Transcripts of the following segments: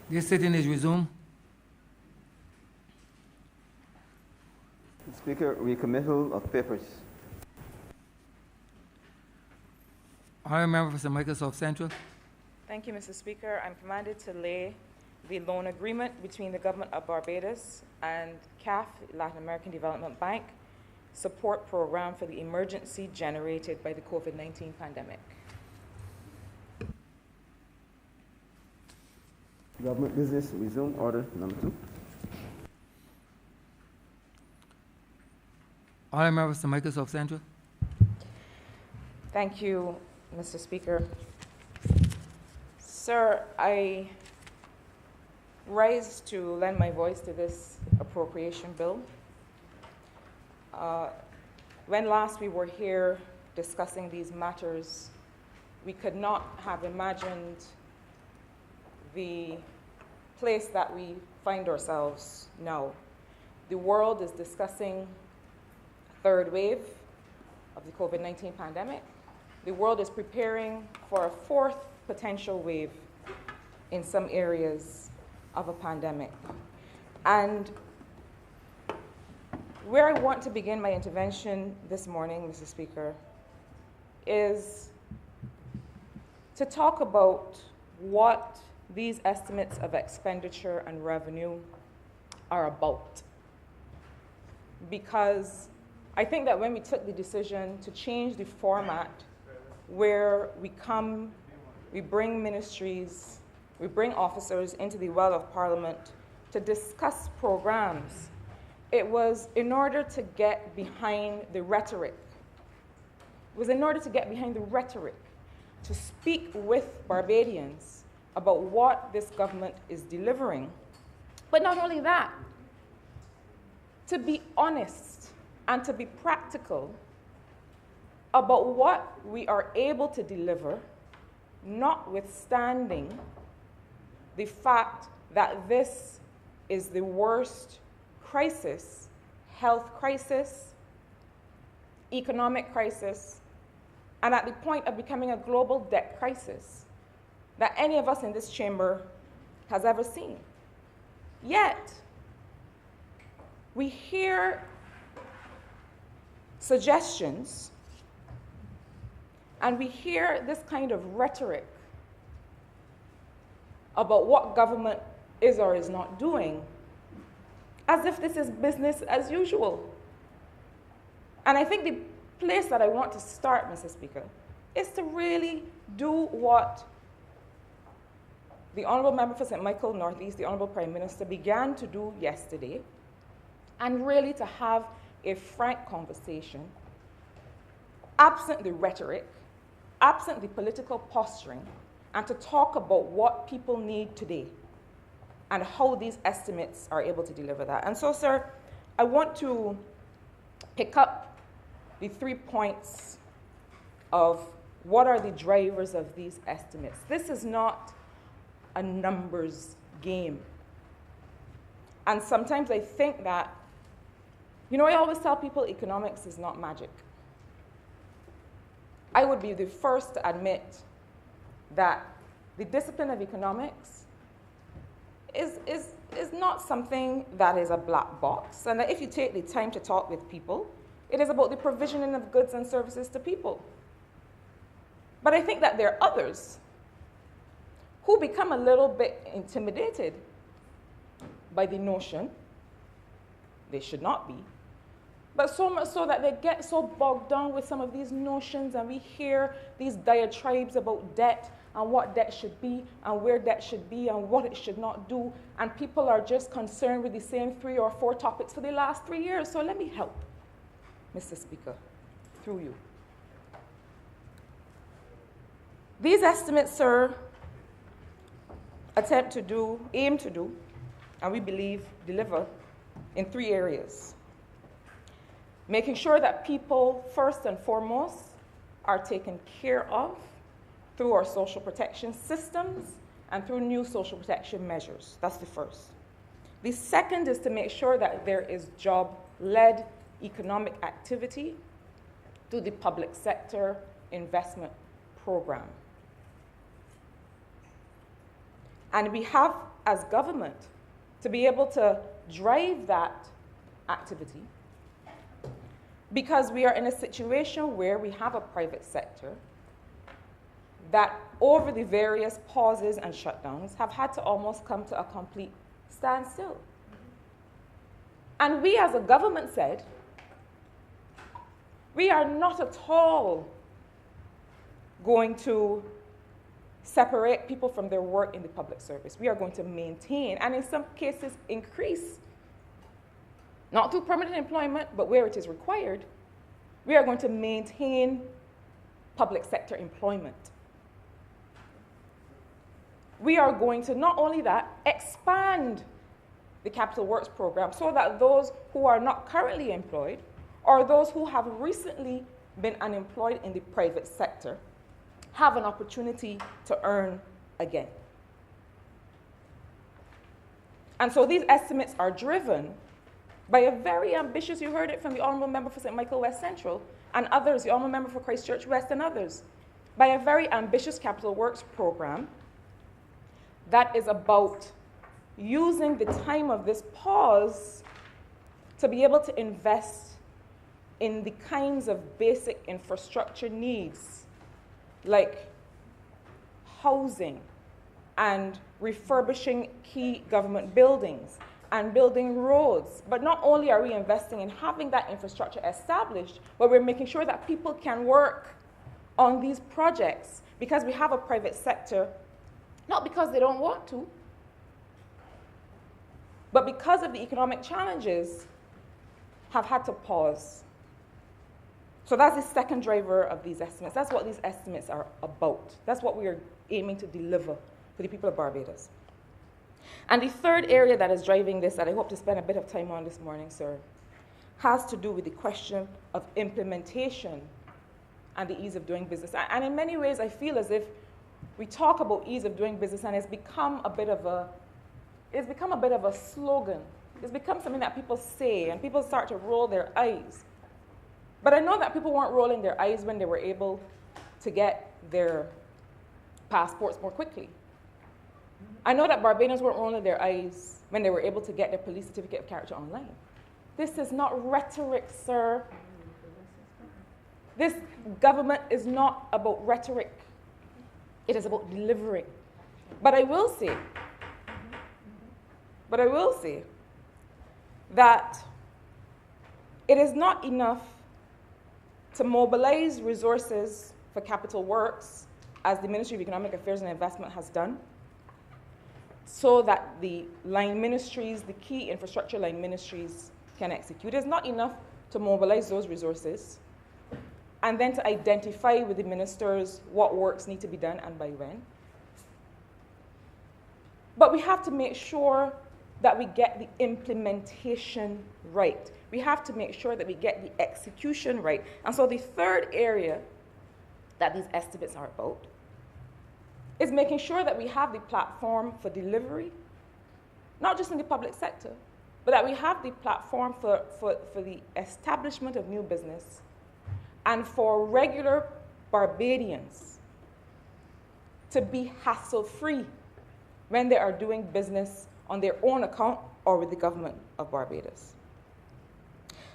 This sitting is resumed. Speaker, recommittal of papers. Honourable Member for St. Michael South Central. Thank you, Mr. Speaker. I'm commanded to lay the loan agreement between the Government of Barbados and CAF, Latin American Development Bank, support program for the emergency generated by the COVID-19 pandemic. Government business resume. Order number 2. Honourable Member for St. Michael South Central. Thank you, Mr. Speaker. Sir, I rise to lend my voice to this appropriation bill. When last we were here discussing these matters, we could not have imagined the place that we find ourselves now. The world is discussing a third wave of the COVID-19 pandemic. The world is preparing for a fourth potential wave in some areas of a pandemic. And where I want to begin my intervention this morning, Mr. Speaker, is to talk about what these estimates of expenditure and revenue are about. Because I think that when we took the decision to change the format where we bring ministries, we bring officers into the well of Parliament to discuss programs, it was in order to get behind the rhetoric. It was in order to get behind the rhetoric, to speak with Barbadians about what this government is delivering. But not only that, to be honest and to be practical about what we are able to deliver, notwithstanding the fact that this is the worst crisis, health crisis, economic crisis, and at the point of becoming a global debt crisis that any of us in this chamber has ever seen. Yet, we hear suggestions and we hear this kind of rhetoric about what government is or is not doing, as if this is business as usual. And I think the place that I want to start, Mr. Speaker, is to really do what the Honourable Member for St. Michael Northeast, the Honourable Prime Minister, began to do yesterday, and really to have a frank conversation, absent the rhetoric, absent the political posturing, and to talk about what people need today and how these estimates are able to deliver that. And so, sir, I want to pick up the 3 points of what are the drivers of these estimates. This is not a numbers game. And sometimes I think that, I always tell people economics is not magic. I would be the first to admit that the discipline of economics is not something that is a black box, and that if you take the time to talk with people, it is about the provisioning of goods and services to people. But I think that there are others who become a little bit intimidated by the notion, they should not be, but so much so that they get so bogged down with some of these notions, and we hear these diatribes about debt and what debt should be and where debt should be and what it should not do, and people are just concerned with the same 3 or 4 topics for the last 3 years. So let me help, Mr. Speaker, through you. These estimates, sir, aim to do, and we believe deliver in 3 areas. Making sure that people, first and foremost, are taken care of through our social protection systems and through new social protection measures. That's the first. The second is to make sure that there is job-led economic activity through the public sector investment program. And we have, as government, to be able to drive that activity, because we are in a situation where we have a private sector that, over the various pauses and shutdowns, have had to almost come to a complete standstill. And we as a government said, we are not at all going to separate people from their work in the public service. We are going to maintain, and in some cases increase, not through permanent employment, but where it is required, we are going to maintain public sector employment. We are going to, not only that, expand the Capital Works program so that those who are not currently employed, or those who have recently been unemployed in the private sector, have an opportunity to earn again. And so these estimates are driven by a very ambitious, you heard it from the Honourable Member for St. Michael West Central and others, the Honourable Member for Christchurch West and others, by a very ambitious Capital Works program that is about using the time of this pause to be able to invest in the kinds of basic infrastructure needs like housing and refurbishing key government buildings and building roads. But not only are we investing in having that infrastructure established, but we're making sure that people can work on these projects, because we have a private sector, not because they don't want to, but because of the economic challenges, have had to pause. So that's the second driver of these estimates. That's what these estimates are about. That's what we are aiming to deliver for the people of Barbados. And the third area that is driving this, that I hope to spend a bit of time on this morning, sir, has to do with the question of implementation and the ease of doing business. And in many ways, I feel as if we talk about ease of doing business, and it's become a bit of a slogan. It's become something that people say, and people start to roll their eyes. But I know that people weren't rolling their eyes when they were able to get their passports more quickly. I know that Barbadians weren't rolling their eyes when they were able to get their police certificate of character online. This is not rhetoric, sir. This government is not about rhetoric. It is about delivering. But I will say that it is not enough to mobilize resources for Capital Works, as the Ministry of Economic Affairs and Investment has done, so that the line ministries, the key infrastructure line ministries, can execute. It's not enough to mobilize those resources and then to identify with the ministers what works need to be done and by when. But we have to make sure that we get the implementation right. We have to make sure that we get the execution right. And so the third area that these estimates are about is making sure that we have the platform for delivery, not just in the public sector, but that we have the platform for the establishment of new business and for regular Barbadians to be hassle-free when they are doing business on their own account or with the government of Barbados.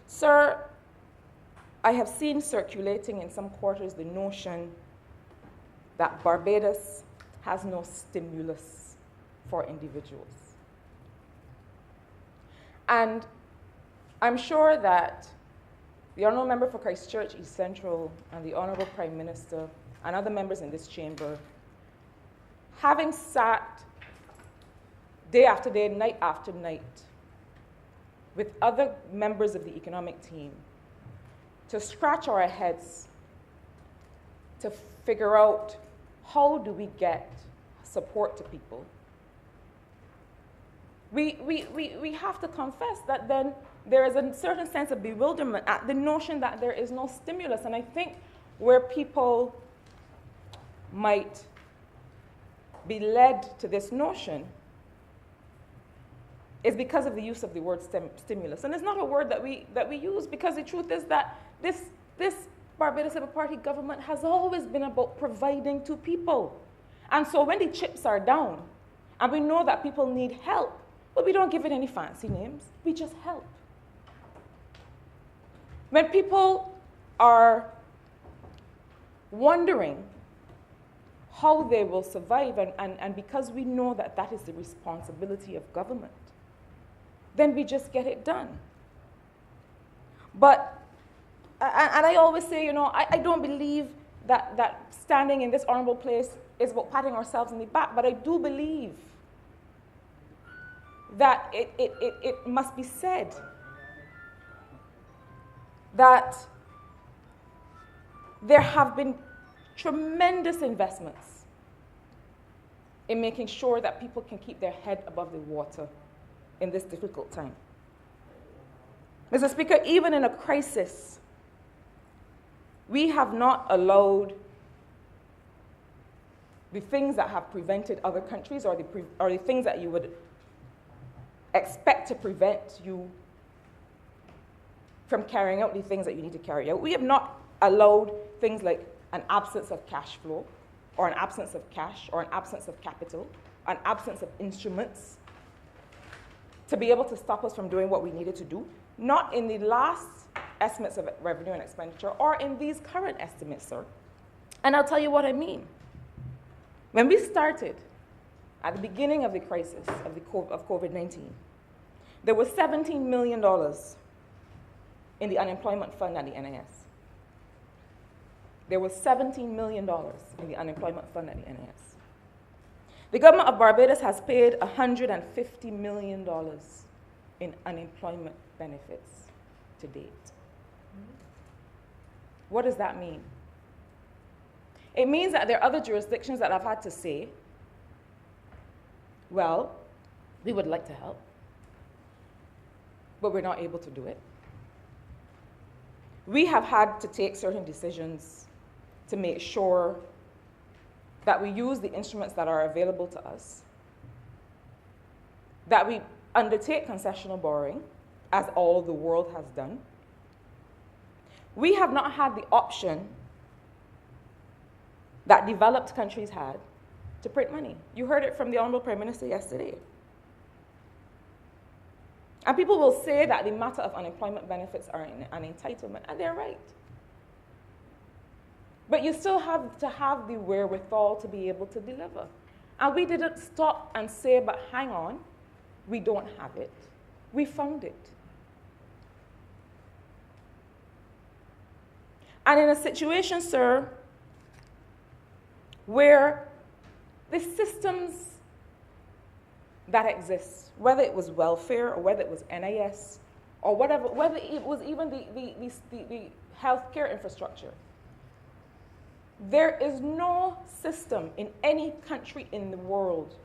Sir, I have seen circulating in some quarters the notion that Barbados has no stimulus for individuals. And I'm sure that the Honourable Member for Christchurch East Central and the Honourable Prime Minister and other members in this chamber, having sat day after day, night after night, with other members of the economic team to scratch our heads to figure out how do we get support to people, we have to confess that then there is a certain sense of bewilderment at the notion that there is no stimulus. And I think where people might be led to this notion is because of the use of the word stimulus. And it's not a word that we use, because the truth is that this Barbados Labour Party government has always been about providing to people. And so when the chips are down And we know that people need help, but we don't give it any fancy names. We just help. When people are wondering how they will survive, and because we know that that is the responsibility of government, then we just get it done. But, and I always say, you know, I don't believe that standing in this honorable place is about patting ourselves in the back, but I do believe that it must be said that there have been tremendous investments in making sure that people can keep their head above the water in this difficult time. Mr. Speaker, even in a crisis, we have not allowed the things that have prevented other countries, or the things that you would expect to prevent you from carrying out the things that you need to carry out. We have not allowed things like an absence of cash flow, or an absence of cash, or an absence of capital, an absence of instruments to be able to stop us from doing what we needed to do, not in the last estimates of revenue and expenditure, or in these current estimates, sir. And I'll tell you what I mean. When we started at the beginning of the crisis of COVID-19, there was $17 million in the unemployment fund at the NIS. There was $17 million in the unemployment fund at the NIS. The government of Barbados has paid $150 million in unemployment benefits to date. What does that mean? It means that there are other jurisdictions that have had to say, well, we would like to help, but we're not able to do it. We have had to take certain decisions to make sure that we use the instruments that are available to us, that we undertake concessional borrowing, as all the world has done. We have not had the option that developed countries had to print money. You heard it from the Honourable Prime Minister yesterday. And people will say that the matter of unemployment benefits are an entitlement, and they're right. But you still have to have the wherewithal to be able to deliver. And we didn't stop and say, but hang on, we don't have it. We found it. And in a situation, sir, where the systems that exist, whether it was welfare or whether it was NIS or whatever, whether it was even the healthcare infrastructure, there is no system in any country in the world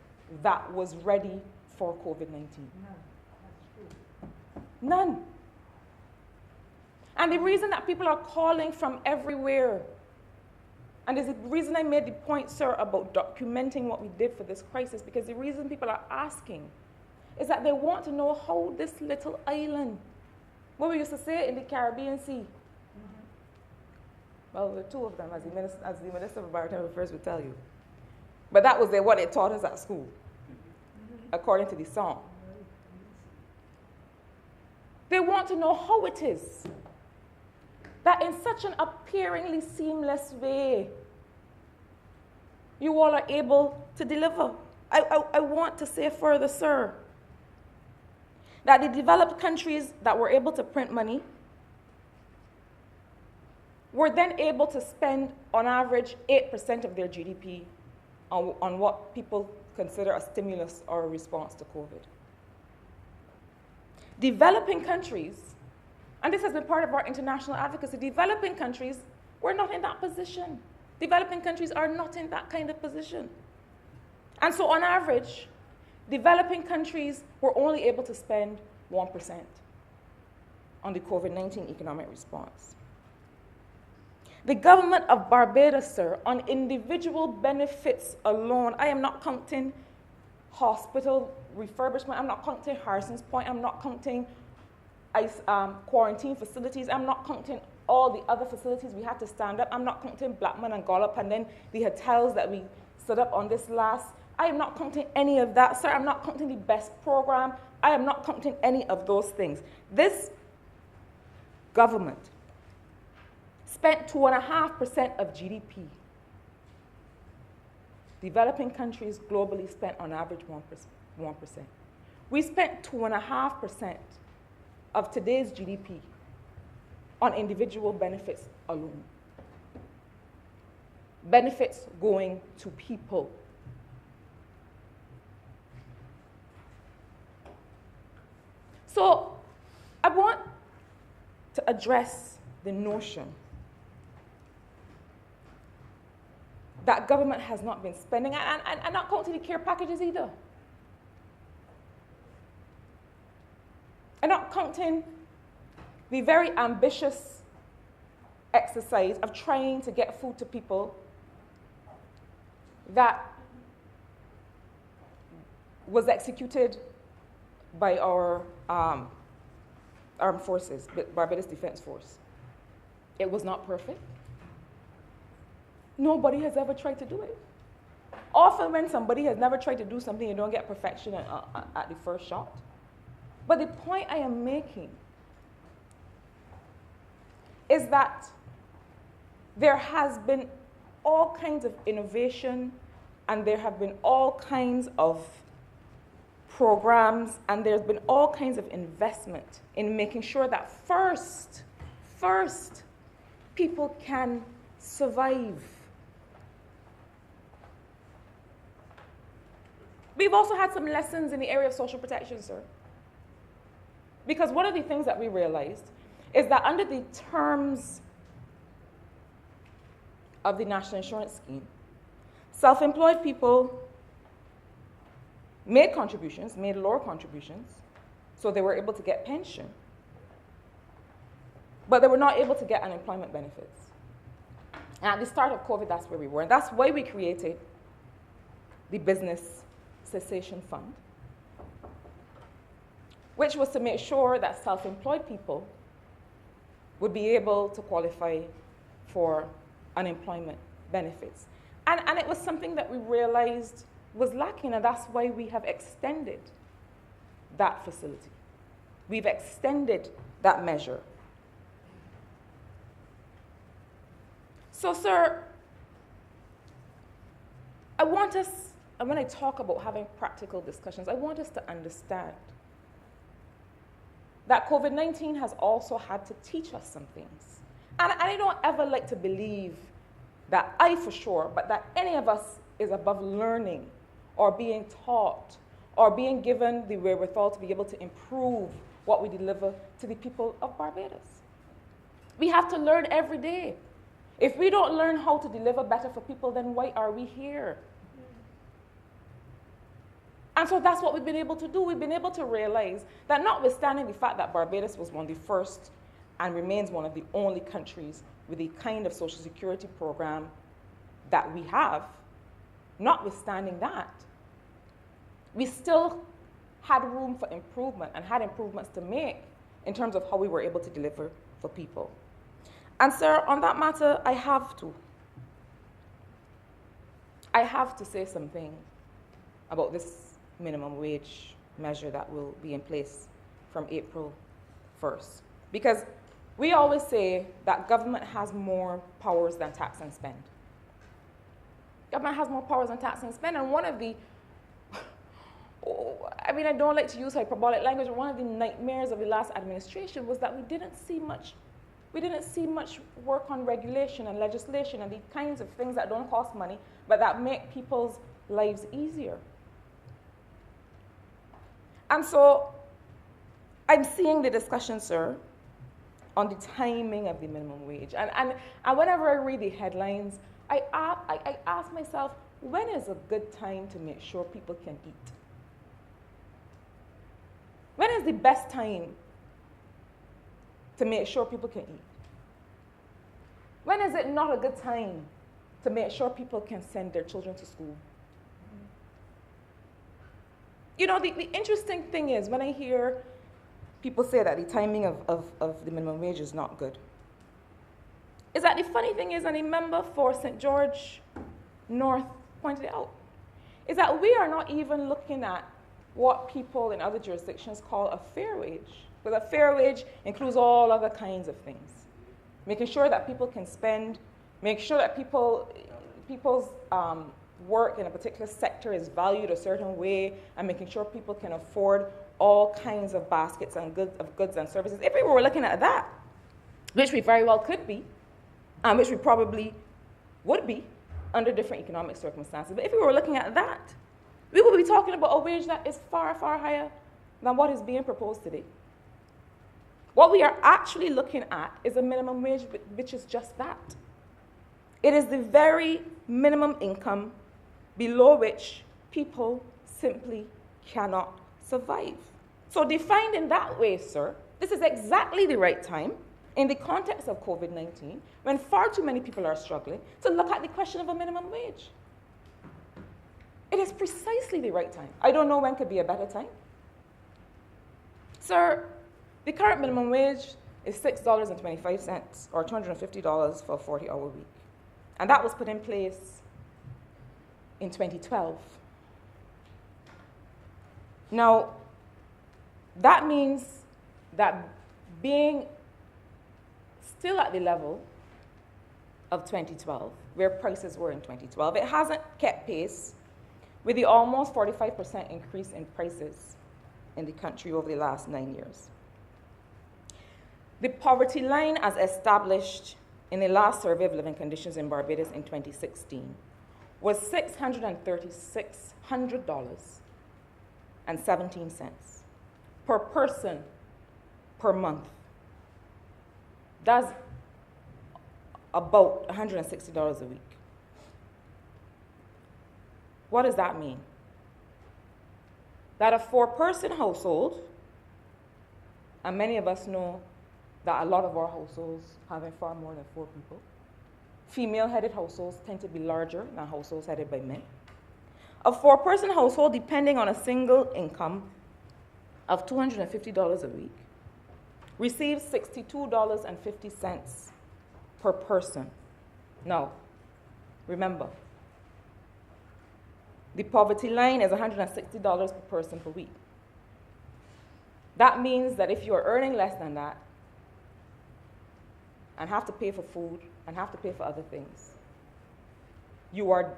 that was ready for COVID-19. None. And the reason that people are calling from everywhere, and there's a reason I made the point, sir, about documenting what we did for this crisis, because the reason people are asking is that they want to know how this little island, what we used to say in the Caribbean Sea, well, there are two of them, as the Minister of Maritime Affairs would tell you. But that was what they taught us at school, according to the song. They want to know how it is that in such an appearingly seamless way, you all are able to deliver. I want to say further, sir, that the developed countries that were able to print money were then able to spend, on average, 8% of their GDP on what people consider a stimulus or a response to COVID. Developing countries, and this has been part of our international advocacy, developing countries were not in that position. Developing countries are not in that kind of position. And so on average, developing countries were only able to spend 1% on the COVID-19 economic response. The government of Barbados, sir, on individual benefits alone, I am not counting hospital refurbishment, I'm not counting Harrison's Point, I'm not counting quarantine facilities, I'm not counting all the other facilities we had to stand up, I'm not counting Blackman and Gollop, and then the hotels that we stood up on this last I am not counting any of that, sir. I'm not counting the best program. I am not counting any of those things. This government spent 2.5% of GDP. Developing countries globally spent on average 1%. We spent 2.5% of today's GDP on individual benefits alone. Benefits going to people. So I want to address the notion that government has not been spending, and not counting the care packages either. And not counting the very ambitious exercise of trying to get food to people that was executed by our armed forces, Barbados Defense Force. It was not perfect. Nobody has ever tried to do it. Often when somebody has never tried to do something, you don't get perfection at the first shot. But the point I am making is that there has been all kinds of innovation, and there have been all kinds of programs, and there's been all kinds of investment in making sure that first, people can survive. We've also had some lessons in the area of social protection, sir. Because one of the things that we realized is that under the terms of the National Insurance Scheme, self-employed people made contributions, made lower contributions, so they were able to get pension, but they were not able to get unemployment benefits. And at the start of COVID, that's where we were. And that's why we created the Business Cessation Fund, which was to make sure that self-employed people would be able to qualify for unemployment benefits. And it was something that we realized was lacking, and that's why we have extended that facility. We've extended that measure. So, sir, I want us, and when I talk about having practical discussions, I want us to understand that COVID-19 has also had to teach us some things. And I don't ever like to believe that I for sure, but that any of us is above learning or being taught or being given the wherewithal to be able to improve what we deliver to the people of Barbados. We have to learn every day. If we don't learn how to deliver better for people, then why are we here? And so that's what we've been able to do. We've been able to realize that notwithstanding the fact that Barbados was one of the first and remains one of the only countries with the kind of social security program that we have, notwithstanding that, we still had room for improvement and had improvements to make in terms of how we were able to deliver for people. And sir, on that matter, I have to say something about this minimum wage measure that will be in place from April 1st. Because we always say that government has more powers than tax and spend. Government has more powers than tax and spend, and one of the, I don't like to use hyperbolic language, but one of the nightmares of the last administration was that we didn't see much work on regulation and legislation and the kinds of things that don't cost money, but that make people's lives easier. And so I'm seeing the discussion, sir, on the timing of the minimum wage. And whenever I read the headlines, I ask myself, when is a good time to make sure people can eat? When is the best time to make sure people can eat? When is it not a good time to make sure people can send their children to school? You know, the interesting thing is when I hear people say that the timing of the minimum wage is not good, is that the funny thing is, and a member for St. George North pointed it out, is that we are not even looking at what people in other jurisdictions call a fair wage. Because a fair wage includes all other kinds of things. Making sure that people can spend, making sure that people's work in a particular sector is valued a certain way, and making sure people can afford all kinds of baskets and goods and services. If we were looking at that, which we very well could be, and which we probably would be under different economic circumstances, but if we were looking at that, we would be talking about a wage that is far, far higher than what is being proposed today. What we are actually looking at is a minimum wage, which is just that. It is the very minimum income below which people simply cannot survive. So defined in that way, sir, this is exactly the right time in the context of COVID-19, when far too many people are struggling, to look at the question of a minimum wage. It is precisely the right time. I don't know when could be a better time. Sir, the current minimum wage is $6.25, or $250 for a 40-hour week. And that was put in place in 2012. Now, that means that being still at the level of 2012, where prices were in 2012, it hasn't kept pace with the almost 45% increase in prices in the country over the last 9 years. The poverty line, as established in the last survey of living conditions in Barbados in 2016, was $636.17 per person per month. That's about $160 a week. What does that mean? That a 4-person household, and many of us know that a lot of our households having far more than 4 people. Female-headed households tend to be larger than households headed by men. A 4-person household, depending on a single income of $250 a week, receives $62.50 per person. Now, remember, the poverty line is $160 per person per week. That means that if you are earning less than that, and have to pay for food, and have to pay for other things, you are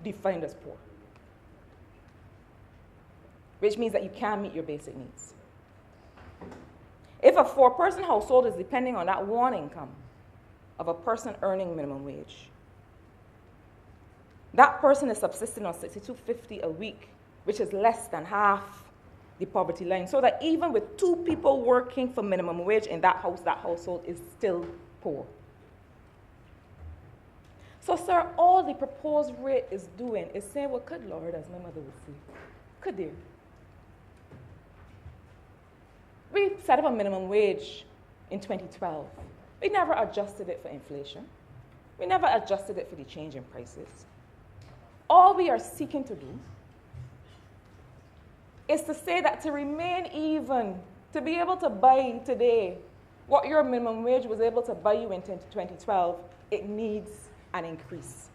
defined as poor. Which means that you can't meet your basic needs. If a 4-person household is depending on that one income of a person earning minimum wage, that person is subsisting on $62.50 a week, which is less than half the poverty line. So that even with 2 people working for minimum wage in that house, that household is still poor. So, sir, all the proposed rate is doing is saying, well, good Lord, as my mother would say, could there? We set up a minimum wage in 2012. We never adjusted it for inflation. We never adjusted it for the change in prices. All we are seeking to do is to say that to remain even, to be able to buy today what your minimum wage was able to buy you in 2012, it needs an increase.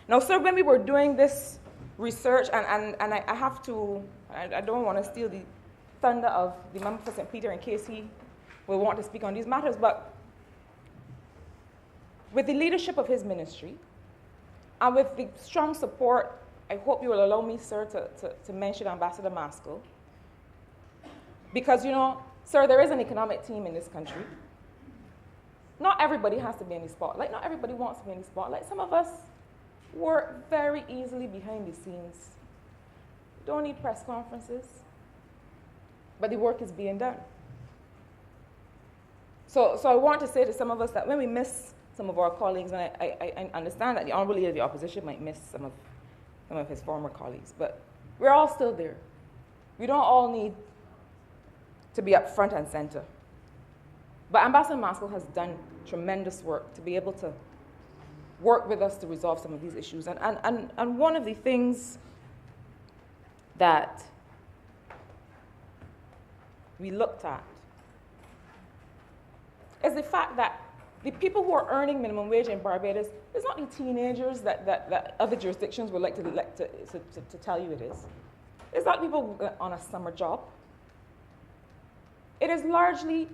Now, sir, when we were doing this research, and I have to, I don't want to steal the thunder of the member for St. Peter in case he will want to speak on these matters, but with the leadership of his ministry, and with the strong support, I hope you will allow me, sir, to mention Ambassador Maskell, because, you know, sir, there is an economic team in this country. Not everybody has to be in the spotlight. Not everybody wants to be in the spotlight. Some of us work very easily behind the scenes. Don't need press conferences, but the work is being done. So I want to say to some of us that when we miss some of our colleagues, and I understand that the Honourable Leader of the Opposition might miss some of his former colleagues, but we're all still there. We don't all need to be up front and center. But Ambassador Maskell has done tremendous work to be able to work with us to resolve some of these issues. And one of the things that we looked at is the fact that The people who are earning minimum wage in Barbados is not the teenagers that other jurisdictions would like to tell you it is. It's not people on a summer job. It is largely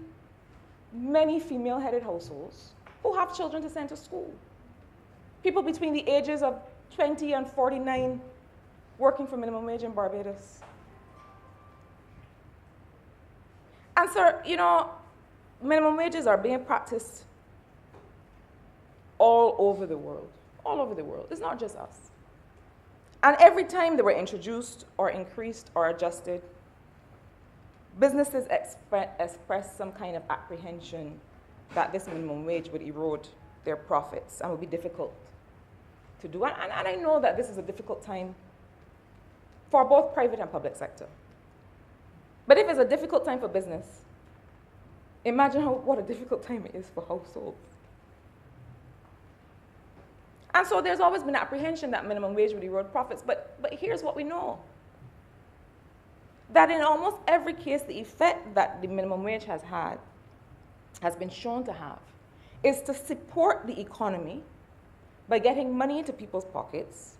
many female-headed households who have children to send to school. People between the ages of 20 and 49 working for minimum wage in Barbados. And sir, you know, minimum wages are being practiced all over the world. All over the world. It's not just us. And every time they were introduced or increased or adjusted, businesses expressed some kind of apprehension that this minimum wage would erode their profits and would be difficult to do. And I know that this is a difficult time for both private and public sector. But if it's a difficult time for business, imagine what a difficult time it is for households. And so there's always been apprehension that minimum wage would erode profits, but here's what we know. That in almost every case, the effect that the minimum wage has had, has been shown to have, is to support the economy by getting money into people's pockets,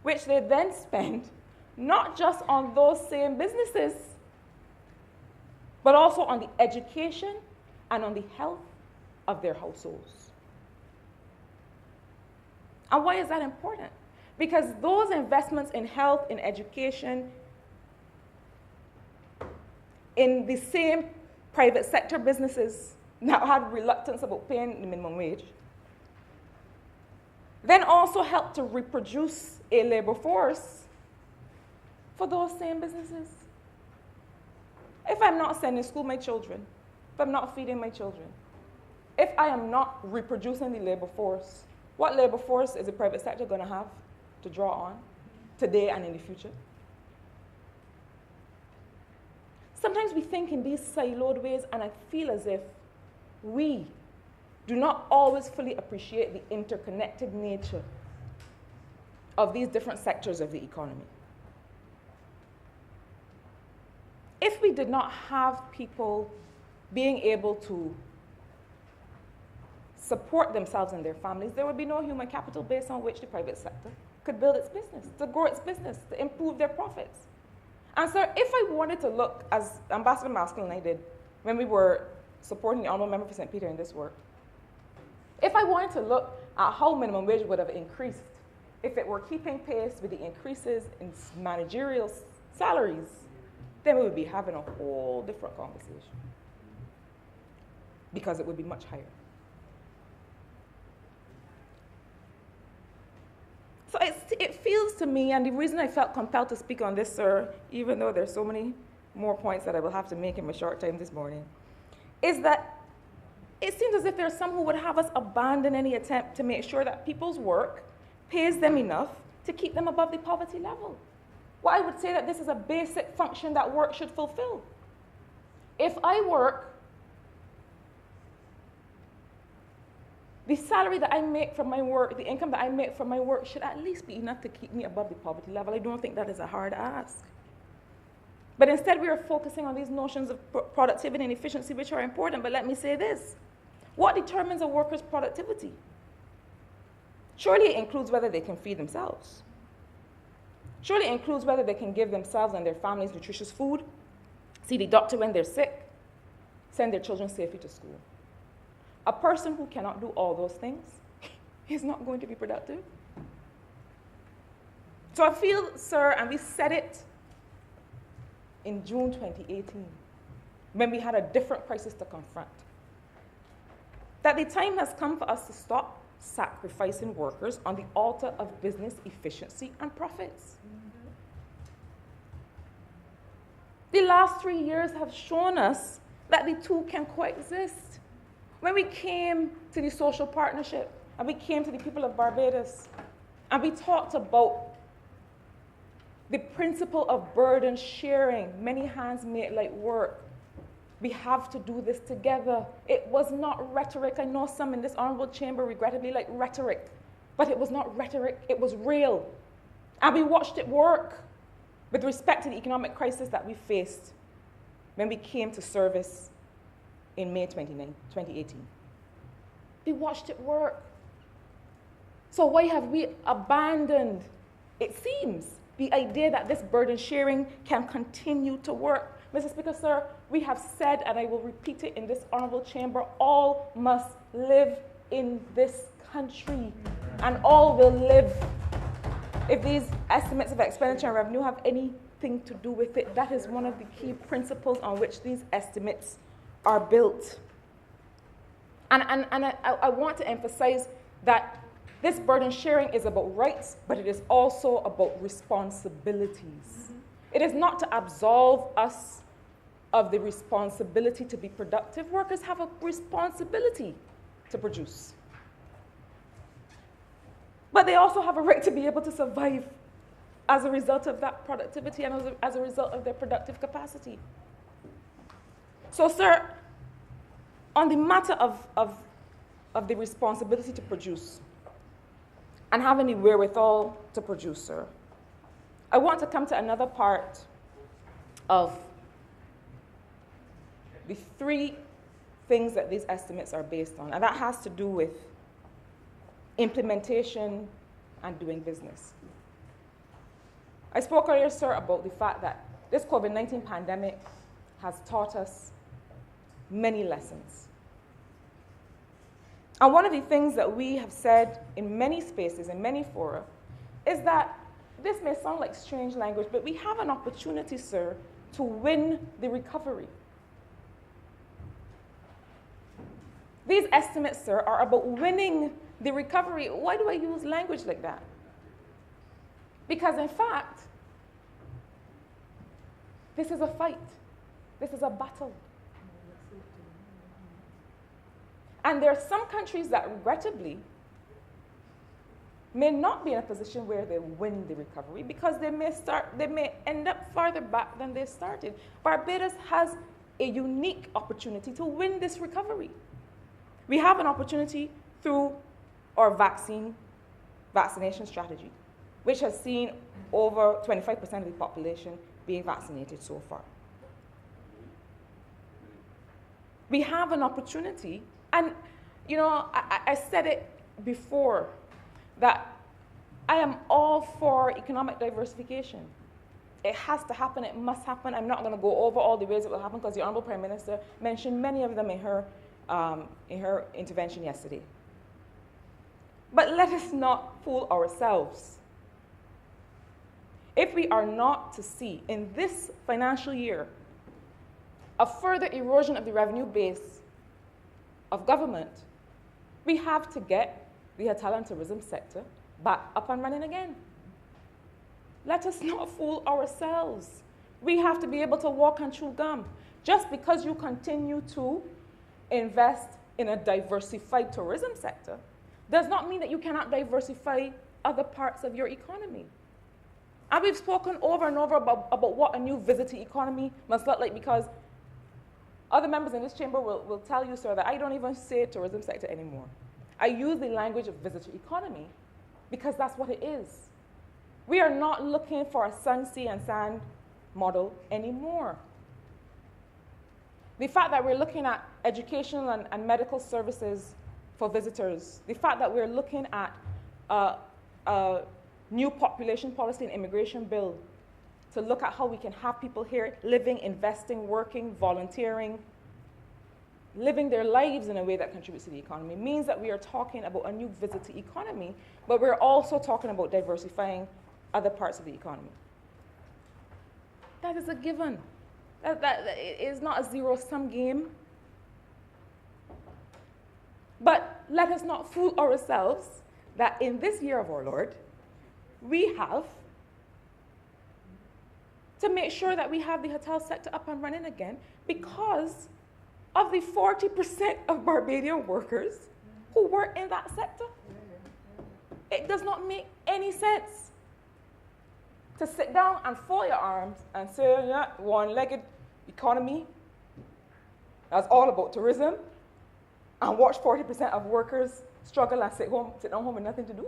which they then spend not just on those same businesses, but also on the education and on the health of their households. And why is that important? Because those investments in health, in education, in the same private sector businesses that had reluctance about paying the minimum wage, then also help to reproduce a labor force for those same businesses. If I'm not sending to school my children, if I'm not feeding my children, if I am not reproducing the labor force, what labor force is the private sector going to have to draw on today and in the future? Sometimes we think in these siloed ways, and I feel as if we do not always fully appreciate the interconnected nature of these different sectors of the economy. If we did not have people being able to support themselves and their families, there would be no human capital based on which the private sector could build its business, to grow its business, to improve their profits. And so if I wanted to look, as Ambassador Maskell and I did when we were supporting the Honourable Member for St. Peter in this work, if I wanted to look at how minimum wage would have increased if it were keeping pace with the increases in managerial salaries, then we would be having a whole different conversation, because it would be much higher. So it feels to me, and the reason I felt compelled to speak on this, sir, even though there's so many more points that I will have to make in my short time this morning, is that it seems as if there's some who would have us abandon any attempt to make sure that people's work pays them enough to keep them above the poverty level. Well, I would say that this is a basic function that work should fulfill. If I work, the salary that I make from my work, the income that I make from my work should at least be enough to keep me above the poverty level. I don't think that is a hard ask. But instead, we are focusing on these notions of productivity and efficiency, which are important. But let me say this. What determines a worker's productivity? Surely it includes whether they can feed themselves. Surely it includes whether they can give themselves and their families nutritious food, see the doctor when they're sick, send their children safely to school. A person who cannot do all those things is not going to be productive. So I feel, sir, and we said it in June 2018, when we had a different crisis to confront, that the time has come for us to stop sacrificing workers on the altar of business efficiency and profits. The last 3 years have shown us that the two can coexist. When we came to the social partnership, and we came to the people of Barbados, and we talked about the principle of burden sharing, many hands make light work. We have to do this together. It was not rhetoric. I know some in this honorable chamber regrettably like rhetoric, but it was not rhetoric, it was real. And we watched it work with respect to the economic crisis that we faced when we came to service in May 2018. They watched it work. So why have we abandoned, it seems, the idea that this burden sharing can continue to work? Mr. Speaker, sir, we have said, and I will repeat it in this honourable chamber, all must live in this country, and all will live. If these estimates of expenditure and revenue have anything to do with it, that is one of the key principles on which these estimates are built. And I want to emphasize that this burden sharing is about rights, but it is also about responsibilities. It is not to absolve us of the responsibility to be productive. Workers have a responsibility to produce. But they also have a right to be able to survive as a result of that productivity and as a result of their productive capacity. So, sir, on the matter of the responsibility to produce and having the wherewithal to produce, sir, I want to come to another part of the three things that these estimates are based on, and that has to do with implementation and doing business. I spoke earlier, sir, about the fact that this COVID-19 pandemic has taught us many lessons. And one of the things that we have said in many spaces, in many fora, is that this may sound like strange language, but we have an opportunity, sir, to win the recovery. These estimates, sir, are about winning the recovery. Why do I use language like that? Because, in fact, this is a fight. This is a battle. And there are some countries that, regrettably, may not be in a position where they win the recovery because they may end up farther back than they started. Barbados has a unique opportunity to win this recovery. We have an opportunity through our vaccination strategy, which has seen over 25% of the population being vaccinated so far. We have an opportunity, and you know, I said it before, that I am all for economic diversification. It has to happen, it must happen. I'm not going to go over all the ways it will happen because the Honourable Prime Minister mentioned many of them in her intervention yesterday. But let us not fool ourselves. If we are not to see in this financial year a further erosion of the revenue base of government, we have to get the hotel and tourism sector back up and running again. Let us not fool ourselves. We have to be able to walk and chew gum. Just because you continue to invest in a diversified tourism sector does not mean that you cannot diversify other parts of your economy. And we've spoken over and over about what a new visitor economy must look like, because other members in this chamber will tell you, sir, that I don't even say tourism sector anymore. I use the language of visitor economy because that's what it is. We are not looking for a sun, sea, and sand model anymore. The fact that we're looking at educational and medical services for visitors, the fact that we're looking at a new population policy and immigration bill to look at how we can have people here living, investing, working, volunteering, living their lives in a way that contributes to the economy, means that we are talking about a new visitor economy, but we're also talking about diversifying other parts of the economy. That is a given. That is not a zero-sum game. But let us not fool ourselves that in this year of our Lord, we have to make sure that we have the hotel sector up and running again because of the 40% of Barbadian workers who work in that sector. It does not make any sense to sit down and fold your arms and say, yeah, one-legged economy, that's all about tourism, and watch 40% of workers struggle and sit down home with nothing to do.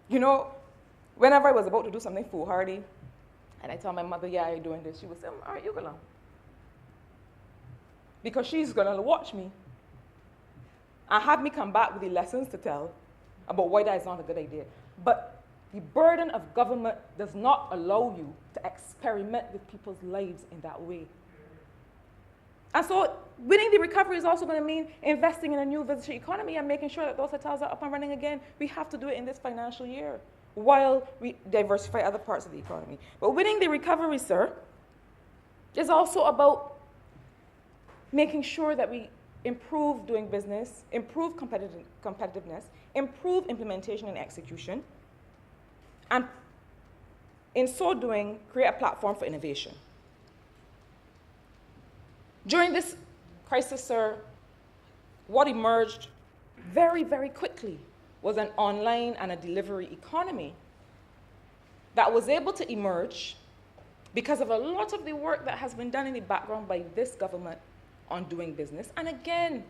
You know, whenever I was about to do something foolhardy, and I tell my mother, yeah, you're doing this, she would say, all right, you go along. Because she's going to watch me and have me come back with the lessons to tell about why that is not a good idea. But the burden of government does not allow you to experiment with people's lives in that way. And so winning the recovery is also going to mean investing in a new visitor economy and making sure that those hotels are up and running again. We have to do it in this financial year while we diversify other parts of the economy. But winning the recovery, sir, is also about making sure that we improve doing business, improve competitiveness, improve implementation and execution, and in so doing, create a platform for innovation. During this crisis, sir, what emerged very, very quickly was an online and a delivery economy that was able to emerge because of a lot of the work that has been done in the background by this government on doing business. And again,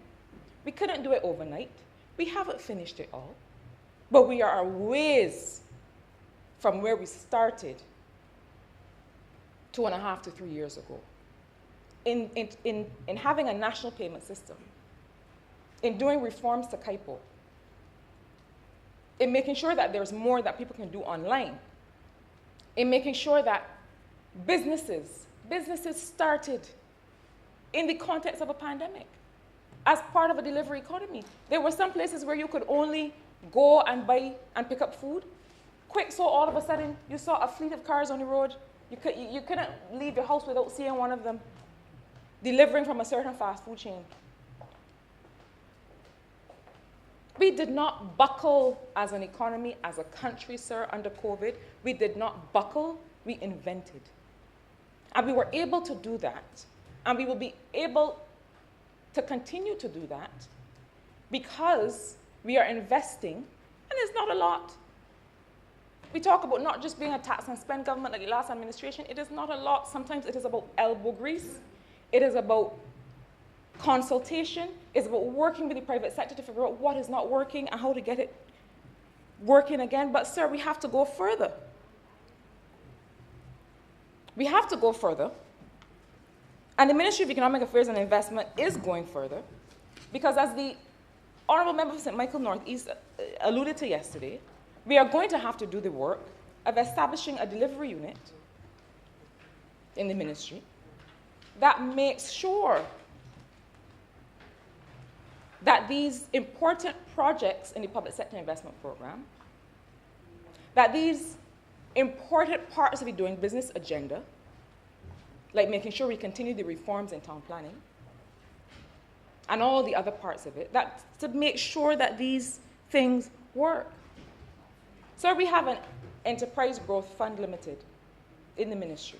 we couldn't do it overnight. We haven't finished it all. But we are a ways from where we started 2.5 to 3 years ago. In having a national payment system, in doing reforms to KIPO, in making sure that there's more that people can do online, in making sure that businesses started in the context of a pandemic as part of a delivery economy. There were some places where you could only go and buy and pick up food. Quick, so all of a sudden, you saw a fleet of cars on the road. You couldn't leave your house without seeing one of them delivering from a certain fast food chain. We did not buckle as an economy, as a country, sir, under COVID. We did not buckle, we invented. And we were able to do that. And we will be able to continue to do that because we are investing, and it's not a lot. We talk about not just being a tax and spend government like the last administration. It is not a lot. Sometimes it is about elbow grease. It is about consultation. It's about working with the private sector to figure out what is not working and how to get it working again. But, sir, we have to go further. We have to go further. And the Ministry of Economic Affairs and Investment is going further because, as the Honourable Member for St. Michael Northeast alluded to yesterday, we are going to have to do the work of establishing a delivery unit in the ministry that makes sure that these important projects in the public sector investment program, that these important parts of the doing business agenda, like making sure we continue the reforms in town planning, and all the other parts of it, that to make sure that these things work. So we have an Enterprise Growth Fund Limited in the ministry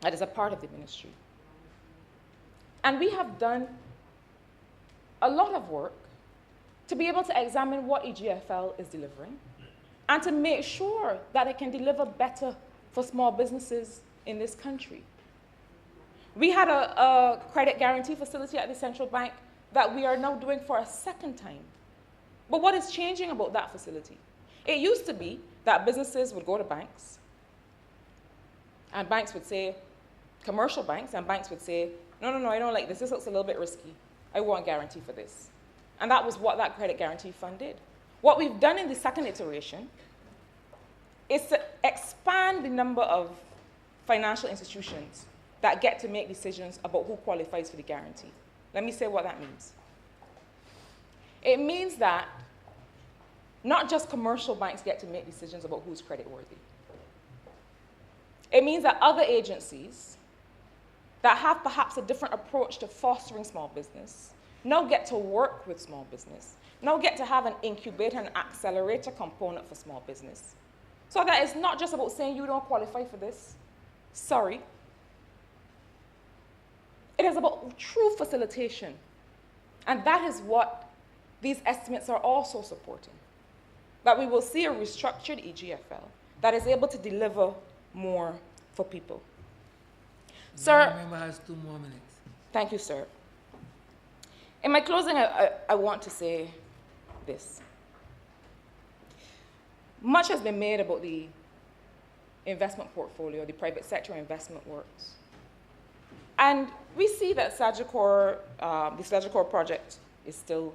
that is a part of the ministry. And we have done a lot of work to be able to examine what EGFL is delivering and to make sure that it can deliver better for small businesses in this country. We had a credit guarantee facility at the central bank that we are now doing for a second time. But what is changing about that facility? It used to be that businesses would go to banks, and banks would say, commercial banks, and banks would say, no, I don't like this. This looks a little bit risky. I want a guarantee for this. And that was what that credit guarantee fund did. What we've done in the second iteration is to expand the number of financial institutions that get to make decisions about who qualifies for the guarantee. Let me say what that means. It means that not just commercial banks get to make decisions about who's creditworthy. It means that other agencies that have perhaps a different approach to fostering small business now get to work with small business, now get to have an incubator and accelerator component for small business. So that it's not just about saying you don't qualify for this, sorry. It is about true facilitation. And that is what these estimates are also supporting. That we will see a restructured EGFL that is able to deliver more for people. Sir, The member has 2 more minutes. thank you, sir. In my closing, I want to say this. Much has been made about the investment portfolio, the private sector investment works. And we see that the Sagicor project is still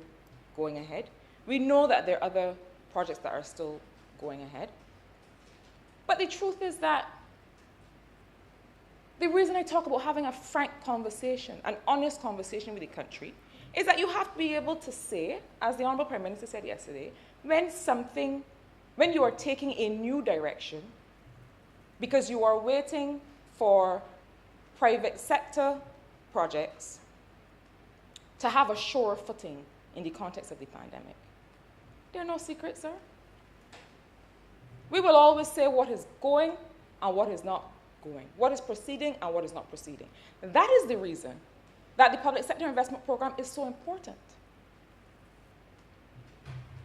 going ahead. We know that there are other projects that are still going ahead. But the truth is that the reason I talk about having a frank conversation, an honest conversation with the country, is that you have to be able to say, as the Honourable Prime Minister said yesterday, when you are taking a new direction, because you are waiting for private sector projects to have a sure footing in the context of the pandemic. There are no secrets, sir. We will always say what is going and what is not going, what is proceeding and what is not proceeding. That is the reason that the public sector investment program is so important.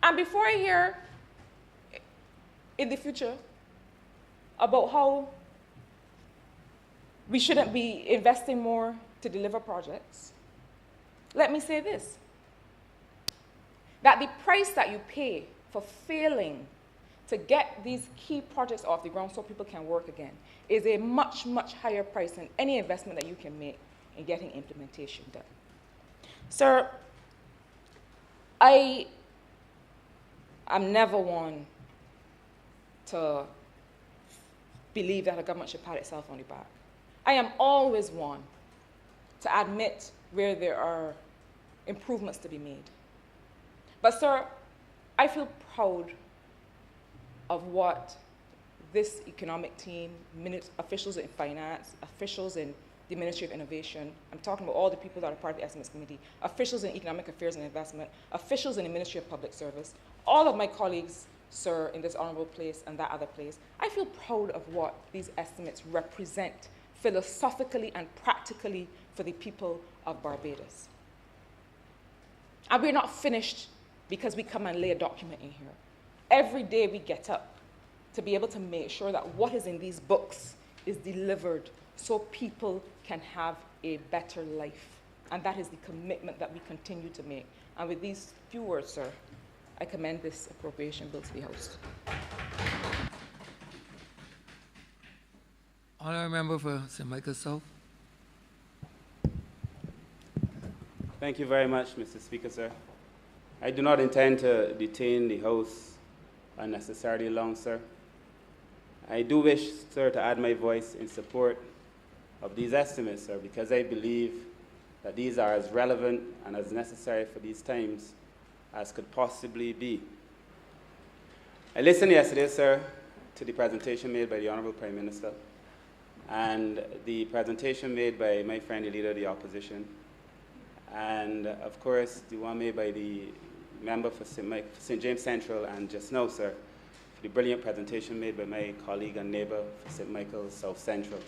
And before I hear in the future about how we shouldn't be investing more to deliver projects, let me say this, that the price that you pay for failing to get these key projects off the ground so people can work again is a much, much higher price than any investment that you can make in getting implementation done. Sir, I am never one to believe that a government should pat itself on the back. I am always one to admit where there are improvements to be made. But sir, I feel proud of what this economic team, officials in finance, officials in the Ministry of Innovation, I'm talking about all the people that are part of the Estimates Committee, officials in Economic Affairs and Investment, officials in the Ministry of Public Service, all of my colleagues, sir, in this honourable place and that other place. I feel proud of what these estimates represent philosophically and practically for the people of Barbados. And we're not finished because we come and lay a document in here. Every day we get up to be able to make sure that what is in these books is delivered so people can have a better life. And that is the commitment that we continue to make. And with these few words, sir, I commend this appropriation bill to the House. Honourable Member for St. Michael South. Thank you very much, Mr. Speaker, sir. I do not intend to detain the House unnecessarily long, sir. I do wish, sir, to add my voice in support of these estimates, sir, because I believe that these are as relevant and as necessary for these times as could possibly be. I listened yesterday, sir, to the presentation made by the Honourable Prime Minister and the presentation made by my friend, the Leader of the Opposition, and of course, the one made by the member for St. James Central, and just now, sir, for the brilliant presentation made by my colleague and neighbour for St. Michael's South Central.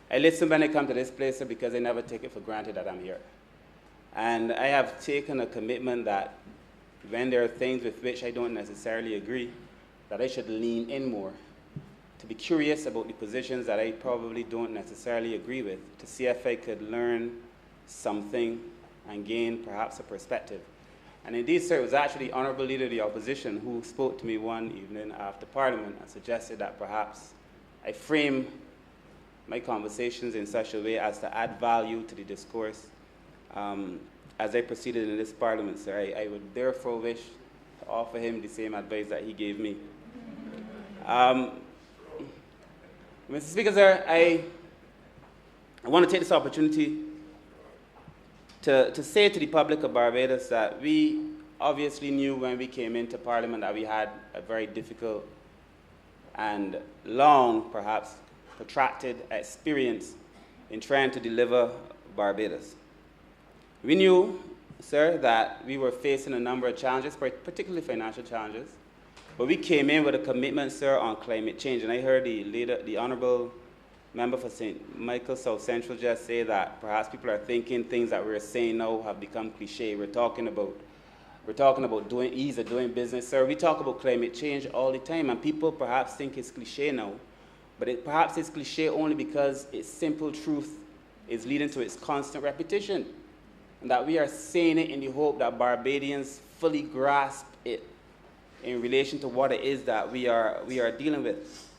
I listen when I come to this place, sir, because I never take it for granted that I'm here. And I have taken a commitment that when there are things with which I don't necessarily agree, that I should lean in more, to be curious about the positions that I probably don't necessarily agree with, to see if I could learn something and gain perhaps a perspective. And indeed, sir, it was actually the Honourable Leader of the Opposition who spoke to me one evening after Parliament and suggested that perhaps I frame my conversations in such a way as to add value to the discourse as I proceeded in this Parliament, sir. I would therefore wish to offer him the same advice that he gave me. Mr. Speaker, sir, I want to take this opportunity to say to the public of Barbados that we obviously knew when we came into Parliament that we had a very difficult and long, perhaps protracted experience in trying to deliver Barbados. We knew, sir, that we were facing a number of challenges, particularly financial challenges, but we came in with a commitment, sir, on climate change. And I heard the Honourable Member for St. Michael South Central just say that perhaps people are thinking things that we're saying now have become cliche. We're talking about doing ease of doing business, sir. We talk about climate change all the time, and people perhaps think it's cliche now, but perhaps it's cliche only because its simple truth is leading to its constant repetition, and that we are saying it in the hope that Barbadians fully grasp it in relation to what it is that we are dealing with.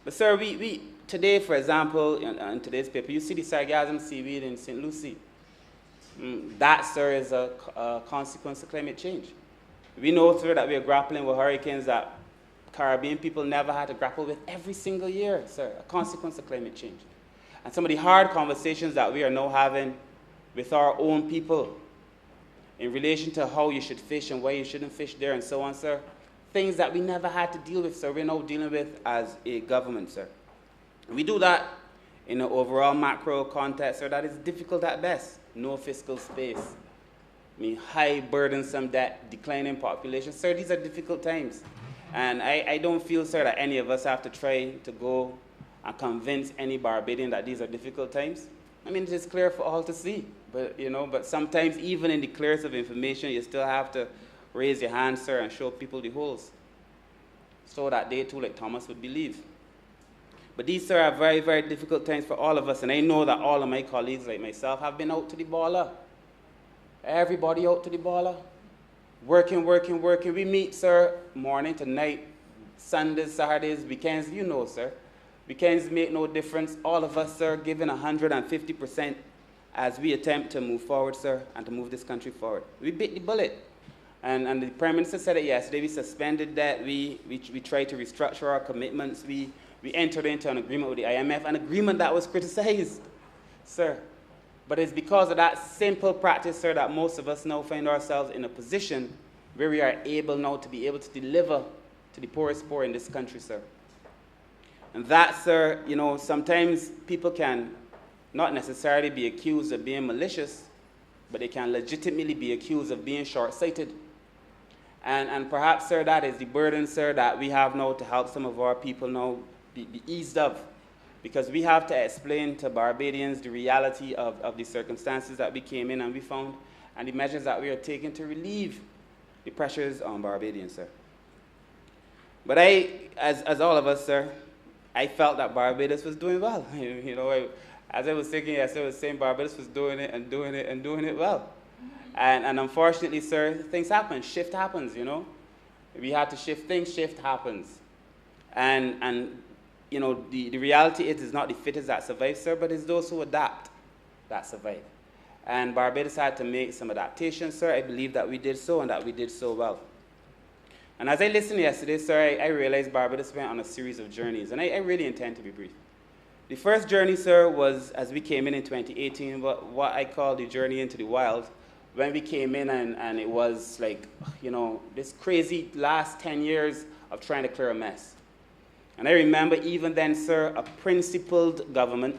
But sir, we today, for example, in today's paper, you see the sargassum seaweed in St. Lucie. That, sir, is a consequence of climate change. We know, sir, that we are grappling with hurricanes that Caribbean people never had to grapple with every single year, sir, a consequence of climate change. And some of the hard conversations that we are now having with our own people in relation to how you should fish and why you shouldn't fish there and so on, sir, things that we never had to deal with, sir, we're now dealing with as a government, sir. We do that in an overall macro context, sir, that is difficult at best. No fiscal space. I mean, high burdensome debt, declining population. Sir, these are difficult times. And I don't feel, sir, that any of us have to try to go and convince any Barbadian that these are difficult times. I mean, it is clear for all to see. But, but sometimes even in the clearest of information, you still have to raise your hand, sir, and show people the holes so that they too, like Thomas, would believe. But these, sir, are very, very difficult times for all of us. And I know that all of my colleagues, like myself, have been out to the baller. Everybody out to the baller. Working. We meet, sir, morning to night, Sundays, Saturdays, weekends, sir. Weekends make no difference. All of us, sir, giving 150% as we attempt to move forward, sir, and to move this country forward. We bit the bullet. And the Prime Minister said it yesterday. We suspended debt. We tried to restructure our commitments. We entered into an agreement with the IMF, an agreement that was criticized, sir. But it's because of that simple practice, sir, that most of us now find ourselves in a position where we are able now to be able to deliver to the poorest poor in this country, sir. And that, sir, sometimes people can not necessarily be accused of being malicious, but they can legitimately be accused of being short-sighted. And perhaps, sir, that is the burden, sir, that we have now to help some of our people now be eased of. Because we have to explain to Barbadians the reality of the circumstances that we came in and we found, and the measures that we are taking to relieve the pressures on Barbadians, sir. But as all of us, sir, I felt that Barbados was doing well. As I was thinking, yes, I was saying Barbados was doing it well. And unfortunately, sir, things happen. Shift happens, We had to shift things, shift happens. And the reality is it's not the fittest that survive, sir, but it's those who adapt that survive. And Barbados had to make some adaptations, sir. I believe that we did so and that we did so well. And as I listened yesterday, sir, I realized Barbados went on a series of journeys, and I really intend to be brief. The first journey, sir, was as we came in 2018, what I call the journey into the wild, when we came in and it was like, this crazy last 10 years of trying to clear a mess. And I remember even then, sir, a principled government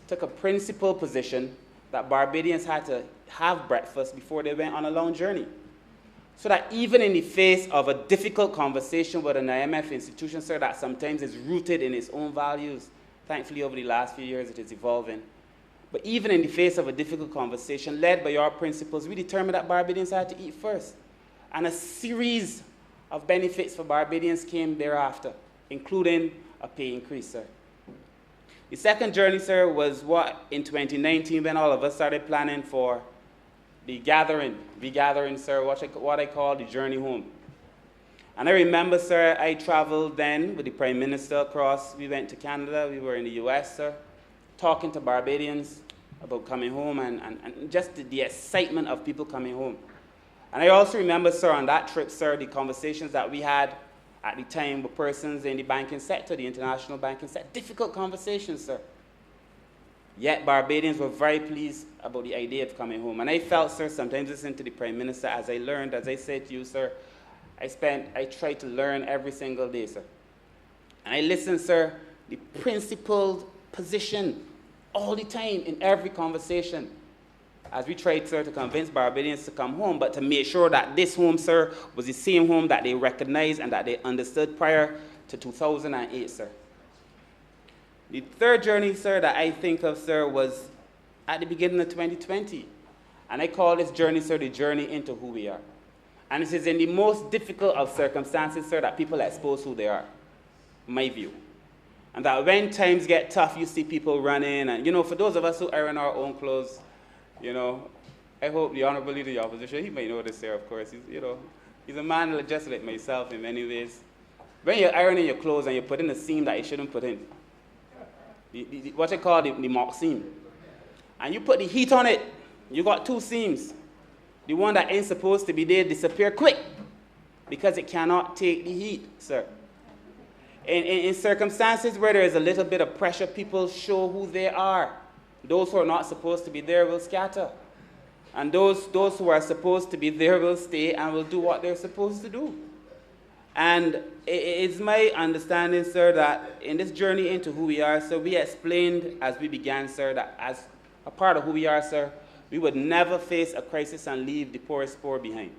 took a principled position that Barbadians had to have breakfast before they went on a long journey. So that even in the face of a difficult conversation with an IMF institution, sir, that sometimes is rooted in its own values, thankfully over the last few years it is evolving. But even in the face of a difficult conversation led by our principles, we determined that Barbadians had to eat first. And a series of benefits for Barbadians came thereafter, including a pay increase, sir. The second journey, sir, was what in 2019 when all of us started planning for the gathering, sir, what I call the journey home. And I remember, sir, I traveled then with the Prime Minister across. We went to Canada, we were in the US, sir, talking to Barbadians about coming home and just the excitement of people coming home. And I also remember, sir, on that trip, sir, the conversations that we had at the time with persons in the banking sector, the international banking sector. Difficult conversations, sir. Yet Barbadians were very pleased about the idea of coming home. And I felt, sir, sometimes listening to the Prime Minister, as I learned, as I said to you, sir, I tried to learn every single day, sir. And I listened, sir, the principled position all the time in every conversation as we tried, sir, to convince Barbadians to come home, but to make sure that this home, sir, was the same home that they recognized and that they understood prior to 2008, sir. The third journey, sir, that I think of, sir, was at the beginning of 2020. And I call this journey, sir, the journey into who we are. And it is in the most difficult of circumstances, sir, that people expose who they are, my view. And that when times get tough, you see people running. And, for those of us who iron our own clothes, I hope the Honourable Leader of the Opposition, he might know this, sir, of course. He's a man just like myself in many ways. When you're ironing your clothes and you put in a seam that you shouldn't put in, what I call the mock seam, and you put the heat on it, You got two seams. The one that ain't supposed to be there disappear quick because it cannot take the heat, sir. In circumstances where there is a little bit of pressure, people show who they are. Those who are not supposed to be there will scatter. And those who are supposed to be there will stay and will do what they're supposed to do. And it's my understanding, sir, that in this journey into who we are, sir, we explained as we began, sir, that as a part of who we are, sir, we would never face a crisis and leave the poorest poor behind.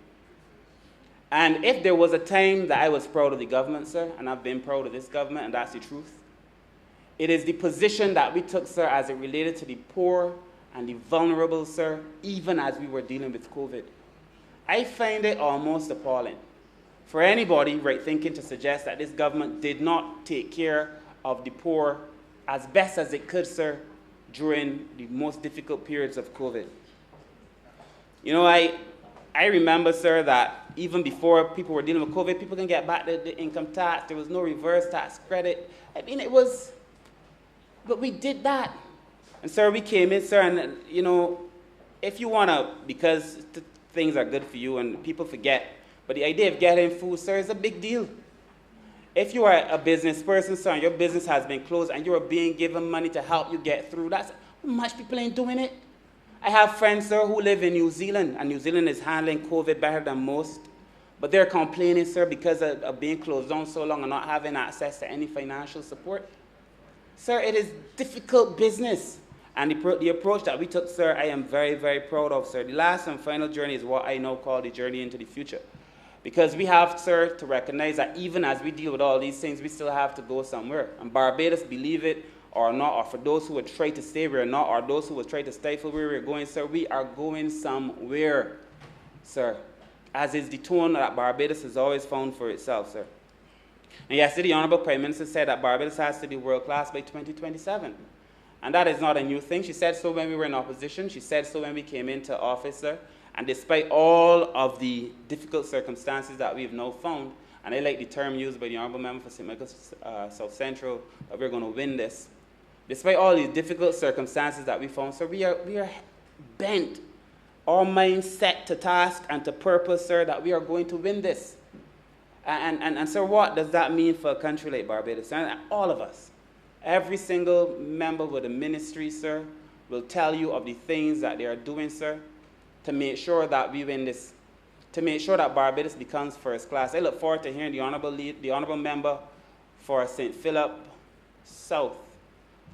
And if there was a time that I was proud of the government, sir, and I've been proud of this government, and that's the truth, it is the position that we took, sir, as it related to the poor and the vulnerable, sir, even as we were dealing with COVID. I find it almost appalling for anybody right-thinking to suggest that this government did not take care of the poor as best as it could, sir, during the most difficult periods of COVID. You know, I remember, sir, that even before people were dealing with COVID, people can get back the income tax. There was no reverse tax credit. I mean, it was, but we did that. And, sir, we came in, sir, and, you know, if you want to, because things are good for you and people forget, but the idea of getting food, sir, is a big deal. If you are a business person, sir, and your business has been closed and you are being given money to help you get through, that's, much people ain't doing it. I have friends, sir, who live in New Zealand, and New Zealand is handling COVID better than most. But they're complaining, sir, because of being closed down so long and not having access to any financial support. Sir, it is difficult business. And the approach that we took, sir, I am very, very proud of, sir. The last and final journey is what I now call the journey into the future. Because we have, sir, to recognize that even as we deal with all these things, we still have to go somewhere. And Barbados, believe it or not, or for those who would try to say we're not, or those who would try to stifle where we're going, sir, we are going somewhere, sir. As is the tone that Barbados has always found for itself, sir. And yesterday, the Honourable Prime Minister said that Barbados has to be world-class by 2027. And that is not a new thing. She said so when we were in opposition. She said so when we came into office, sir. And despite all of the difficult circumstances that we've now found, and I like the term used by the Honourable Member for St. Michael's South Central, that we're going to win this. Despite all these difficult circumstances that we found, sir, we are bent, our minds set to task and to purpose, sir, that we are going to win this. And sir, what does that mean for a country like Barbados? And all of us, every single member with a ministry, sir, will tell you of the things that they are doing, sir, to make sure that we win this, to make sure that Barbados becomes first class. I look forward to hearing the Honourable Member for St. Philip South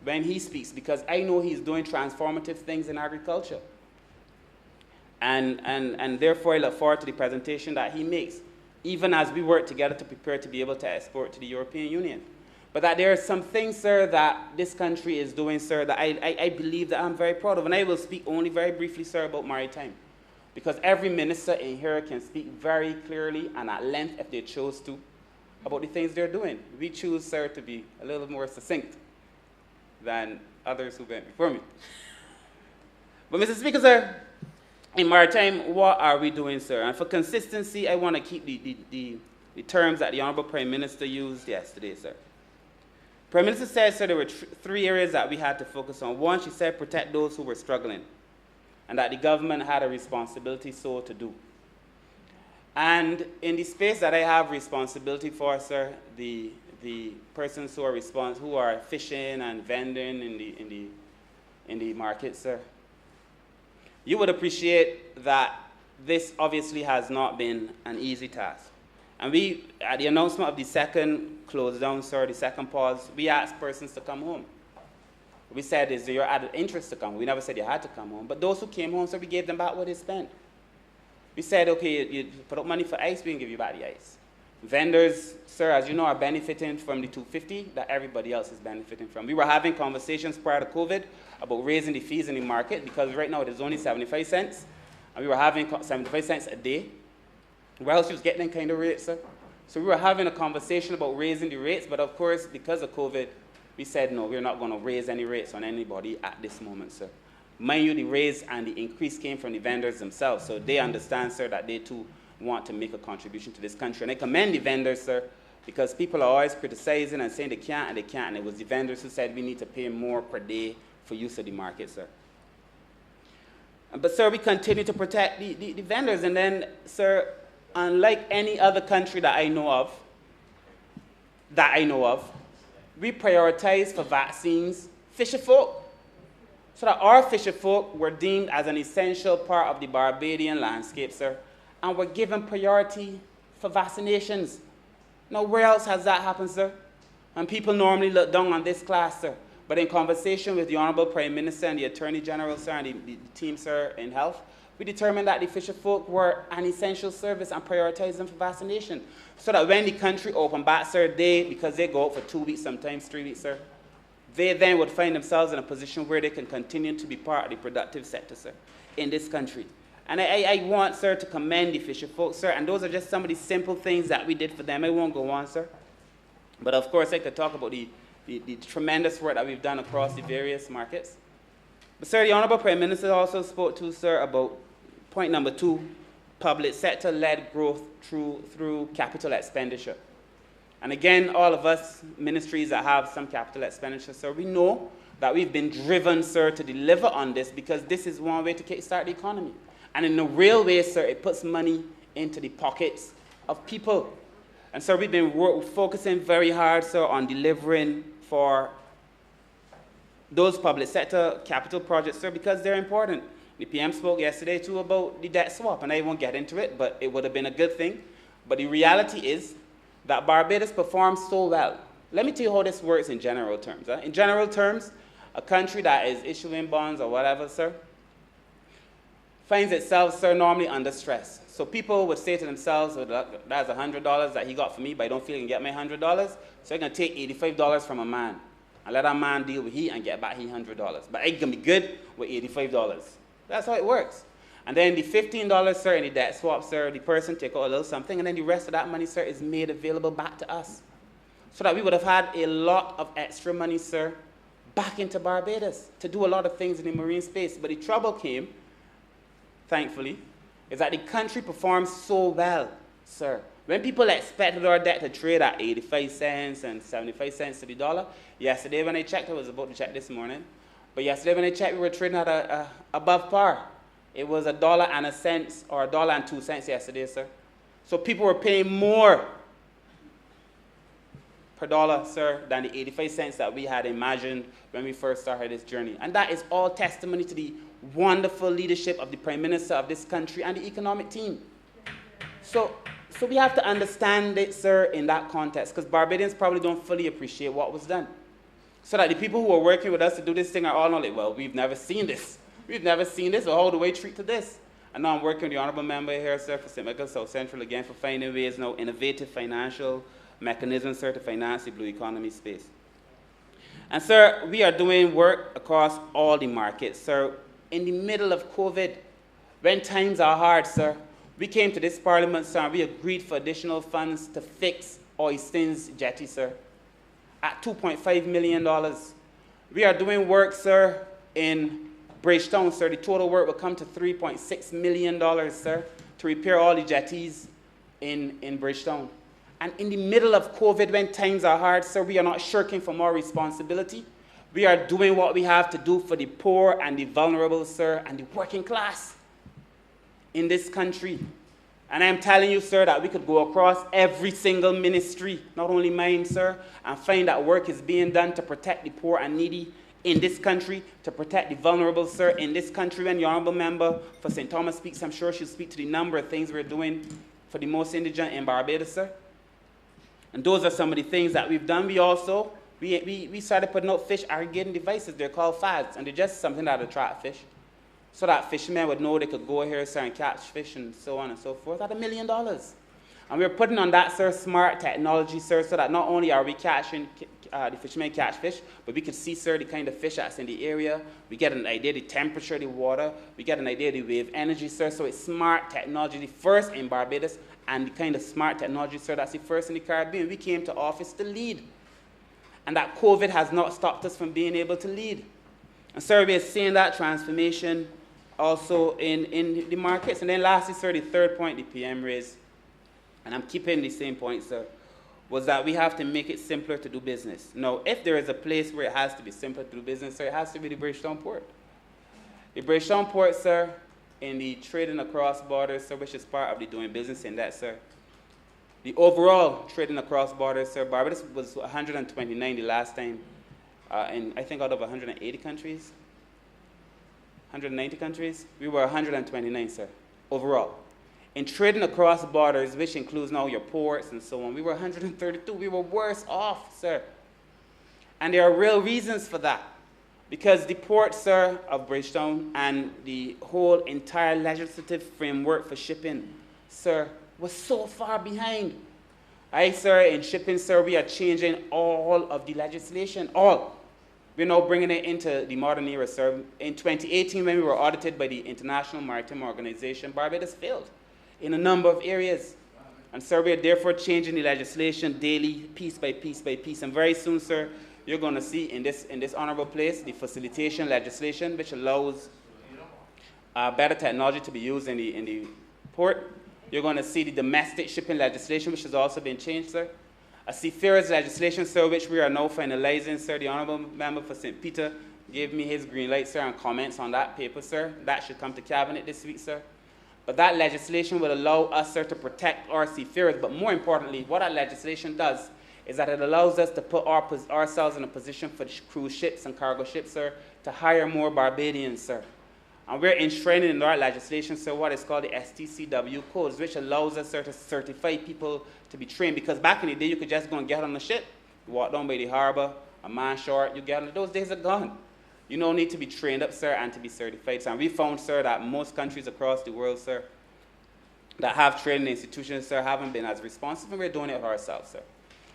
when he speaks, because I know he's doing transformative things in agriculture. And therefore, I look forward to the presentation that he makes, even as we work together to prepare to be able to export to the European Union. But that there are some things, sir, that this country is doing, sir, that I believe that I'm very proud of. And I will speak only very briefly, sir, about maritime. Because every minister in here can speak very clearly and at length, if they chose to, about the things they're doing. We choose, sir, to be a little more succinct than others who went before me. But, Mr. Speaker, sir, in maritime, what are we doing, sir? And for consistency, I want to keep the terms that the Honourable Prime Minister used yesterday, sir. Prime Minister said, sir, there were three areas that we had to focus on. One, she said, protect those who were struggling, and that the government had a responsibility so to do. And in the space that I have responsibility for, sir, the persons who are fishing and vending in the market, sir, you would appreciate that this obviously has not been an easy task. And we, at the announcement of the second close down, sir, the second pause, we asked persons to come home. We said, is there your added interest to come? We never said you had to come home. But those who came home, sir, we gave them back what they spent. We said, okay, you put up money for ice, we can give you back the ice. Vendors, sir, as you know, are benefiting from the $250 that everybody else is benefiting from. We were having conversations prior to COVID about raising the fees in the market, because right now it is only 75 cents, and we were having 75 cents a day. Where else she was getting that kind of rate, sir? So we were having a conversation about raising the rates, but of course, because of COVID, we said, no, we're not going to raise any rates on anybody at this moment, sir. Mind you, the raise and the increase came from the vendors themselves, so they understand, sir, that they too want to make a contribution to this country. And I commend the vendors, sir, because people are always criticizing and saying they can't and they can't, and it was the vendors who said we need to pay more per day for use of the market, sir. But, sir, we continue to protect the vendors. And then, sir, unlike any other country that I know of, we prioritize for vaccines fisher folk. So that our fisher folk were deemed as an essential part of the Barbadian landscape, sir, and were given priority for vaccinations. Now, where else has that happened, sir? And people normally look down on this class, sir. But in conversation with the Honourable Prime Minister and the Attorney General, sir, and the team, sir, in health, we determined that the fisher folk were an essential service and prioritized them for vaccination. So that when the country opened back, sir, because they go out for 2 weeks, sometimes 3 weeks, sir, they then would find themselves in a position where they can continue to be part of the productive sector, sir, in this country. And I want, sir, to commend the fisher folk, sir, and those are just some of the simple things that we did for them. I won't go on, sir. But of course, I could talk about the tremendous work that we've done across the various markets. But, sir, the Honourable Prime Minister also spoke to, sir, about point number 2, public sector-led growth through capital expenditure. And again, all of us ministries that have some capital expenditure, sir, we know that we've been driven, sir, to deliver on this because this is one way to kickstart the economy. And in a real way, sir, it puts money into the pockets of people. And so we've been focusing very hard, sir, on delivering for those public sector capital projects, sir, because they're important. The PM spoke yesterday, too, about the debt swap, and I won't get into it, but it would have been a good thing. But the reality is that Barbados performs so well. Let me tell you how this works in general terms. In general terms, a country that is issuing bonds or whatever, sir, finds itself, sir, normally under stress. So people would say to themselves, well, that's $100 that he got for me, but I don't feel he can get my $100, so I'm going to take $85 from a man and let that man deal with he and get back his $100. But I'm going to be good with $85. That's how it works. And then the $15, sir, in the debt swap, sir, the person take out a little something, and then the rest of that money, sir, is made available back to us. So that we would have had a lot of extra money, sir, back into Barbados to do a lot of things in the marine space. But the trouble came, thankfully, is that the country performs so well, sir. When people expected our debt to trade at 85 cents and 75 cents to the dollar, yesterday when I checked, I was about to check this morning, but yesterday when I checked, we were trading at above par. It was $1.01 or $1.02 yesterday, sir. So people were paying more per dollar, sir, than the 85 cents that we had imagined when we first started this journey. And that is all testimony to the wonderful leadership of the Prime Minister of this country and the economic team. So we have to understand it, sir, in that context, because Barbadians probably don't fully appreciate what was done. So that the people who are working with us to do this thing are all like, well, we've never seen this. We've never seen this, or how do we treat to this? And now I'm working with the Honourable Member here, sir, for St. Michael South Central again for finding ways now, innovative financial mechanisms, sir, to finance the blue economy space. And, sir, we are doing work across all the markets, sir. In the middle of COVID, when times are hard, sir, we came to this Parliament, sir, and we agreed for additional funds to fix Oistins jetty, sir, at $2.5 million. We are doing work, sir, in Bridgetown, sir. The total work will come to $3.6 million, sir, to repair all the jetties in Bridgetown. And in the middle of COVID, when times are hard, sir, we are not shirking from our responsibility. We are doing what we have to do for the poor and the vulnerable, sir, and the working class in this country. And I'm telling you, sir, that we could go across every single ministry, not only mine, sir, and find that work is being done to protect the poor and needy in this country, to protect the vulnerable, sir, in this country. When the Honourable Member for St. Thomas speaks, I'm sure she'll speak to the number of things we're doing for the most indigent in Barbados, sir. And those are some of the things that we've done. We also, we started putting out fish aggregating devices. They're called FADs, and they're just something that attract fish. So that fishermen would know they could go here, sir, and catch fish and so on and so forth at $1 million. And we're putting on that, sir, smart technology, sir, so that not only are we catching, the fishermen catch fish, but we can see, sir, the kind of fish that's in the area. We get an idea of the temperature of the water. We get an idea of the wave energy, sir. So it's smart technology, the first in Barbados, and the kind of smart technology, sir, that's the first in the Caribbean. We came to office to lead. And that COVID has not stopped us from being able to lead. And, sir, we are seeing that transformation also in the markets. And then lastly, sir, the third point the PM raised, and I'm keeping the same point, sir, was that we have to make it simpler to do business. Now, if there is a place where it has to be simpler to do business, sir, it has to be the Bridgetown Port. The Bridgetown port, sir, in the trading across borders, sir, which is part of the doing business in that, sir. The overall trading across borders, sir, Barbados was 129 the last time, and I think out of 180 countries, 190 countries, we were 129, sir, overall. In trading across borders, which includes now your ports and so on, we were 132. We were worse off, sir. And there are real reasons for that. Because the port, sir, of Bridgetown and the whole entire legislative framework for shipping, sir, was so far behind. Sir, in shipping, sir, we are changing all of the legislation, all. We're now bringing it into the modern era, sir. In 2018, when we were audited by the International Maritime Organization, Barbados failed in a number of areas. And, sir, we are therefore changing the legislation daily, piece by piece by piece. And very soon, sir, you're going to see in this honourable place the facilitation legislation, which allows better technology to be used in the port. You're going to see the domestic shipping legislation, which has also been changed, sir. A seafarers legislation, sir, which we are now finalizing, sir. The Honourable Member for St. Peter gave me his green light, sir, and comments on that paper, sir. That should come to Cabinet this week, sir. But that legislation will allow us, sir, to protect our seafarers. But more importantly, what that legislation does is that it allows us to put ourselves in a position for cruise ships and cargo ships, sir, to hire more Barbadians, sir. And we're enshrining in our legislation, sir, what is called the STCW codes, which allows us, sir, to certify people to be trained. Because back in the day, you could just go and get on the ship. You walk down by the harbor, a man short, you get on it. Those days are gone. You don't need to be trained up, sir, and to be certified. So, and we found, sir, that most countries across the world, sir, that have training institutions, sir, haven't been as responsive, and we're doing it ourselves, sir.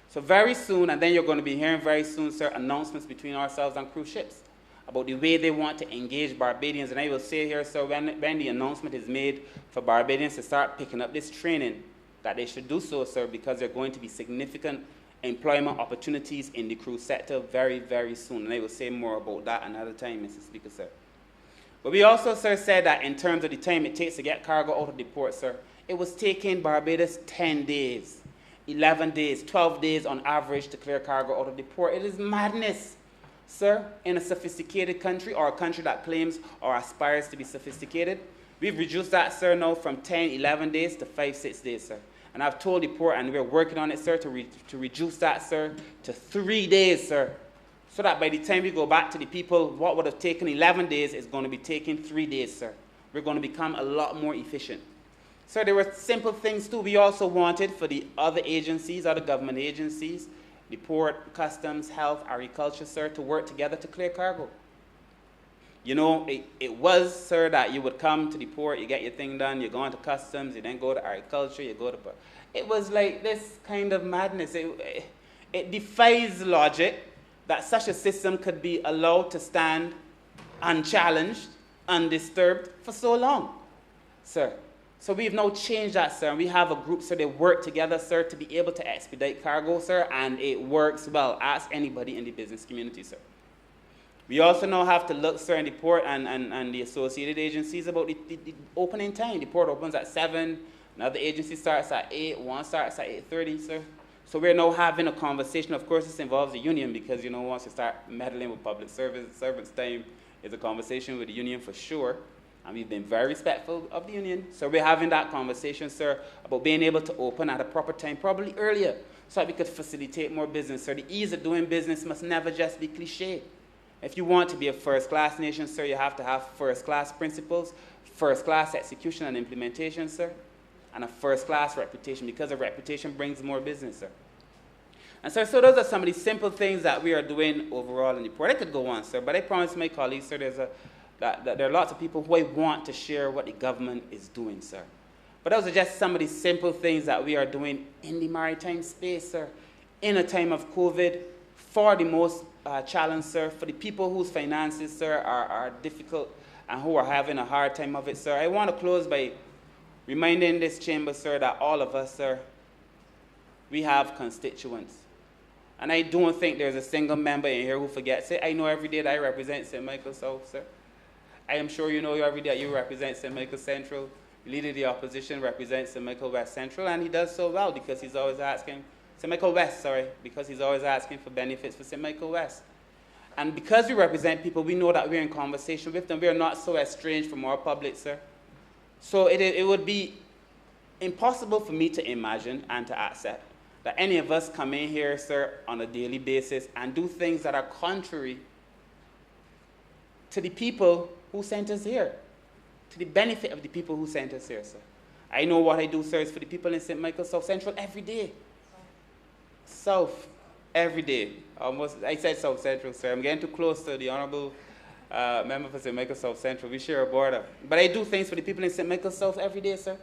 So very soon, and then you're going to be hearing very soon, sir, announcements between ourselves and cruise ships about the way they want to engage Barbadians. And I will say here, sir, when the announcement is made for Barbadians to start picking up this training, that they should do so, sir, because there are going to be significant employment opportunities in the cruise sector very, very soon. And I will say more about that another time, Mr. Speaker, sir. But we also, sir, said that in terms of the time it takes to get cargo out of the port, sir, it was taking Barbados 10 days, 11 days, 12 days on average to clear cargo out of the port. It is madness, sir, in a sophisticated country or a country that claims or aspires to be sophisticated. We've reduced that, sir, now from 10, 11 days to 5, 6 days, sir. And I've told the port, and we're working on it, sir, to reduce that, sir, to 3 days, sir. So that by the time we go back to the people, what would have taken 11 days is going to be taking 3 days, sir. We're going to become a lot more efficient. Sir, there were simple things, too. We also wanted for the other agencies, other government agencies, the port, customs, health, agriculture, sir, to work together to clear cargo. You know, it was, sir, that you would come to the port, you get your thing done, you go on to customs, you then go to agriculture, you go to... It was like this kind of madness. It defies logic that such a system could be allowed to stand unchallenged, undisturbed for so long, sir. So we've now changed that, sir, and we have a group, sir, they work together, sir, to be able to expedite cargo, sir, and it works well. Ask anybody in the business community, sir. We also now have to look, sir, in the port and the associated agencies about the opening time. The port opens at 7, another agency starts at 8, one starts at 8:30, sir. So we're now having a conversation. Of course, this involves the union because, you know, once you start meddling with public servants' time, it's a conversation with the union for sure. And we've been very respectful of the union. So we're having that conversation, sir, about being able to open at a proper time, probably earlier, so that we could facilitate more business. So the ease of doing business must never just be cliche. If you want to be a first-class nation, sir, you have to have first-class principles, first-class execution and implementation, sir, and a first-class reputation, because a reputation brings more business, sir. And, sir, so those are some of the simple things that we are doing overall in the port. I could go on, sir, but I promise my colleagues, sir, that there are lots of people who want to share what the government is doing, sir. But those are just some of the simple things that we are doing in the maritime space, sir, in a time of COVID, for the most challenged, sir, for the people whose finances, sir, are difficult and who are having a hard time of it, sir. I want to close by reminding this chamber, sir, that all of us, sir, we have constituents. And I don't think there's a single member in here who forgets it. I know every day that I represent St. Michael South, sir. I am sure you know every day that you represent St. Michael Central. The leader of the opposition represents St. Michael West Central, and he does so well because he's always asking, St. Michael West, sorry, because he's always asking for benefits for St. Michael West. And because we represent people, we know that we're in conversation with them. We are not so estranged from our public, sir. So it would be impossible for me to imagine and to accept that any of us come in here, sir, on a daily basis and do things that are contrary to the people who sent us here, to the benefit of the people who sent us here, sir. I know what I do, sir, is for the people in St. Michael South Central every day. South, every day. Almost, I said South Central, sir. I'm getting too close to the Honourable member for St. Michael South Central. We share a border. But I do things for the people in St. Michael South every day, sir.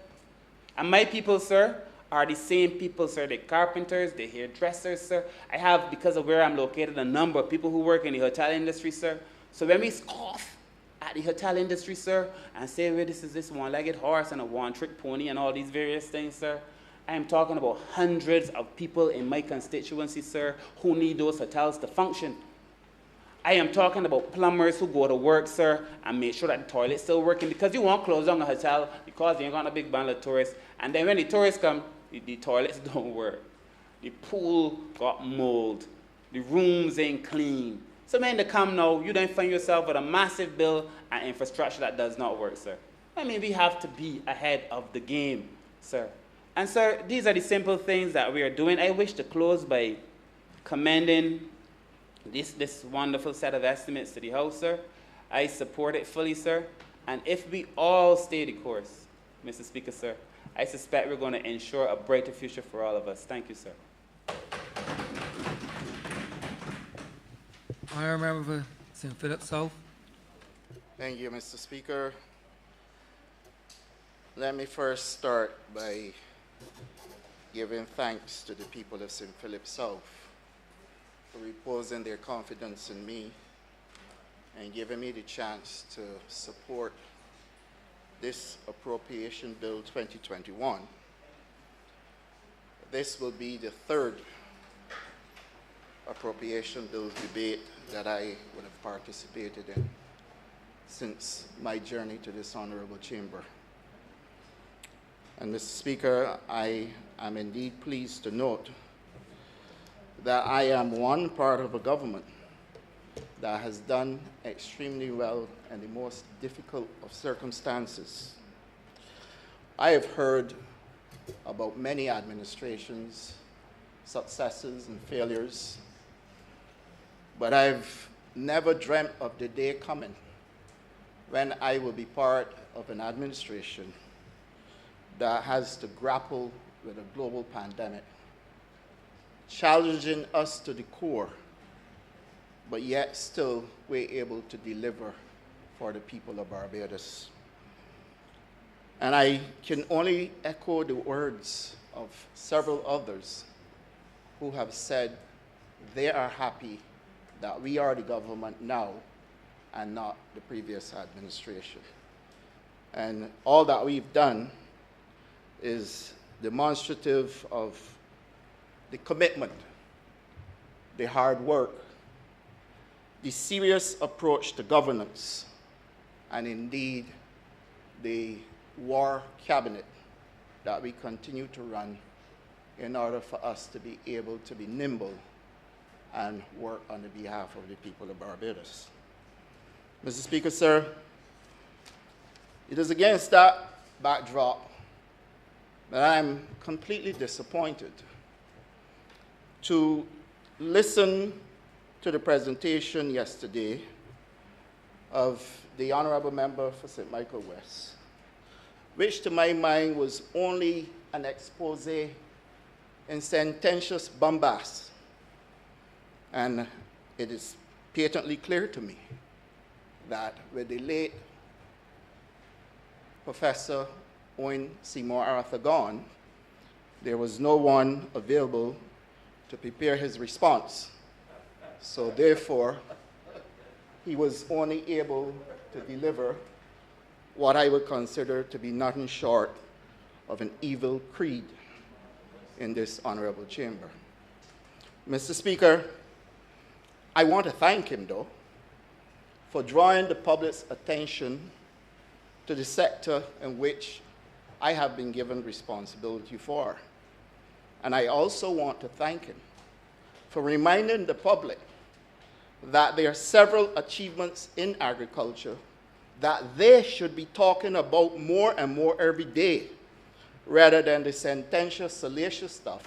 And my people, sir, are the same people, sir. They're carpenters, they're hairdressers, sir. I have, because of where I'm located, a number of people who work in the hotel industry, sir. So when we scoff at the hotel industry, sir, and say, well, this is this one-legged horse and a one-trick pony and all these various things, sir, I am talking about hundreds of people in my constituency, sir, who need those hotels to function. I am talking about plumbers who go to work, sir, and make sure that the toilet's still working, because you won't close down a hotel because you ain't got a big band of tourists. And then when the tourists come, the toilets don't work. The pool got mold. The rooms ain't clean. So when they come now, you don't find yourself with a massive bill and infrastructure that does not work, sir. I mean, we have to be ahead of the game, sir. And, sir, these are the simple things that we are doing. I wish to close by commending this wonderful set of estimates to the House, sir. I support it fully, sir. And if we all stay the course, Mr. Speaker, sir, I suspect we're going to ensure a brighter future for all of us. Thank you, sir. Honourable member for St. Philip South. Thank you, Mr. Speaker. Let me first start by giving thanks to the people of St. Philip South for reposing their confidence in me and giving me the chance to support this Appropriation Bill 2021. This will be the third appropriation bill debate that I would have participated in since my journey to this honorable chamber. And Mr. Speaker, I am indeed pleased to note that I am one part of a government that has done extremely well in the most difficult of circumstances. I have heard about many administrations, successes and failures, but I've never dreamt of the day coming when I will be part of an administration that has to grapple with a global pandemic, challenging us to the core, but yet still we're able to deliver for the people of Barbados. And I can only echo the words of several others who have said they are happy that we are the government now and not the previous administration. And all that we've done is demonstrative of the commitment, the hard work, the serious approach to governance, and indeed the war cabinet that we continue to run in order for us to be able to be nimble and work on the behalf of the people of Barbados. Mr. Speaker, sir, it is against that backdrop that I'm completely disappointed to listen to the presentation yesterday of the Honourable Member for St. Michael West, which to my mind was only an expose in sententious bombast. And it is patently clear to me that with the late Professor Owen Seymour Arthur gone, there was no one available to prepare his response. So therefore, he was only able to deliver what I would consider to be nothing short of an evil creed in this honorable chamber. Mr. Speaker, I want to thank him, though, for drawing the public's attention to the sector in which I have been given responsibility for. And I also want to thank him for reminding the public that there are several achievements in agriculture that they should be talking about more and more every day, rather than the sententious, salacious stuff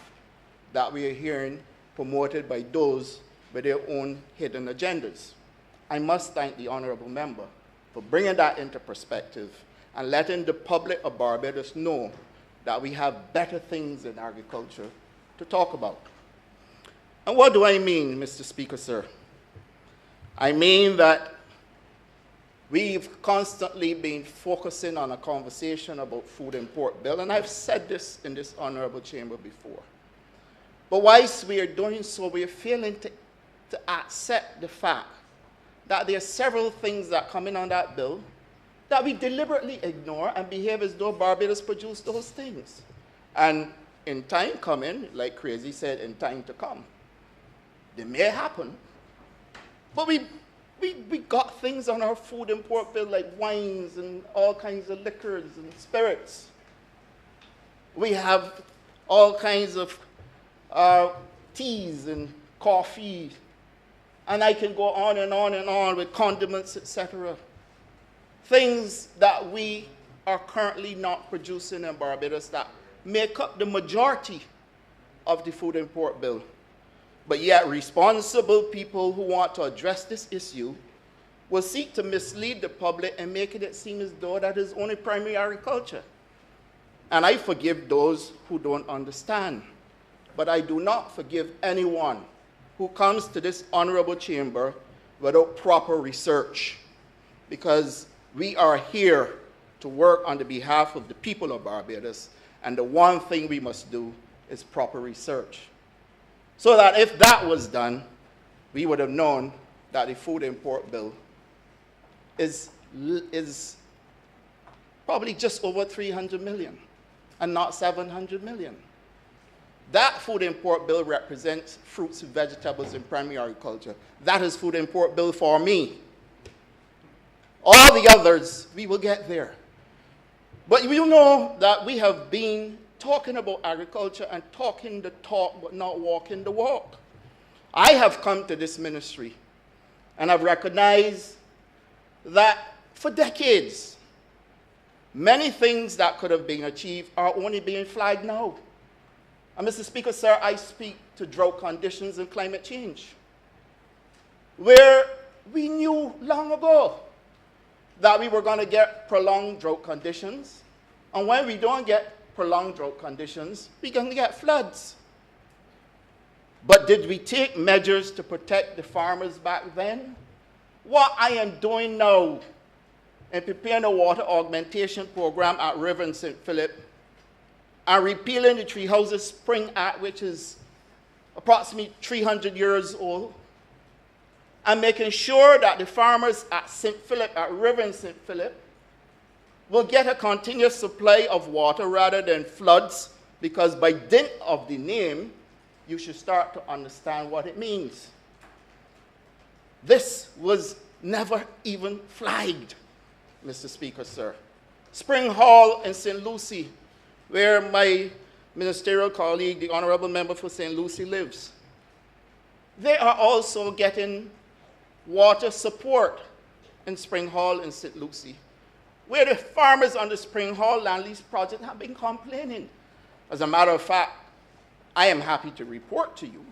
that we are hearing promoted by those with their own hidden agendas. I must thank the honourable member for bringing that into perspective and letting the public of Barbados know that we have better things in agriculture to talk about. And what do I mean, Mr. Speaker, sir? I mean that we've constantly been focusing on a conversation about food import bill, and I've said this in this honourable chamber before. But whilst we are doing so, we are failing to accept the fact that there are several things that come in on that bill that we deliberately ignore and behave as though Barbados produced those things. And in time coming, like Crazy said, in time to come, they may happen, but we got things on our food import bill like wines and all kinds of liquors and spirits. We have all kinds of teas and coffee, and I can go on and on and on with condiments, etc. Things that we are currently not producing in Barbados that make up the majority of the food import bill. But yet responsible people who want to address this issue will seek to mislead the public and make it seem as though that is only primary agriculture. And I forgive those who don't understand. But I do not forgive anyone who comes to this honourable chamber without proper research, because we are here to work on the behalf of the people of Barbados, and the one thing we must do is proper research. So that if that was done, we would have known that the food import bill is probably just over 300 million and not 700 million. That food import bill represents fruits and vegetables in primary agriculture. That is food import bill for me. All the others, we will get there. But you know that we have been talking about agriculture and talking the talk but not walking the walk. I have come to this ministry and I've recognized that for decades, many things that could have been achieved are only being flagged now. And Mr. Speaker, sir, I speak to drought conditions and climate change, where we knew long ago that we were going to get prolonged drought conditions. And when we don't get prolonged drought conditions, we're going to get floods. But did we take measures to protect the farmers back then? What I am doing now in preparing a water augmentation program at River in St. Philip and repealing the Tree Houses Spring Act, which is approximately 300 years old, and making sure that the farmers at St. Philip, at River in St. Philip, will get a continuous supply of water rather than floods, because by dint of the name, you should start to understand what it means. This was never even flagged, Mr. Speaker, sir. Spring Hall in St. Lucie, where my ministerial colleague, the Honourable Member for St. Lucie, lives, they are also getting water support in Spring Hall in St. Lucie, where the farmers on the Spring Hall land lease project have been complaining. As a matter of fact, I am happy to report to you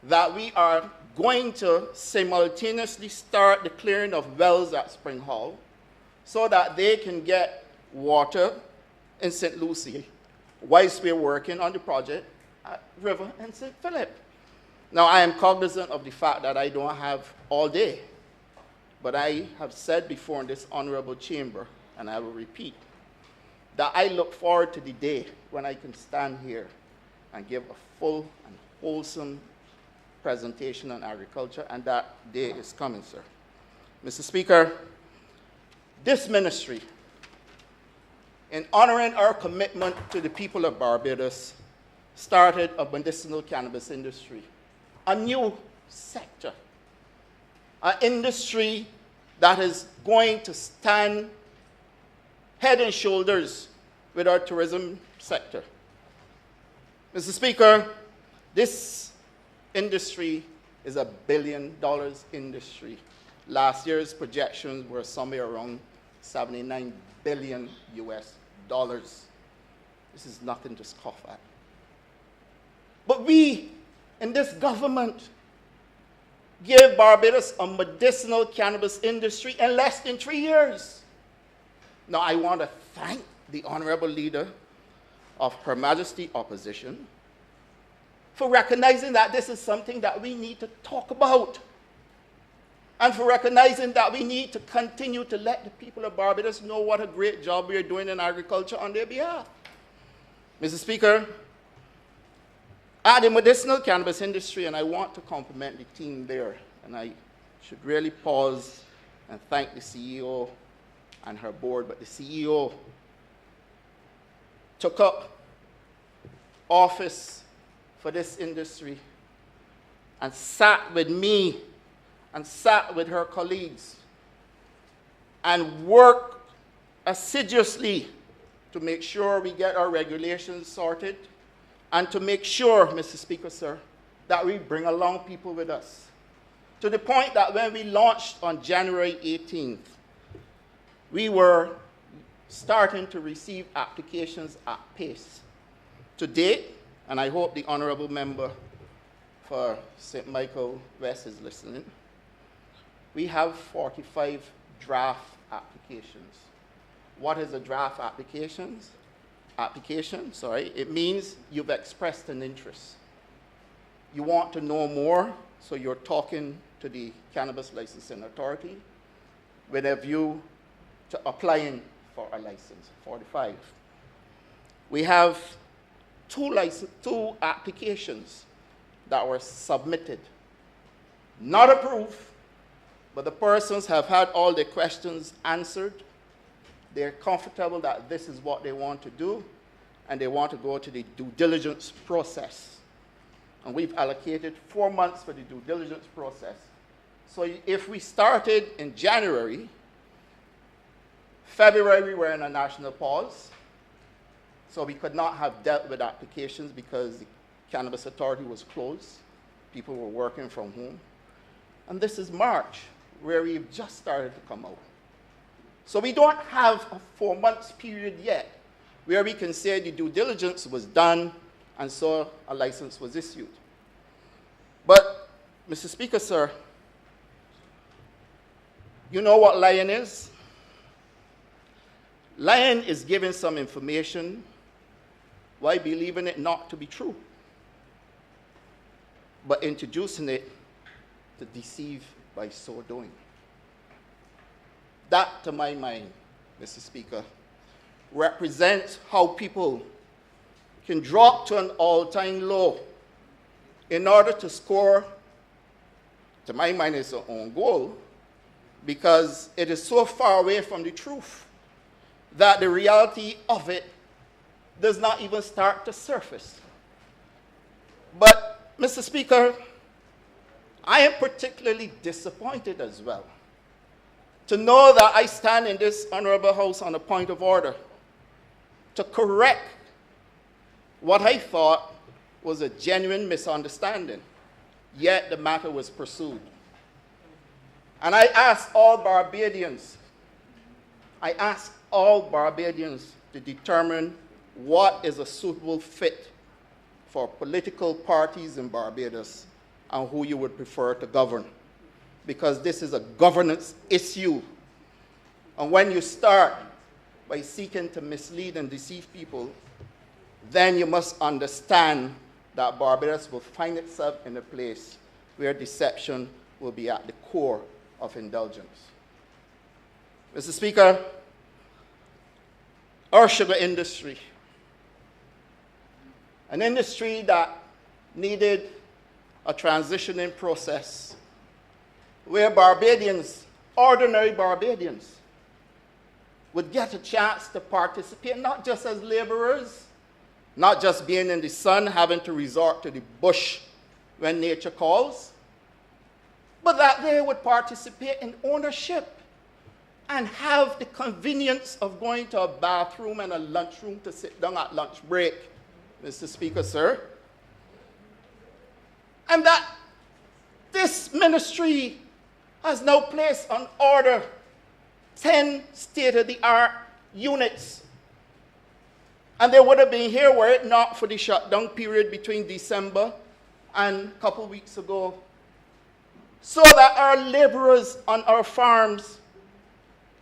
that we are going to simultaneously start the clearing of wells at Spring Hall so that they can get water in St. Lucie whilst we're working on the project at River and St. Philip. Now, I am cognizant of the fact that I don't have all day, but I have said before in this honourable chamber, and I will repeat, that I look forward to the day when I can stand here and give a full and wholesome presentation on agriculture, and that day is coming, sir. Mr. Speaker, this ministry, in honoring our commitment to the people of Barbados, started a medicinal cannabis industry, a new sector, an industry that is going to stand head and shoulders with our tourism sector. Mr. Speaker, this industry is $1 billion industry. Last year's projections were somewhere around 79 billion US dollars. This is nothing to scoff at. But we, in this government, gave Barbados a medicinal cannabis industry in less than 3 years. Now, I want to thank the Honourable Leader of Her Majesty Opposition for recognizing that this is something that we need to talk about, and for recognizing that we need to continue to let the people of Barbados know what a great job we are doing in agriculture on their behalf. Mr. Speaker, at the medicinal cannabis industry, and I want to compliment the team there, and I should really pause and thank the CEO and her board, but the CEO took up office for this industry and sat with me and sat with her colleagues and worked assiduously to make sure we get our regulations sorted and to make sure, Mr. Speaker, sir, that we bring along people with us. To the point that when we launched on January 18th, we were starting to receive applications at pace. To date, and I hope the Honourable Member for St. Michael West is listening, we have 45 draft applications. What is a draft application? It means you've expressed an interest. You want to know more, so you're talking to the Cannabis Licensing Authority with a view to applying for a license, 45. We have two applications that were submitted, not approved, but the persons have had all their questions answered. They're comfortable that this is what they want to do, and they want to go to the due diligence process. And we've allocated 4 months for the due diligence process. So if we started in January, February we were in a national pause, so we could not have dealt with applications because the Cannabis Authority was closed. People were working from home. And this is March, where we've just started to come out. So we don't have a 4 months period yet where we can say the due diligence was done and so a license was issued. But, Mr. Speaker, sir, you know what Lion is? Lion is giving some information while believing it not to be true, but introducing it to deceive by so doing. That, to my mind, Mr. Speaker, represents how people can drop to an all-time low in order to score, to my mind, its own goal, because it is so far away from the truth that the reality of it does not even start to surface. But, Mr. Speaker, I am particularly disappointed as well to know that I stand in this Honourable House on a point of order to correct what I thought was a genuine misunderstanding, yet the matter was pursued. And I ask all Barbadians to determine what is a suitable fit for political parties in Barbados and who you would prefer to govern, because this is a governance issue. And when you start by seeking to mislead and deceive people, then you must understand that Barbados will find itself in a place where deception will be at the core of indulgence. Mr. Speaker, our sugar industry, an industry that needed a transitioning process where Barbadians, ordinary Barbadians, would get a chance to participate, not just as laborers, not just being in the sun, having to resort to the bush when nature calls, but that they would participate in ownership and have the convenience of going to a bathroom and a lunchroom to sit down at lunch break, Mr. Speaker, sir. And that this This ministry has now placed on order 10 state-of-the-art units. And they would have been here were it not for the shutdown period between December and a couple weeks ago, so that our laborers on our farms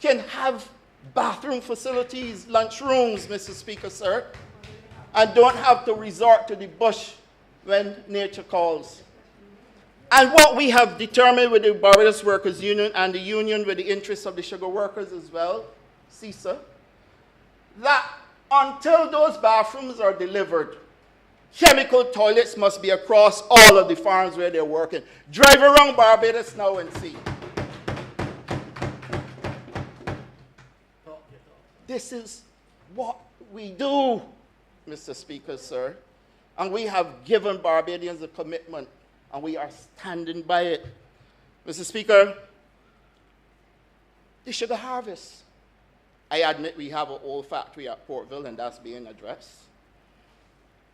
can have bathroom facilities, lunch rooms, Mr. Speaker, sir, and don't have to resort to the bush when nature calls. And what we have determined with the Barbados Workers Union and the union with the interests of the sugar workers as well, CISA, that until those bathrooms are delivered, chemical toilets must be across all of the farms where they're working. Drive around Barbados now and see. This is what we do, Mr. Speaker, sir. And we have given Barbadians a commitment, and we are standing by it. Mr. Speaker, the sugar harvest. I admit we have an old factory at Portville, and that's being addressed.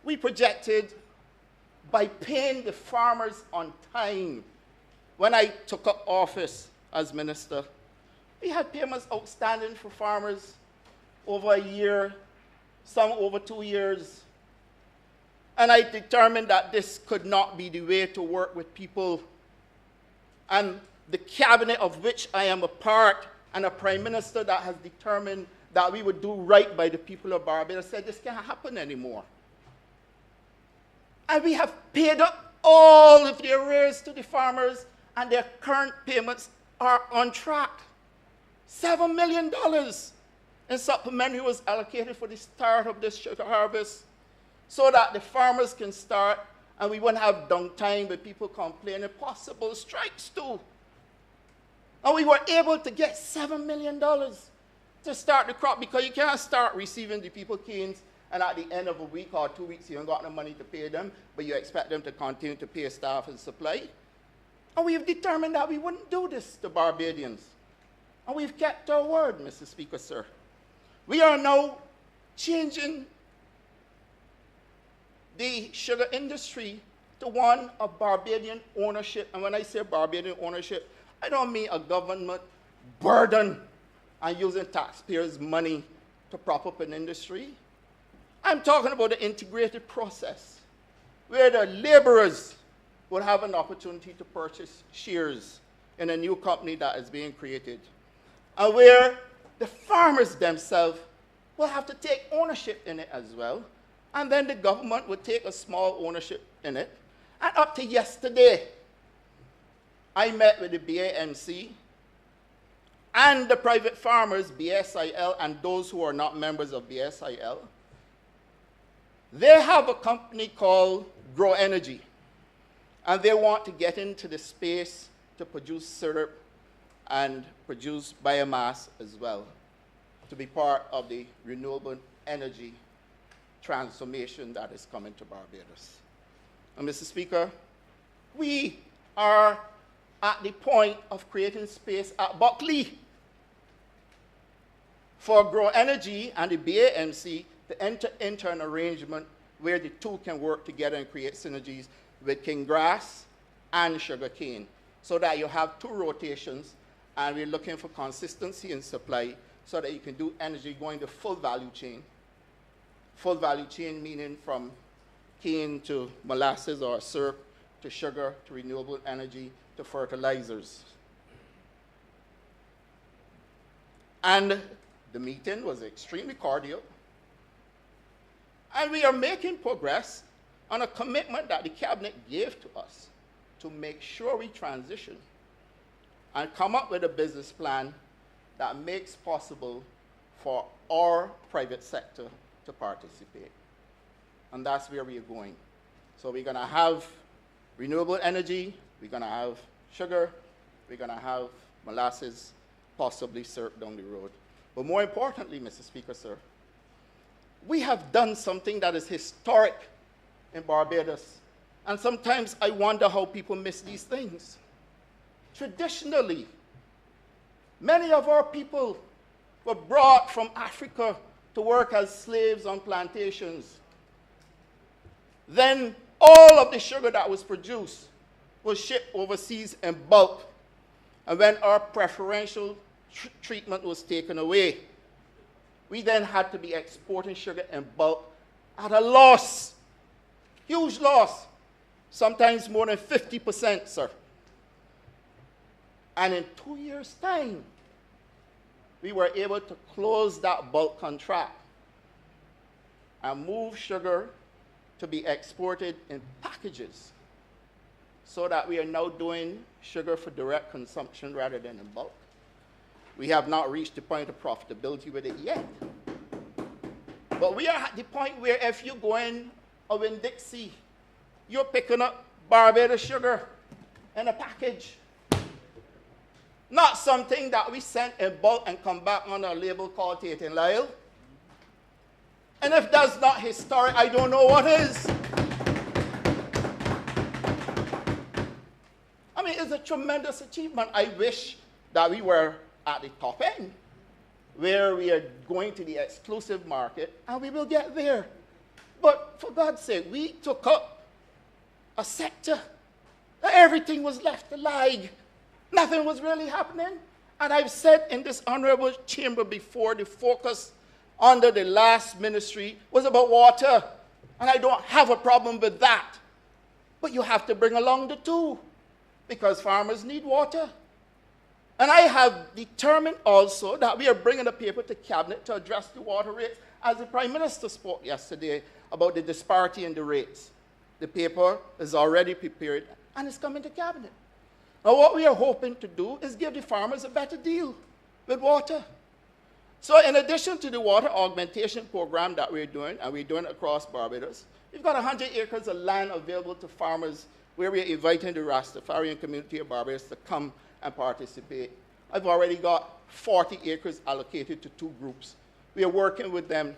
We projected, by paying the farmers on time, when I took up office as minister, we had payments outstanding for farmers over a year, some over 2 years. And I determined that this could not be the way to work with people. And the cabinet of which I am a part, and a prime minister that has determined that we would do right by the people of Barbados, said this can't happen anymore. And we have paid up all of the arrears to the farmers, and their current payments are on track. $7 million in supplementary was allocated for the start of this sugar harvest, so that the farmers can start, and we won't have downtime with people complaining, possible strikes too. And we were able to get $7 million to start the crop, because you can't start receiving the people canes and at the end of a week or 2 weeks you haven't got no money to pay them, but you expect them to continue to pay staff and supply. And we've determined that we wouldn't do this to Barbadians. And we've kept our word, Mr. Speaker, sir. We are now changing the sugar industry to one of Barbadian ownership. And when I say Barbadian ownership, I don't mean a government burden and using taxpayers' money to prop up an industry. I'm talking about the integrated process, where the laborers will have an opportunity to purchase shares in a new company that is being created, and where the farmers themselves will have to take ownership in it as well, and then the government would take a small ownership in it. And up to yesterday, I met with the BAMC and the private farmers, BSIL, and those who are not members of BSIL. They have a company called Grow Energy, and they want to get into the space to produce syrup and produce biomass as well, to be part of the renewable energy transformation that is coming to Barbados. And Mr. Speaker, we are at the point of creating space at Buckley for Grow Energy and the BAMC to enter into an arrangement where the two can work together and create synergies with cane grass and sugar cane, so that you have two rotations, and we're looking for consistency in supply so that you can do energy going the full value chain. Full value chain meaning from cane to molasses or syrup to sugar to renewable energy to fertilizers. And the meeting was extremely cordial. And we are making progress on a commitment that the cabinet gave to us to make sure we transition and come up with a business plan that makes possible for our private sector to participate. And that's where we are going. So we're going to have renewable energy, we're going to have sugar, we're going to have molasses, possibly syrup down the road. But more importantly, Mr. Speaker, sir, we have done something that is historic in Barbados. And sometimes I wonder how people miss these things. Traditionally, many of our people were brought from Africa to work as slaves on plantations. Then all of the sugar that was produced was shipped overseas in bulk. And when our preferential treatment was taken away, we then had to be exporting sugar in bulk at a loss, huge loss, sometimes more than 50%, sir. And in 2 years' time, we were able to close that bulk contract and move sugar to be exported in packages, so that we are now doing sugar for direct consumption rather than in bulk. We have not reached the point of profitability with it yet. But we are at the point where if you go in a Winn-Dixie, you're picking up Barbados sugar in a package. Not something that we send in bulk and come back on a label called Tate and Lyle. And if that's not historic, I don't know what is. I mean, it's a tremendous achievement. I wish that we were at the top end, where we are going to the exclusive market, and we will get there. But for God's sake, we took up a sector that everything was left alive. Nothing was really happening. And I've said in this honorable chamber before, the focus under the last ministry was about water. And I don't have a problem with that. But you have to bring along the two, because farmers need water. And I have determined also that we are bringing a paper to Cabinet to address the water rates, as the Prime Minister spoke yesterday about the disparity in the rates. The paper is already prepared and it's coming to Cabinet. Now, what we are hoping to do is give the farmers a better deal with water. So in addition to the water augmentation program that we're doing, and we're doing across Barbados, we've got 100 acres of land available to farmers where we're inviting the Rastafarian community of Barbados to come and participate. I've already got 40 acres allocated to 2 groups. We are working with them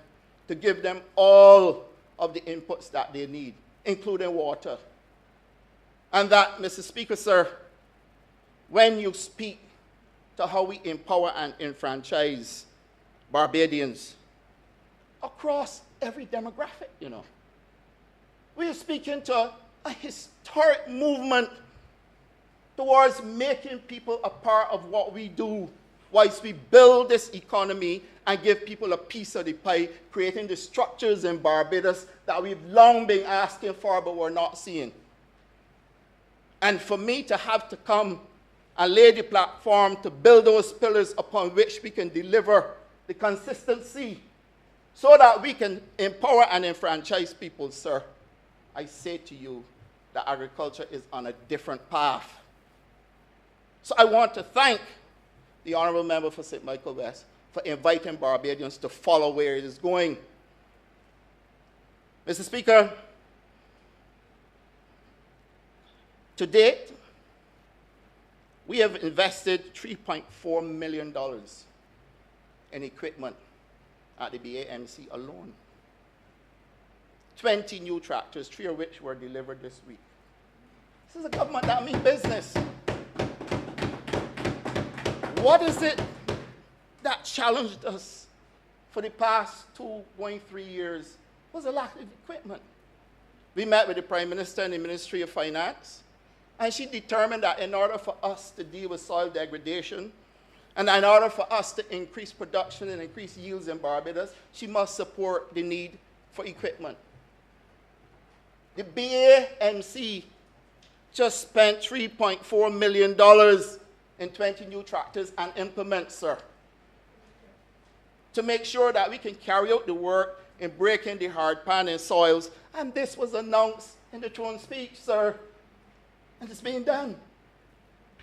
to give them all of the inputs that they need, including water. And that, Mr. Speaker, sir, when you speak to how we empower and enfranchise Barbadians across every demographic, you know, we are speaking to a historic movement towards making people a part of what we do, whilst we build this economy and give people a piece of the pie, creating the structures in Barbados that we've long been asking for but we're not seeing. And for me to have to come and lay the platform to build those pillars upon which we can deliver the consistency so that we can empower and enfranchise people, sir, I say to you that agriculture is on a different path. So I want to thank the Honourable Member for St. Michael West for inviting Barbadians to follow where it is going. Mr. Speaker, to date, we have invested $3.4 million in equipment at the BAMC alone. 20 new tractors, 3 of which were delivered this week. This is a government that means business. What is it that challenged us for the past 2 going 3 years? Was a lack of equipment. We met with the Prime Minister and the Ministry of Finance, and she determined that in order for us to deal with soil degradation, and in order for us to increase production and increase yields in Barbados, she must support the need for equipment. The BAMC just spent $3.4 million in 20 new tractors and implements, sir, to make sure that we can carry out the work in breaking the hard pan in soils. And this was announced in the throne speech, sir, and it's being done.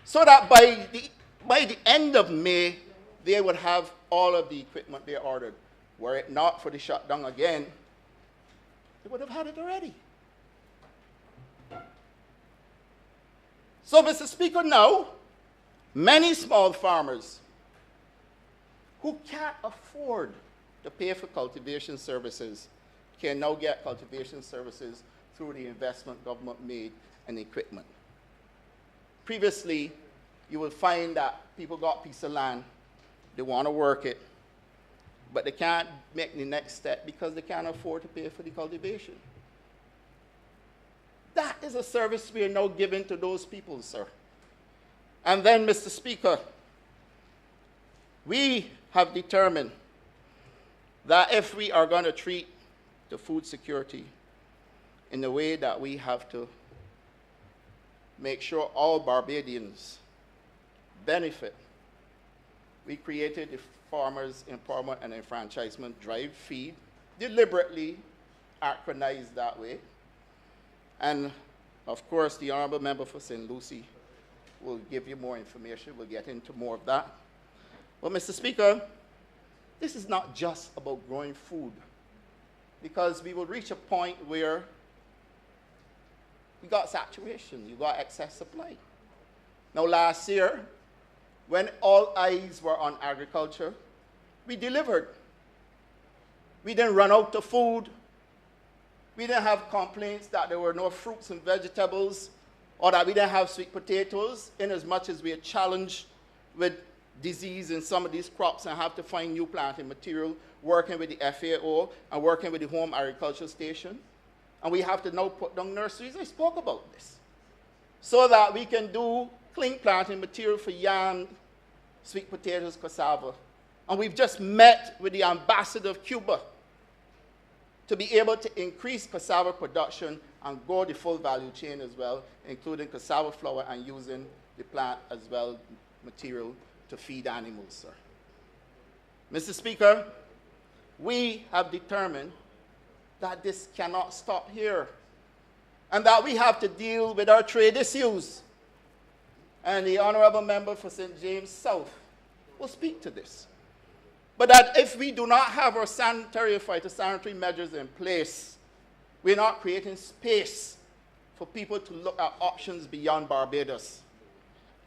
So that by the end of May, they would have all of the equipment they ordered. Were it not for the shutdown again, they would have had it already. So, Mr. Speaker, now, many small farmers who can't afford to pay for cultivation services can now get cultivation services through the investment government made in equipment. Previously, you will find that people got a piece of land, they want to work it, but they can't make the next step because they can't afford to pay for the cultivation. That is a service we are now giving to those people, sir. And then, Mr. Speaker, we have determined that if we are going to treat the food security in the way that we have to make sure all Barbadians benefit, we created the Farmers Empowerment and Enfranchisement Drive feed, deliberately acronized that way. And of course, the Honourable Member for St. Lucie will give you more information. We'll get into more of that. But Mr. Speaker, this is not just about growing food, because we will reach a point where we got saturation, you got excess supply. Now last year, when all eyes were on agriculture, we delivered. We didn't run out of food. We didn't have complaints that there were no fruits and vegetables, or that we didn't have sweet potatoes, in as much as we are challenged with disease in some of these crops and have to find new planting material, working with the FAO and working with the Home Agriculture Station. And we have to now put down nurseries. I spoke about this. So that we can do clean planting material for yam, sweet potatoes, cassava. And we've just met with the ambassador of Cuba to be able to increase cassava production and go the full value chain as well, including cassava flour and using the plant as well, material to feed animals, sir. Mr. Speaker, we have determined that this cannot stop here, and that we have to deal with our trade issues. And the Honourable Member for St. James South will speak to this. But that if we do not have our phytosanitary measures in place, we're not creating space for people to look at options beyond Barbados.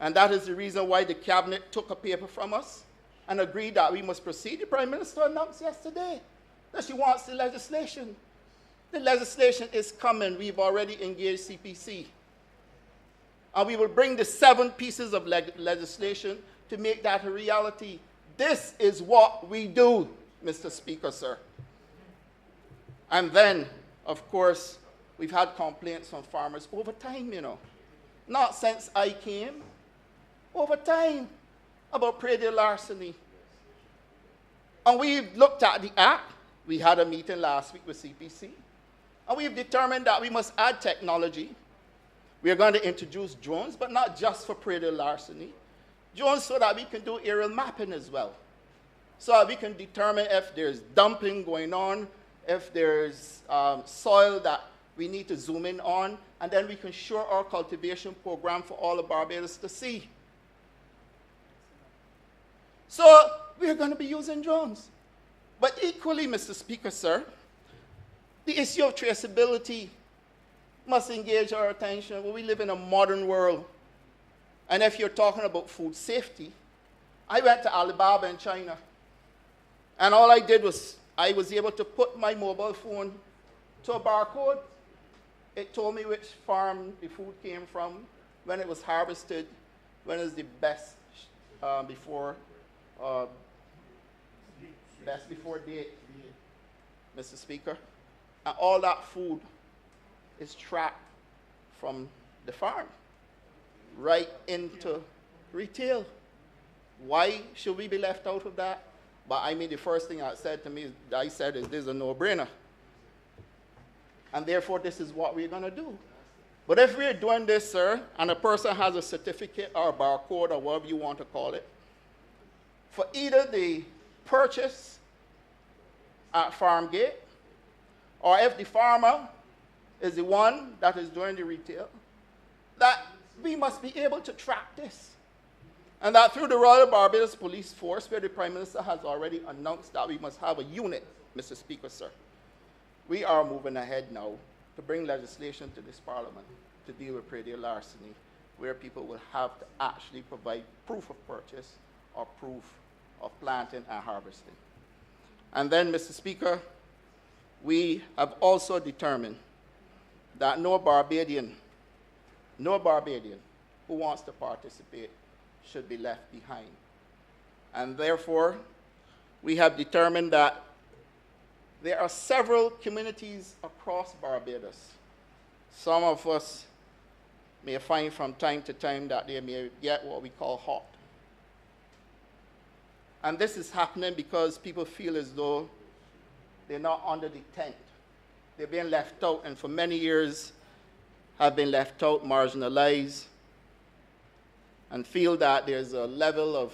And that is the reason why the Cabinet took a paper from us and agreed that we must proceed. The Prime Minister announced yesterday that she wants the legislation. The legislation is coming. We've already engaged CPC. And we will bring the 7 pieces of legislation to make that a reality. This is what we do, Mr. Speaker, sir. And then, of course, we've had complaints from farmers over time, you know. Not since I came, over time, about predial larceny. And we've looked at the act. We had a meeting last week with CPC. And we've determined that we must add technology. We are going to introduce drones, but not just for predial larceny. Drones so that we can do aerial mapping as well. So that we can determine if there's dumping going on, if there's soil that we need to zoom in on, and then we can show our cultivation program for all of Barbados to see. So we're going to be using drones. But equally, Mr. Speaker, sir, the issue of traceability must engage our attention. Well, we live in a modern world. And if you're talking about food safety, I went to Alibaba in China. And all I did was, I was able to put my mobile phone to a barcode. It told me which farm the food came from, when it was harvested, when is the best before date, Mr. Speaker. And all that food is tracked from the farm right into retail. Why should we be left out of that? But I mean, the first thing I said is this is a no-brainer. And therefore, this is what we're going to do. But if we're doing this, sir, and a person has a certificate or a barcode or whatever you want to call it, for either the purchase at farm gate, or if the farmer is the one that is doing the retail, that we must be able to track this. And that through the Royal Barbados Police Force, where the Prime Minister has already announced that we must have a unit, Mr. Speaker, sir, we are moving ahead now to bring legislation to this Parliament to deal with predial larceny, where people will have to actually provide proof of purchase or proof of planting and harvesting. And then, Mr. Speaker, we have also determined that no Barbadian who wants to participate should be left behind. And therefore, we have determined that there are several communities across Barbados, some of us may find from time to time that they may get what we call hot. And this is happening because people feel as though they're not under the tent. They're being left out, and for many years have been left out, marginalized, and feel that there's a level of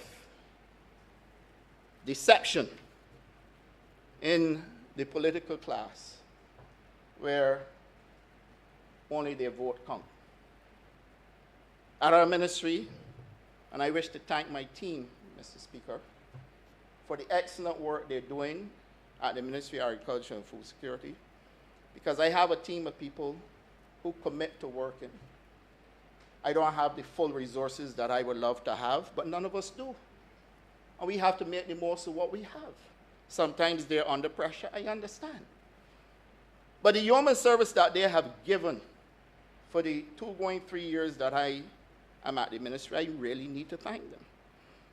deception in the political class where only their vote counts. At our ministry, and I wish to thank my team, Mr. Speaker, for the excellent work they're doing at the Ministry of Agriculture and Food Security, because I have a team of people who commit to working. I don't have the full resources that I would love to have, but none of us do. And we have to make the most of what we have. Sometimes they're under pressure, I understand. But the yeoman service that they have given for the 3 years that I am at the ministry, I really need to thank them.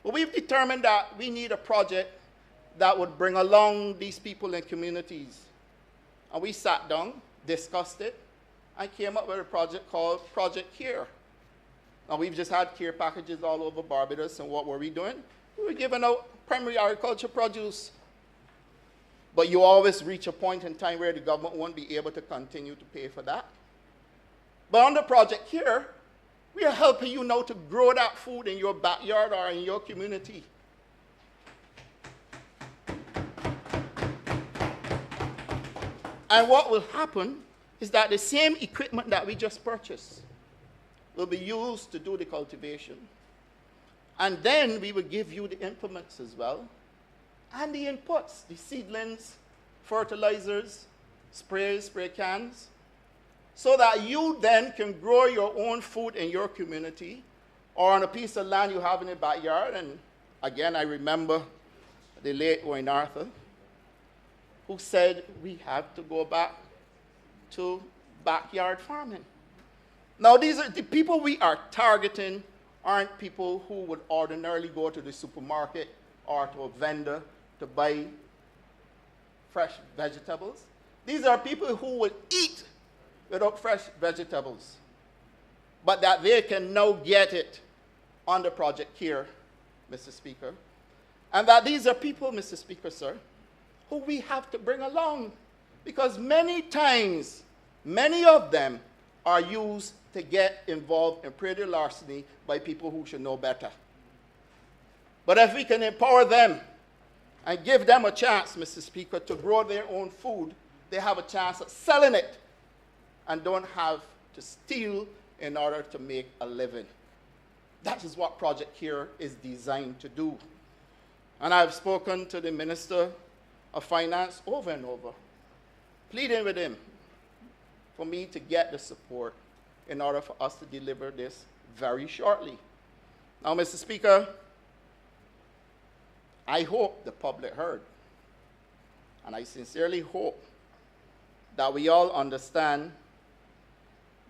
But we've determined that we need a project that would bring along these people and communities. And we sat down, discussed it, and came up with a project called Project Care. Now, we've just had care packages all over Barbados, and what were we doing? We were giving out primary agriculture produce. But you always reach a point in time where the government won't be able to continue to pay for that. But under Project Care, we are helping you now to grow that food in your backyard or in your community. And what will happen is that the same equipment that we just purchased will be used to do the cultivation. And then we will give you the implements as well, and the inputs, the seedlings, fertilizers, sprays, spray cans, so that you then can grow your own food in your community or on a piece of land you have in the backyard. And again, I remember the late Owen Arthur, who said we have to go back to backyard farming. Now, these are the people we are targeting aren't people who would ordinarily go to the supermarket or to a vendor to buy fresh vegetables. These are people who would eat without fresh vegetables, but that they can now get it under Project Care, Mr. Speaker. And that these are people, Mr. Speaker, sir, who we have to bring along, because many times, many of them are used to get involved in petty larceny by people who should know better. But if we can empower them and give them a chance, Mr. Speaker, to grow their own food, they have a chance at selling it and don't have to steal in order to make a living. That is what Project Care is designed to do. And I've spoken to the Minister of Finance over and over, pleading with him for me to get the support in order for us to deliver this very shortly. Now, Mr. Speaker, I hope the public heard, and I sincerely hope that we all understand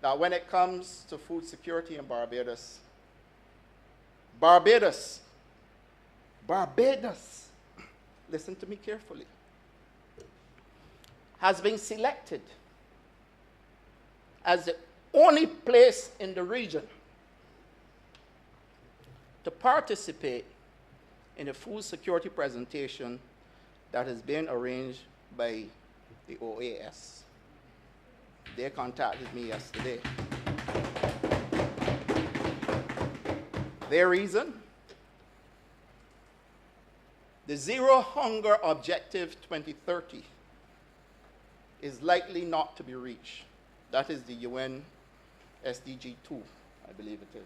that when it comes to food security in Barbados, listen to me carefully, has been selected as the only place in the region to participate in a food security presentation that has been arranged by the OAS. They contacted me yesterday. Their reason? The Zero Hunger Objective 2030 is likely not to be reached. That is the UN SDG 2, I believe it is.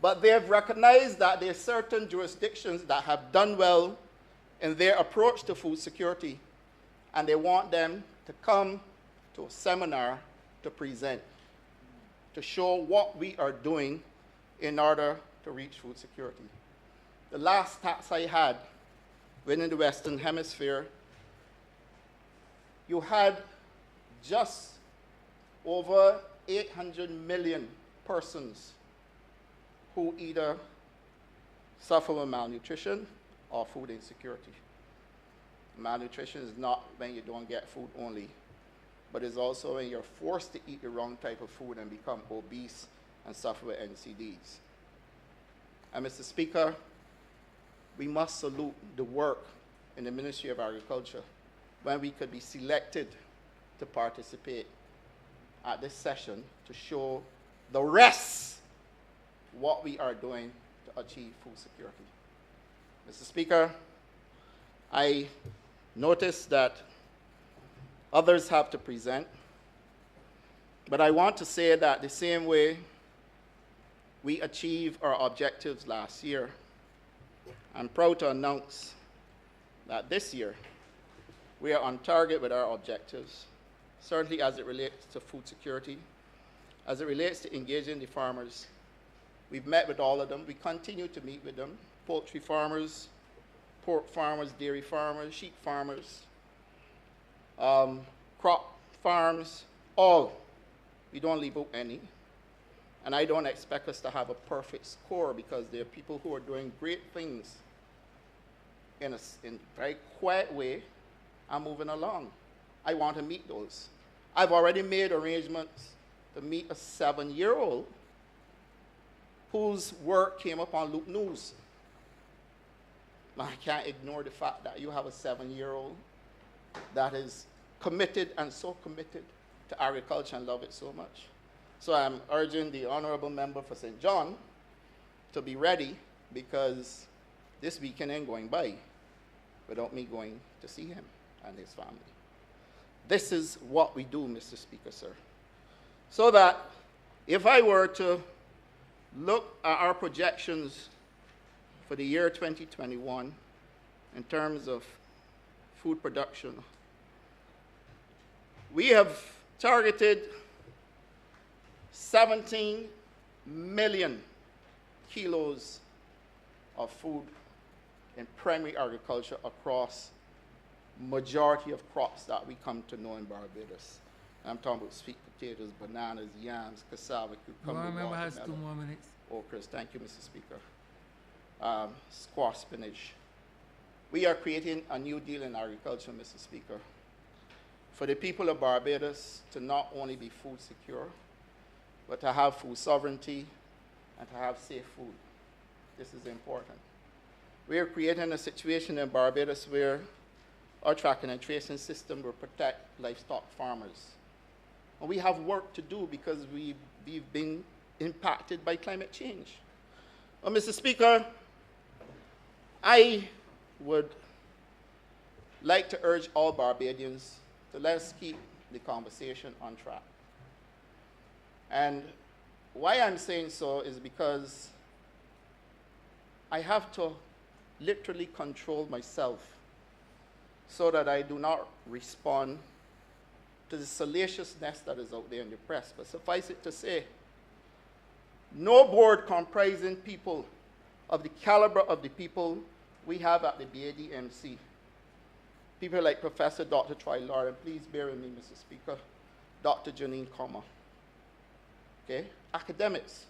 But they have recognized that there are certain jurisdictions that have done well in their approach to food security, and they want them to come to a seminar to present, to show what we are doing in order to reach food security. The last tax I had within the Western Hemisphere, you had just over 800 million persons who either suffer from malnutrition or food insecurity. Malnutrition is not when you don't get food only. but it's also when you're forced to eat the wrong type of food and become obese and suffer with NCDs. And Mr. Speaker, we must salute the work in the Ministry of Agriculture when we could be selected to participate at this session to show the rest what we are doing to achieve food security. Mr. Speaker, I noticed that others have to present, but I want to say that the same way we achieved our objectives last year, I'm proud to announce that this year we are on target with our objectives, certainly as it relates to food security, as it relates to engaging the farmers. We've met with all of them. We continue to meet with them. Poultry farmers, pork farmers, dairy farmers, sheep farmers, crop farms, all. We don't leave out any. And I don't expect us to have a perfect score because there are people who are doing great things in a very quiet way and moving along. I want to meet those. I've already made arrangements to meet a 7-year-old whose work came up on Loop News. I can't ignore the fact that you have a 7-year-old that is committed and so committed to agriculture and love it so much. So I'm urging the Honourable Member for St. John to be ready because this weekend ain't going by without me going to see him and his family. This is what we do, Mr. Speaker, sir. So that if I were to look at our projections for the year 2021 in terms of food production, we have targeted 17 million kilos of food in primary agriculture across majority of crops that we come to know in Barbados. I'm talking about sweet potatoes, bananas, yams, cassava, cucumber, Member has 2 watermelon, more minutes. okras. Thank you, Mr. Speaker. Squash, spinach. We are creating a new deal in agriculture, Mr. Speaker, for the people of Barbados to not only be food secure, but to have food sovereignty and to have safe food. This is important. We are creating a situation in Barbados where our tracking and tracing system will protect livestock farmers. And we have work to do because we've been impacted by climate change. Well, Mr. Speaker, I would like to urge all Barbadians to let's keep the conversation on track. And why I'm saying so is because I have to literally control myself so that I do not respond to the salaciousness that is out there in the press. But suffice it to say, no board comprising people of the caliber of the people we have at the BADMC, people like Professor Dr. Troy Lauren, please bear with me, Mr. Speaker, Dr. Janine Comer, okay, academics,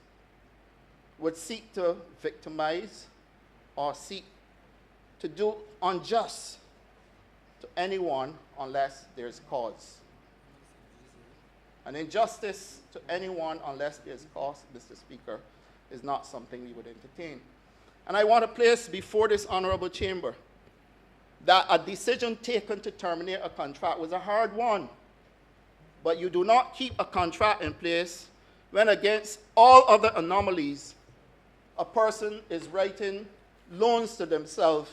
would seek to victimize or seek to do unjust to anyone unless there's cause. An injustice to anyone unless there's cause, Mr. Speaker, is not something we would entertain. And I want to place before this honorable chamber that a decision taken to terminate a contract was a hard one. But you do not keep a contract in place when against all other anomalies, a person is writing loans to themselves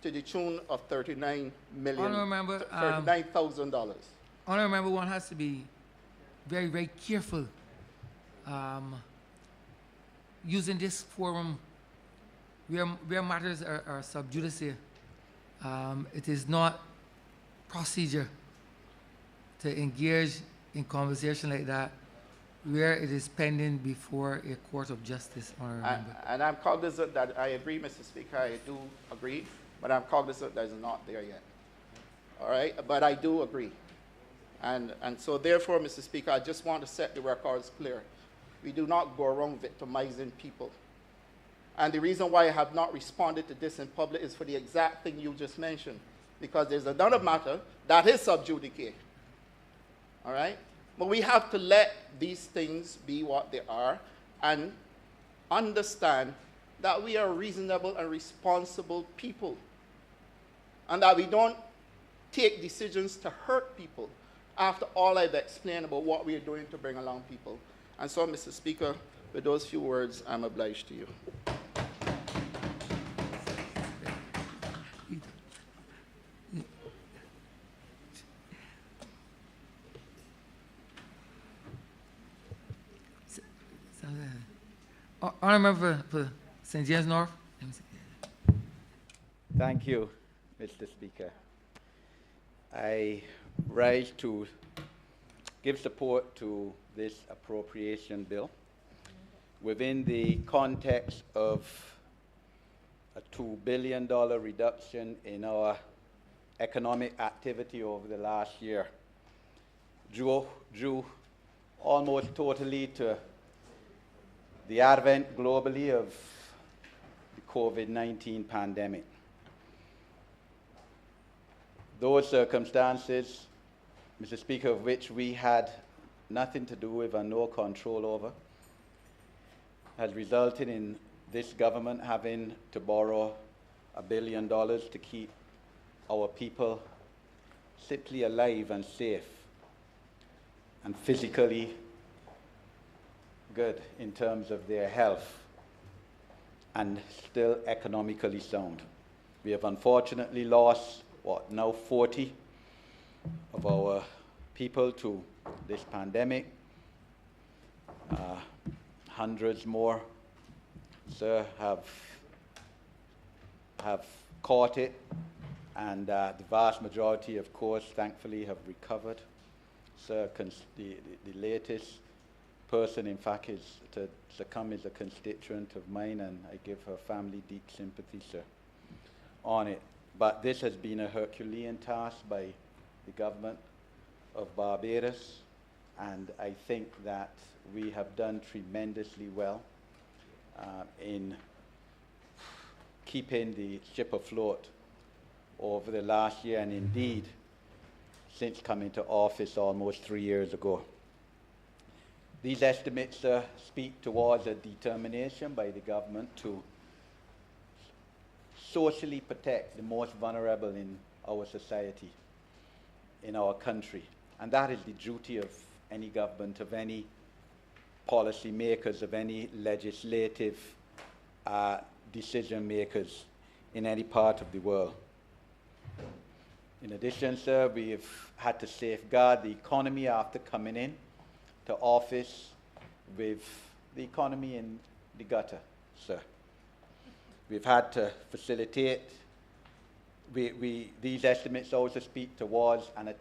to the tune of $39,000. Honourable Member, one has to be very, very careful using this forum where matters are sub judice. It is not procedure to engage in conversation like that where it is pending before a court of justice, Honourable Member. And I'm cognizant that I agree, Mr. Speaker, I do agree, but I'm cognizant that it's not there yet. All right, but I do agree. And so therefore, Mr. Speaker, I just want to set the records clear. We do not go around victimizing people. And the reason why I have not responded to this in public is for the exact thing you just mentioned, because there's another matter that is sub judice. all right? But we have to let these things be what they are and understand that we are reasonable and responsible people and that we don't take decisions to hurt people after all I've explained about what we are doing to bring along people. And so, Mr. Speaker, with those few words, I'm obliged to you. Honourable for St. James North. Thank you, Mr. Speaker. I rise to give support to this appropriation bill within the context of a $2 billion reduction in our economic activity over the last year, due almost totally to the advent globally of the COVID-19 pandemic. Those circumstances, Mr. Speaker, of which we had nothing to do with and no control over, has resulted in this government having to borrow $1 billion to keep our people simply alive and safe and physically good in terms of their health and still economically sound. We have unfortunately lost, now 40 of our people to this pandemic. Hundreds more, sir, have caught it, and the vast majority, of course, thankfully, have recovered. Sir, the latest person, in fact, is to succumb is a constituent of mine, and I give her family deep sympathy, sir, on it. But this has been a Herculean task by the government of Barbados, and I think that we have done tremendously well in keeping the ship afloat over the last year, and indeed since coming to office almost 3 years ago. These estimates speak towards a determination by the government to socially protect the most vulnerable in our society, in our country. And that is the duty of any government, of any policy makers, of any legislative decision makers in any part of the world. In addition, sir, we have had to safeguard the economy after coming in to office with the economy in the gutter, sir. We've had to facilitate, these estimates also speak towards an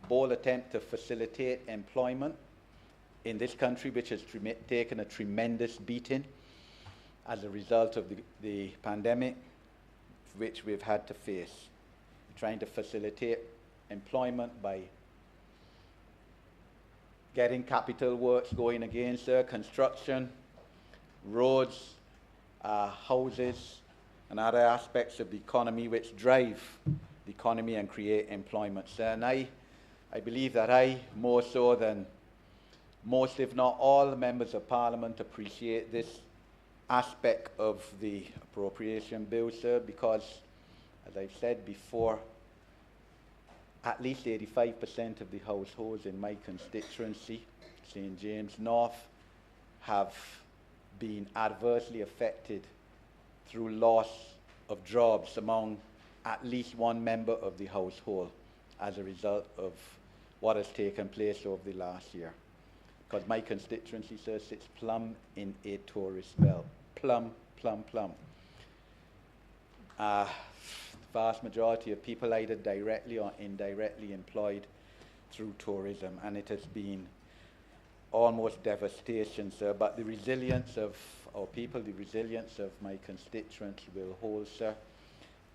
bold attempt to facilitate employment in this country, which has taken a tremendous beating as a result of the pandemic, which we've had to face. Trying to facilitate employment by getting capital works going again, sir, construction, roads, houses, and other aspects of the economy which drive the economy and create employment, sir. And I believe that I, more so than most, if not all, members of Parliament appreciate this aspect of the appropriation bill, sir, because, as I've said before, at least 85% of the households in my constituency, St. James North, have been adversely affected through loss of jobs among at least one member of the household as a result of what has taken place over the last year. Because my constituency, sir, sits plumb in a tourist belt. Plumb. The vast majority of people either directly or indirectly employed through tourism, and it has been almost devastation, sir. But the resilience of our people, the resilience of my constituents will hold, sir,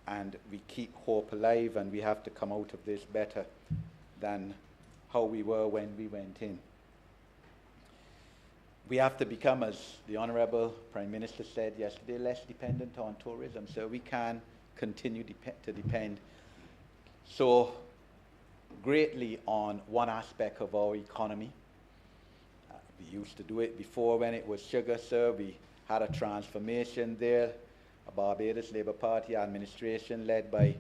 and we keep hope alive, and we have to come out of this better than how we were when we went in. We have to become, as the Honourable Prime Minister said yesterday, less dependent on tourism, so we can continue to depend so greatly on one aspect of our economy. We used to do it before when it was sugar, sir. We had a transformation there, a Barbados Labour Party administration led by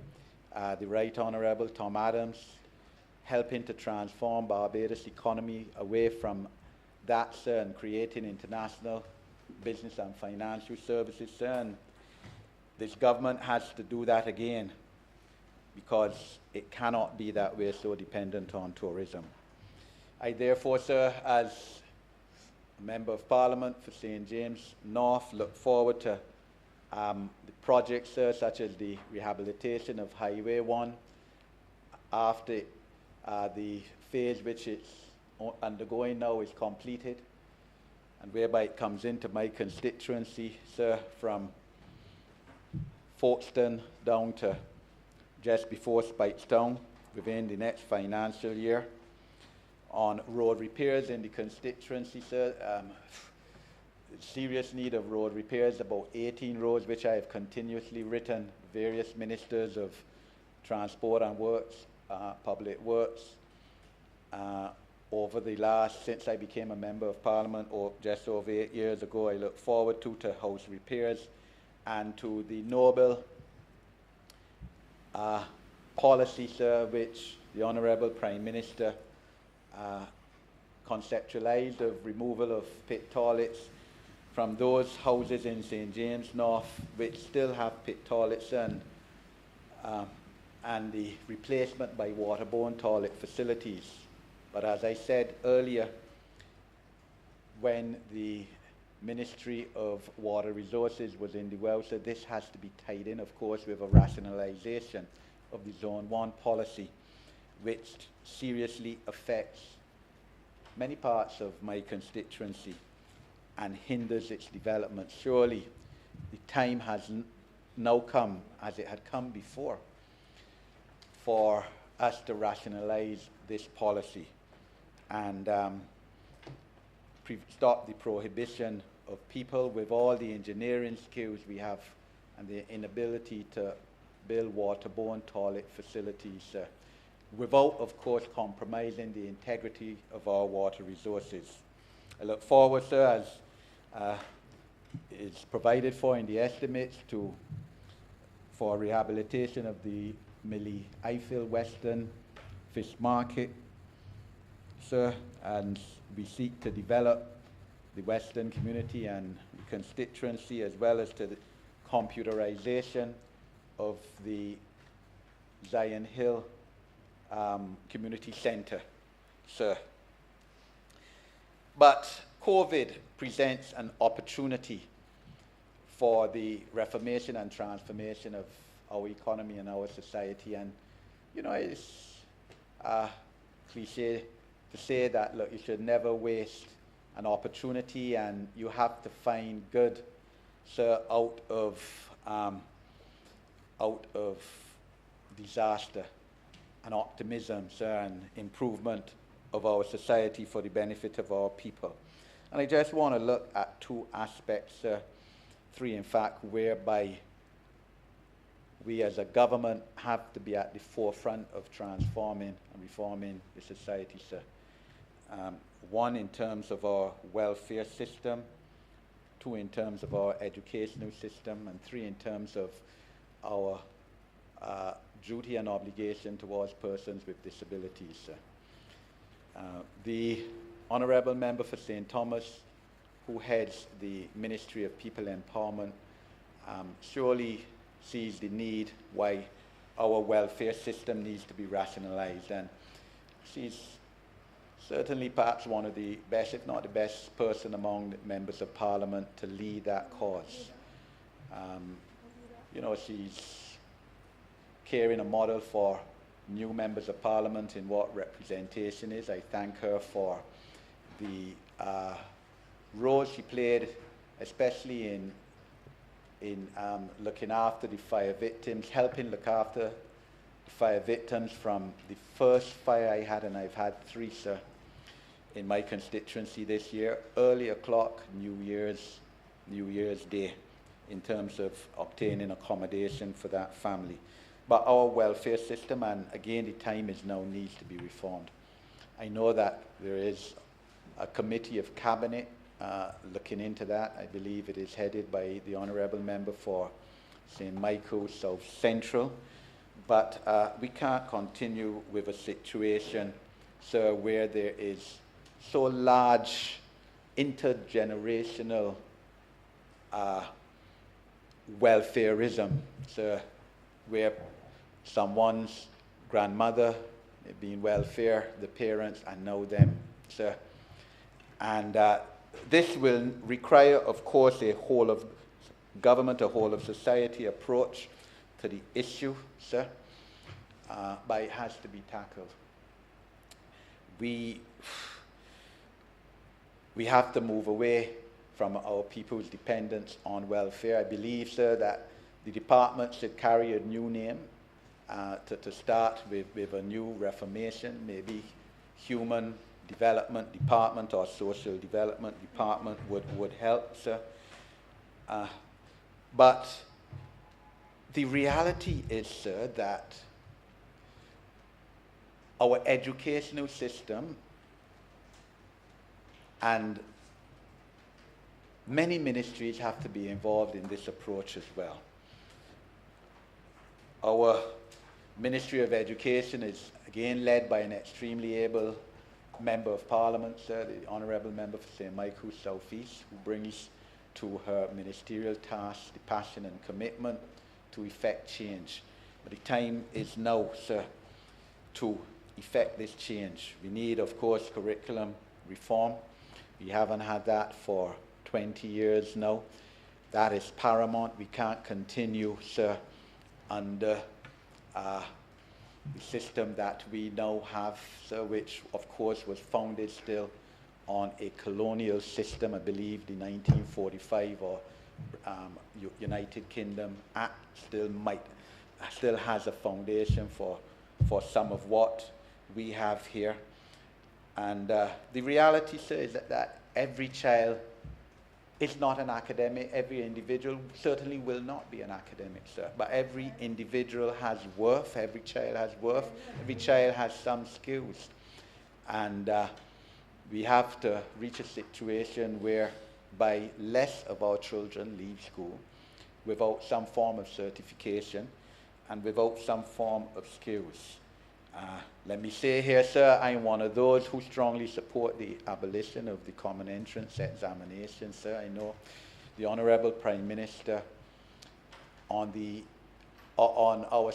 the Right Honourable Tom Adams, helping to transform Barbados' economy away from that, sir, and creating international business and financial services, sir. And this government has to do that again, because it cannot be that we're so dependent on tourism. I therefore, sir, as a Member of Parliament for St. James North, look forward to the projects, sir, such as the rehabilitation of Highway 1 after the phase which it's undergoing now is completed, and whereby it comes into my constituency, sir, from Folkestone down to just before Speightstown within the next financial year. On road repairs in the constituency, sir, serious need of road repairs, about 18 roads which I have continuously written various ministers of transport and works, public works, over the last, since I became a Member of Parliament, or just over 8 years ago. I look forward to house repairs and to the noble policy, sir, which the Honourable Prime Minister conceptualised, of removal of pit toilets from those houses in St. James North which still have pit toilets, and the replacement by waterborne toilet facilities. But as I said earlier, when the Ministry of Water Resources was in the well, so this has to be tied in, of course, with a rationalisation of the Zone 1 policy, which seriously affects many parts of my constituency and hinders its development. Surely the time has now come, as it had come before, for us to rationalise this policy and stop the prohibition of people with all the engineering skills we have and the inability to build waterborne toilet facilities without, of course, compromising the integrity of our water resources. I look forward, sir, as is provided for in the estimates, for rehabilitation of the Millie Eiffel Western Fish Market, sir, and we seek to develop the Western community and the constituency, as well as to the computerization of the Zion Hill Community Centre, sir. But COVID presents an opportunity for the reformation and transformation of our economy and our society. And, you know, it's cliche to say that, look, you should never waste an opportunity, and you have to find good, sir, out of disaster, and optimism, sir, and improvement of our society for the benefit of our people. And I just want to look at two aspects, three in fact, whereby we as a government have to be at the forefront of transforming and reforming the society, sir. One, in terms of our welfare system, two, in terms of our educational system, and three, in terms of our duty and obligation towards persons with disabilities, sir. The Honourable Member for St. Thomas, who heads the Ministry of People Empowerment, surely sees the need why our welfare system needs to be rationalised, and she's certainly perhaps one of the best, if not the best person among the members of Parliament to lead that cause. You know, she's carrying a model for new members of Parliament in what representation is. I thank her for the role she played, especially in looking after the fire victims, helping look after the fire victims from the first fire I had, and I've had 3, sir, in my constituency this year, early o'clock, New Year's Day, in terms of obtaining accommodation for that family. but our welfare system, and again, the time is now, needs to be reformed. I know that there is a committee of cabinet looking into that. I believe it is headed by the Honourable Member for St. Michael's South Central. But we can't continue with a situation, sir, where there is so large intergenerational welfareism, sir, where someone's grandmother may be in welfare, the parents, and now them, sir. And this will require, of course, a whole of government, a whole of society approach to the issue, sir, but it has to be tackled. We have to move away from our people's dependence on welfare. I believe, sir, that the department should carry a new name to start with a new reformation, maybe Human Development Department or Social Development Department would help, sir. But the reality is, sir, that our educational system and many ministries have to be involved in this approach as well. Our Ministry of Education is again led by an extremely able Member of Parliament, sir, the Honourable Member for St. Michael's South East, who brings to her ministerial task the passion and commitment to effect change. But the time is now, sir, to effect this change. We need, of course, curriculum reform. We haven't had that for 20 years now. That is paramount. We can't continue, sir, under the system that we now have, sir, which, of course, was founded still on a colonial system. I believe the 1945 or United Kingdom Act still has a foundation for some of what we have here. And the reality, sir, is that every child is not an academic. Every individual certainly will not be an academic, sir. But every individual has worth. Every child has worth. Every child has some skills. And we have to reach a situation whereby less of our children leave school without some form of certification and without some form of skills. Let me say here, sir, I'm one of those who strongly support the abolition of the common entrance examination, sir. I know the Honourable Prime Minister on our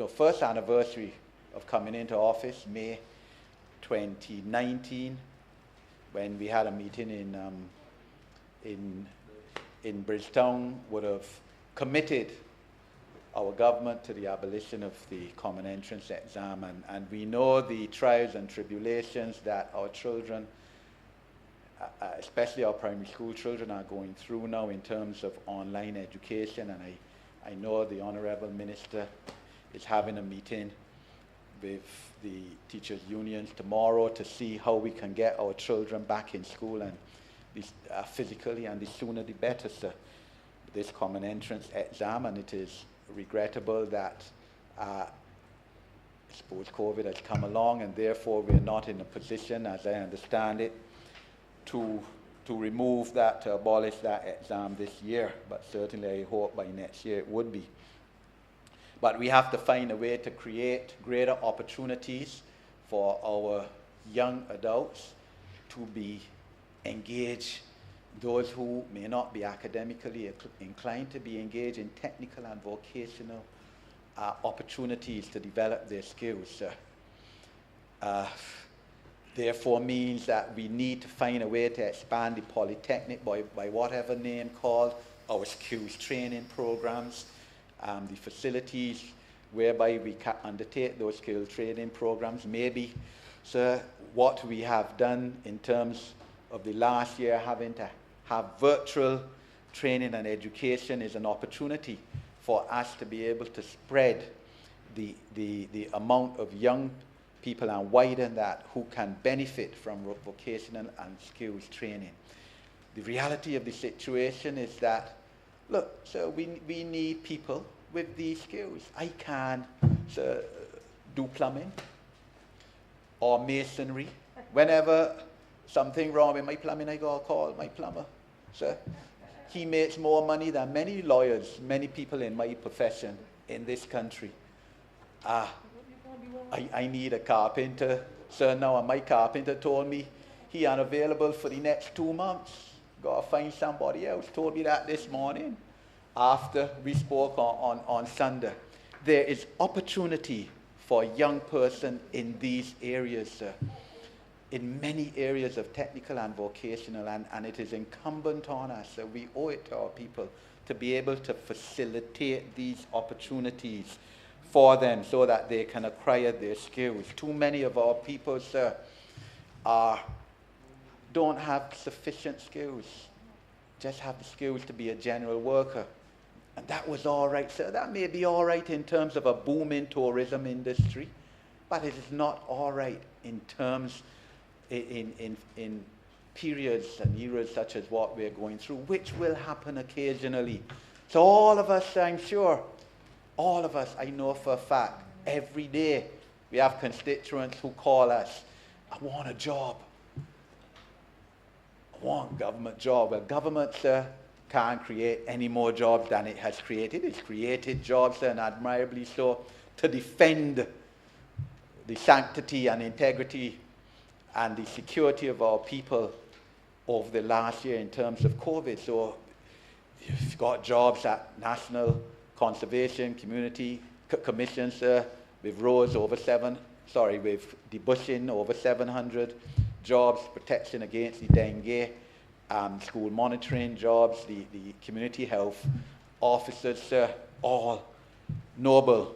first anniversary of coming into office, May 2019, when we had a meeting in Bridgetown, would have committed our government to the abolition of the common entrance exam, and we know the trials and tribulations that our children, especially our primary school children, are going through now in terms of online education. And I know the Honourable Minister is having a meeting with the teachers' unions tomorrow to see how we can get our children back in school, and physically, and the sooner the better, sir. This common entrance exam, and it is regrettable that I suppose COVID has come along, and therefore we're not in a position, as I understand it, to remove that, to abolish that exam this year. But certainly I hope by next year it would be. But we have to find a way to create greater opportunities for our young adults to be engaged. Those who may not be academically inclined to be engaged in technical and vocational opportunities to develop their skills. Therefore means that we need to find a way to expand the polytechnic by whatever name called, our skills training programs, the facilities whereby we can undertake those skills training programs. Maybe, sir, what we have done in terms of the last year, having to have virtual training and education, is an opportunity for us to be able to spread the amount of young people and widen that who can benefit from vocational and skills training. The reality of the situation is that, look, so we need people, with these skills. I can do plumbing or masonry. Whenever something wrong with my plumbing, I go call my plumber. So he makes more money than many lawyers, many people in my profession in this country. I need a carpenter. So now my carpenter told me he unavailable for the next 2 months. Gotta find somebody else. Told me that this morning after we spoke on Sunday. There is opportunity for a young person in these areas, in many areas of technical and vocational, and it is incumbent on us, we owe it to our people to be able to facilitate these opportunities for them so that they can acquire their skills. Too many of our people, sir, don't have sufficient skills, just have the skills to be a general worker. And that was all right, sir. That may be all right in terms of a booming tourism industry, but it is not all right in terms in periods and eras such as what we're going through, which will happen occasionally. So all of us, I'm sure, all of us, I know for a fact, every day we have constituents who call us, I want a job. I want a government job. Well, government, sir, can't create any more jobs than it has created. It's created jobs, and admirably so, to defend the sanctity and integrity and the security of our people over the last year in terms of COVID. So you've got jobs at National Conservation Community Commissions with roads with debushing over 700 jobs, protection against the dengue, school monitoring jobs, the community health officers, all noble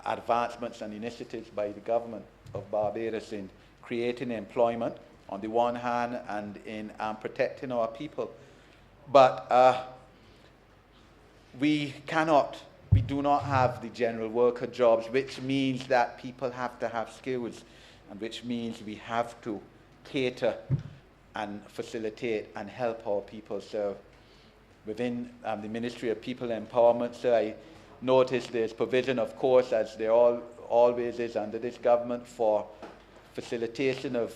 advancements and initiatives by the government of Barbados in creating employment on the one hand and in protecting our people. But we do not have the general worker jobs, which means that people have to have skills, and which means we have to cater and facilitate and help our people. So within the Ministry of People Empowerment, so I noticed there's provision, of course, as there always is under this government, for facilitation of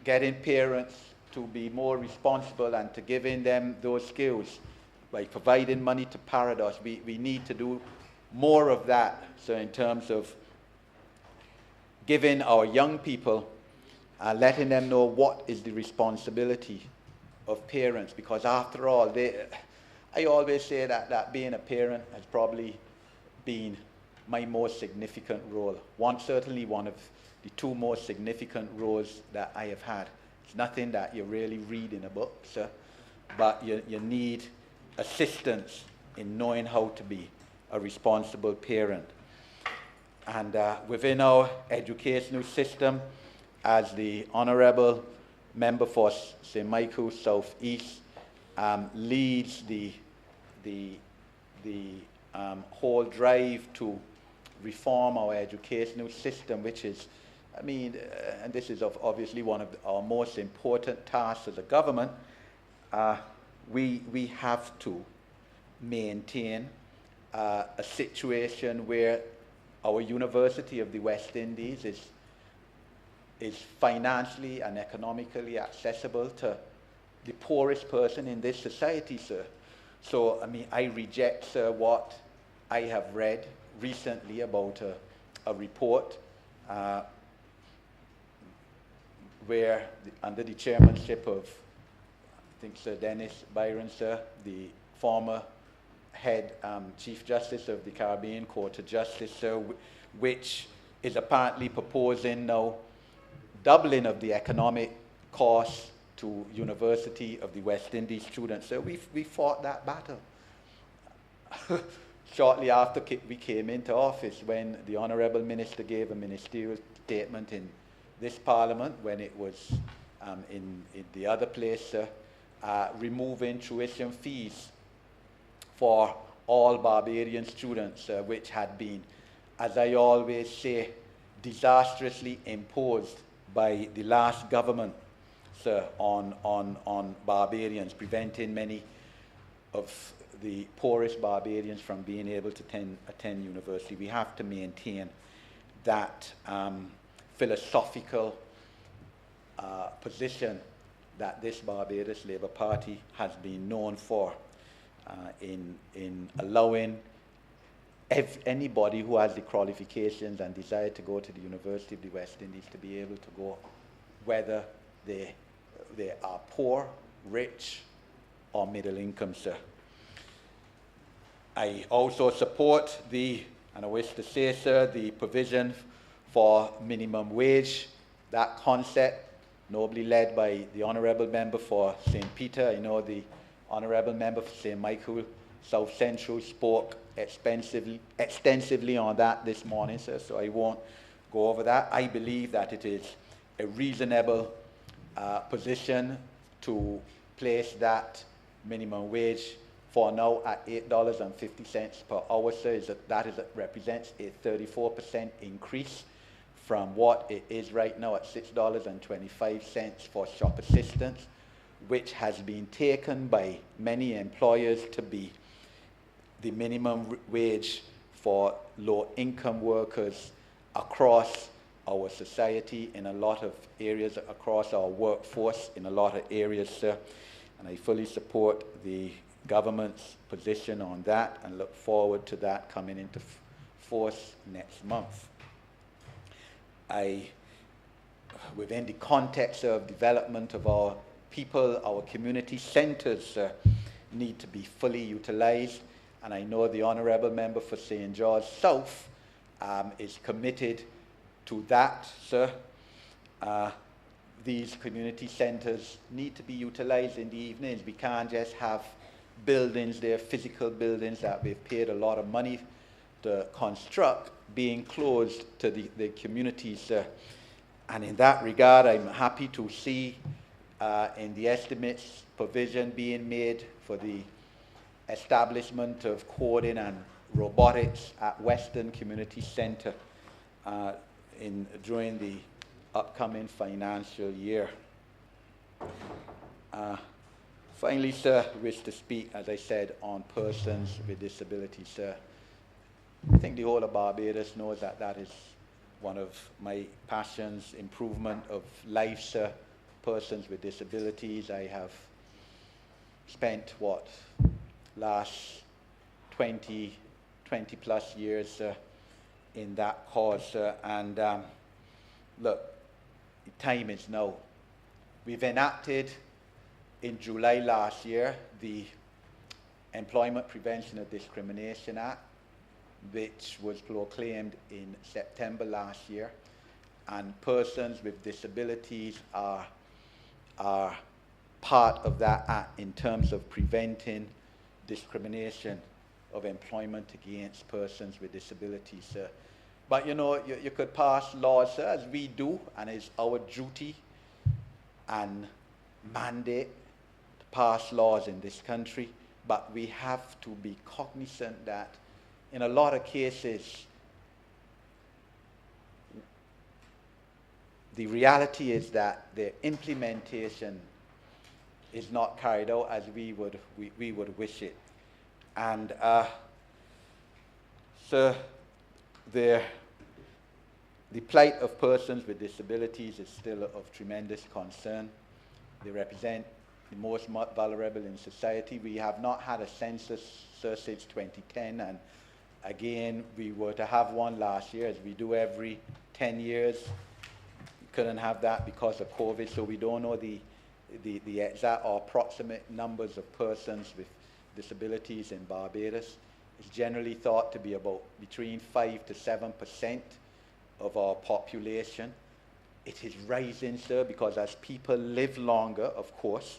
getting parents to be more responsible and to giving them those skills by providing money to Parados. We need to do more of that. So in terms of giving our young people, letting them know what is the responsibility of parents, because after all, I always say that being a parent has probably been my most significant role. Certainly one of the two most significant roles that I have had. It's nothing that you really read in a book, sir, but you need assistance in knowing how to be a responsible parent. And within our educational system, as the Honourable Member for St. Michael's South East leads the whole drive to reform our educational system, which is, and this is obviously one of our most important tasks as a government, we have to maintain a situation where our University of the West Indies is financially and economically accessible to the poorest person in this society, sir. So, I reject, sir, what I have read recently about a report where, under the chairmanship of, I think, Sir Dennis Byron, sir, the former head Chief Justice of the Caribbean Court of Justice, sir, which is apparently proposing now doubling of the economic costs to University of the West Indies students. So we fought that battle. Shortly after we came into office, when the Honourable Minister gave a ministerial statement in this Parliament, when it was in the other place, removing tuition fees for all Barbadian students, which had been, as I always say, disastrously imposed by the last government. sir, on Barbadians, preventing many of the poorest Barbadians from being able to attend university. We have to maintain that philosophical position that this Barbados Labour Party has been known for in allowing anybody who has the qualifications and desire to go to the University of the West Indies to be able to go, whether they are poor, rich, or middle income, sir. I also support and I wish to say, sir, the provision for minimum wage. That concept, nobly led by the Honourable Member for St. Peter. I know the Honourable Member for St. Michael, South Central, spoke extensively on that this morning, sir, so I won't go over that. I believe that it is a reasonable position to place that minimum wage for now at $8.50 per hour, sir. That represents a 34% increase from what it is right now at $6.25 for shop assistants, which has been taken by many employers to be the minimum wage for low-income workers across our society, in a lot of areas, across our workforce, in a lot of areas, sir. And I fully support the government's position on that and look forward to that coming into force next month. Within the context of development of our people, our community centres need to be fully utilised, and I know the Honourable Member for St. George South is committed to that, sir. These community centres need to be utilised in the evenings. We can't just have buildings there, physical buildings that we've paid a lot of money to construct, being closed to the communities. And in that regard, I'm happy to see in the estimates provision being made for the establishment of coding and robotics at Western Community Centre during the upcoming financial year. Finally, sir, I wish to speak, as I said, on persons with disabilities, sir. I think the whole of Barbados knows that that is one of my passions, improvement of life, sir. Persons with disabilities. I have spent, last 20 plus years in that cause, and look, the time is now. We've enacted in July last year the Employment Prevention of Discrimination Act, which was proclaimed in September last year, and persons with disabilities are part of that act in terms of preventing discrimination of employment against persons with disabilities. But you know, you could pass laws, sir, as we do, and it's our duty and mandate to pass laws in this country, but we have to be cognizant that in a lot of cases, the reality is that the implementation is not carried out as we would wish it. And so the plight of persons with disabilities is still of tremendous concern. They represent the most vulnerable in society. We have not had a census since 2010, and again, we were to have one last year, as we do every 10 years. We couldn't have that because of COVID, so we don't know the exact or approximate numbers of persons with disabilities in Barbados. It's generally thought to be about between 5 to 7% of our population. It is rising, sir, because as people live longer, of course,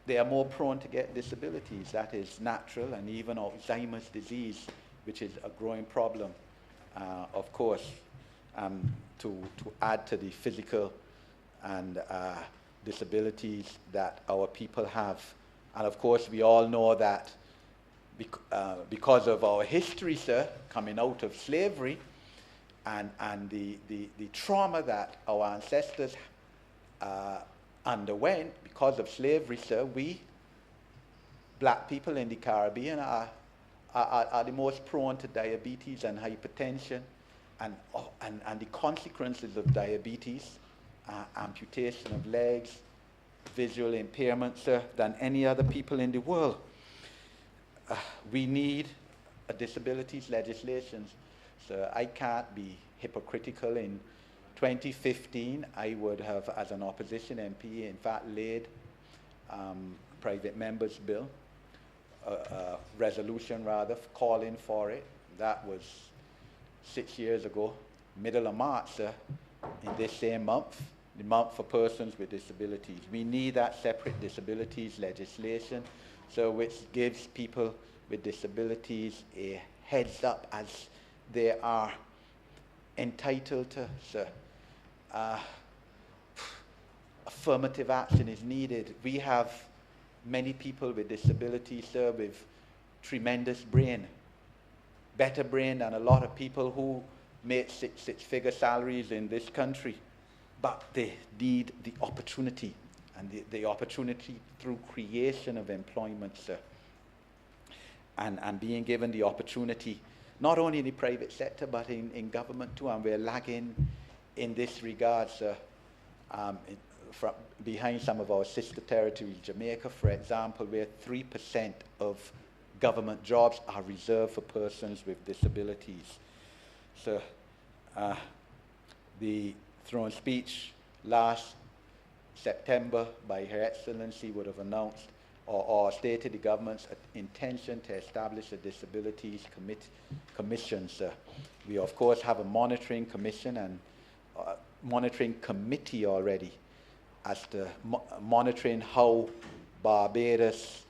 they are more prone to get disabilities. That is natural, and even Alzheimer's disease, which is a growing problem, of course, to add to the physical and disabilities that our people have. And of course, we all know that because of our history, sir, coming out of slavery, and the trauma that our ancestors underwent because of slavery, sir. We, black people in the Caribbean, are the most prone to diabetes and hypertension, and the consequences of diabetes, amputation of legs, visual impairment, sir, than any other people in the world. We need a disabilities legislation. So I can't be hypocritical. In 2015, I would have, as an opposition MP, in fact, laid private member's bill, resolution rather, calling for it. That was 6 years ago, middle of March, sir, in this same month, the month for persons with disabilities. We need that separate disabilities legislation, so which gives people with disabilities a heads up as they are entitled to, sir. Affirmative action is needed. We have many people with disabilities, sir, with tremendous brain, better brain than a lot of people who make six-figure salaries in this country, but they need the opportunity, and the opportunity through creation of employment, sir, and being given the opportunity, not only in the private sector, but in government too, and we're lagging in this regard, sir. Behind some of our sister territories, Jamaica, for example, where 3% of government jobs are reserved for persons with disabilities. So, the throne speech last September by Her Excellency would have announced or stated the government's intention to establish a disabilities commission, sir. We, of course, have a monitoring commission and monitoring committee already as to monitoring how Barbados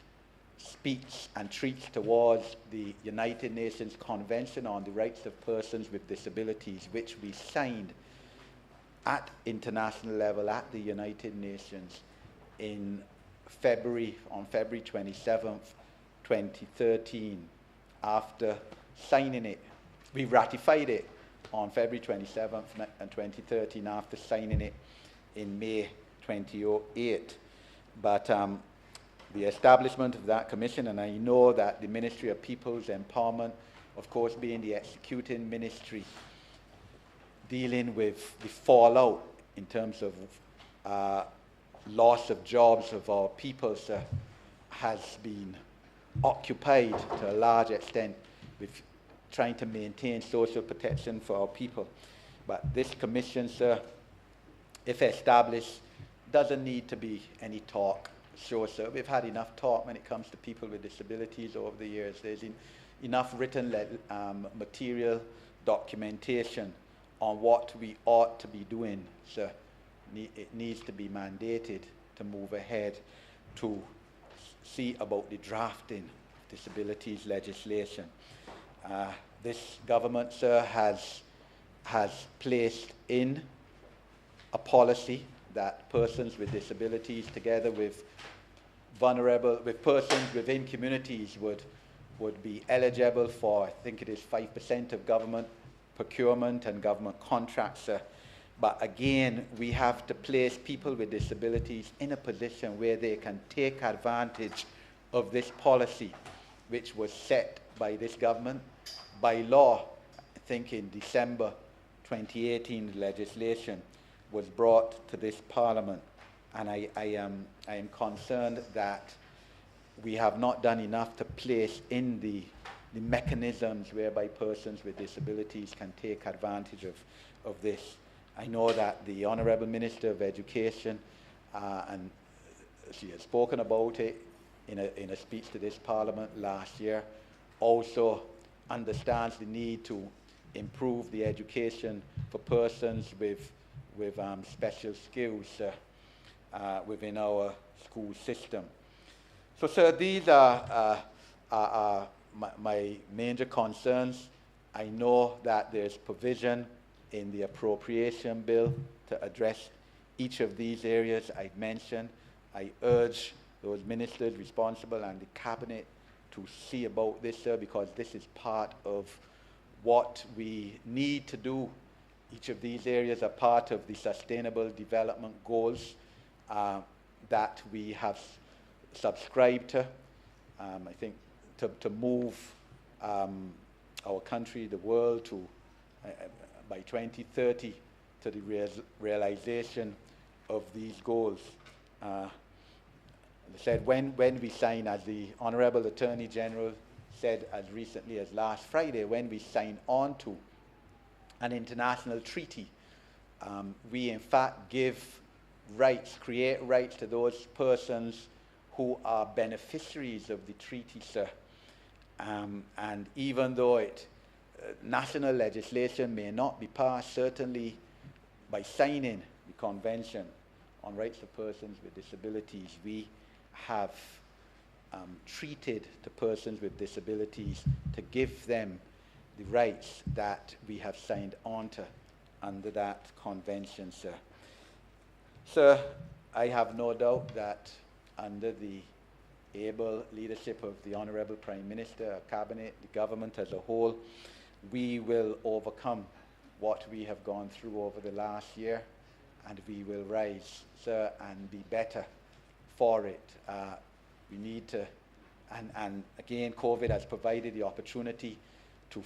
speaks and treats towards the United Nations Convention on the Rights of Persons with Disabilities, which we signed at international level at the United Nations on February 27th, 2013. After signing it, we ratified it on February 27th and 2013 after signing it in May 2008. But the establishment of that commission, and I know that the Ministry of People's Empowerment, of course, being the executing ministry, dealing with the fallout in terms of loss of jobs of our people, sir, has been occupied to a large extent with trying to maintain social protection for our people. But this commission, sir, if established, doesn't need to be any talk. Sure, sir, we've had enough talk when it comes to people with disabilities over the years. There's enough written material, documentation on what we ought to be doing, sir. It needs to be mandated to move ahead to see about the drafting of disabilities legislation. This government, sir, has placed in a policy that persons with disabilities, together with persons within communities, would be eligible for, I think it is 5% of government procurement and government contracts. But again, we have to place people with disabilities in a position where they can take advantage of this policy, which was set by this government by law. I think in December 2018, the legislation was brought to this Parliament, and I am concerned that we have not done enough to place in the mechanisms whereby persons with disabilities can take advantage of this. I know that the Honourable Minister of Education, and she has spoken about it in a speech to this Parliament last year, also understands the need to improve the education for persons with special skills within our school system. So, sir, these are my major concerns. I know that there's provision in the appropriation bill to address each of these areas I've mentioned. I urge those ministers responsible and the cabinet to see about this, sir, because this is part of what we need to do. Each of these areas are part of the Sustainable Development Goals that we have subscribed to. I think to move our country, the world, to by 2030 to the realization of these goals. As I said, when we sign, as the Honourable Attorney General said as recently as last Friday, when we sign on to an international treaty, we in fact give rights, create rights to those persons who are beneficiaries of the treaty, sir. And even though national legislation may not be passed, certainly by signing the Convention on Rights of Persons with Disabilities, we have treated the persons with disabilities to give them the rights that we have signed on to under that convention, sir. Sir, I have no doubt that under the able leadership of the Honourable Prime Minister, our Cabinet, the government as a whole, we will overcome what we have gone through over the last year, and we will rise, sir, and be better for it. We need to, and again, COVID has provided the opportunity for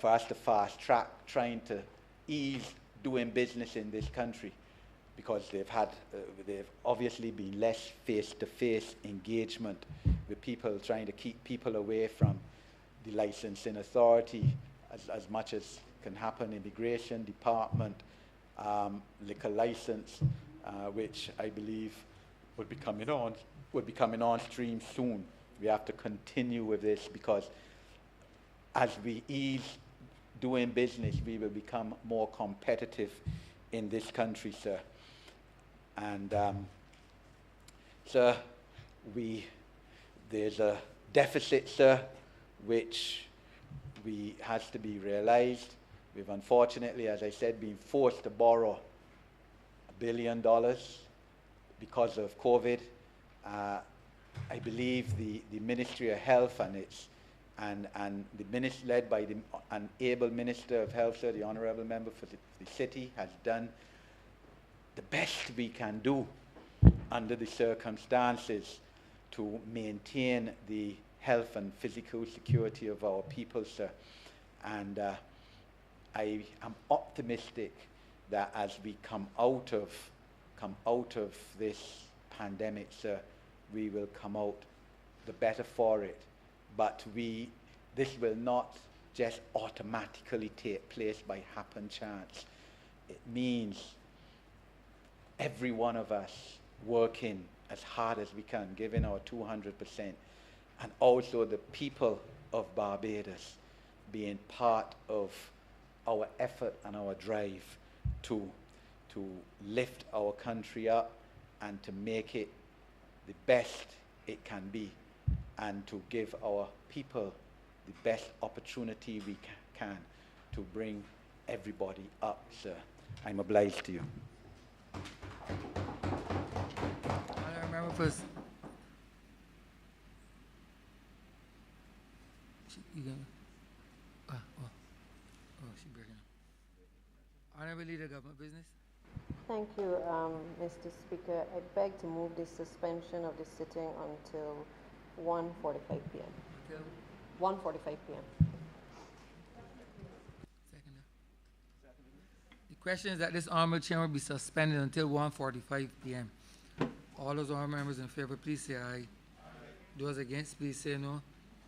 us to fast track trying to ease doing business in this country, because they've obviously been less face-to-face engagement with people, trying to keep people away from the licensing authority as much as can happen, immigration department, liquor license, which I believe would be coming on stream soon. We have to continue with this, because as we ease doing business, we will become more competitive in this country, sir. And sir, there's a deficit, sir, which has to be realized. We've unfortunately, as I said, been forced to borrow $1 billion because of COVID. I believe the Ministry of Health and the led by an able Minister of Health, sir, the Honourable Member for the city, has done the best we can do under the circumstances to maintain the health and physical security of our people, sir. And I am optimistic that as we come out of this pandemic, sir, we will come out the better for it. But this will not just automatically take place by happen chance. It means every one of us working as hard as we can, giving our 200%, and also the people of Barbados being part of our effort and our drive to lift our country up and to make it the best it can be, and to give our people the best opportunity we can to bring everybody up, sir. I'm obliged to you. I remember first. She breaking up. Honourable Leader, Government Business. Thank you, Mr. Speaker. I beg to move the suspension of the sitting until 1:45 p.m. Until 1:45 p.m. Second. The question is that this honourable chamber be suspended until 1:45 p.m. All those honourable members in favour, please say aye. Those against, please say no.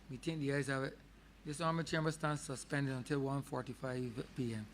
We think the ayes have it. This honourable chamber stands suspended until 1:45 p.m.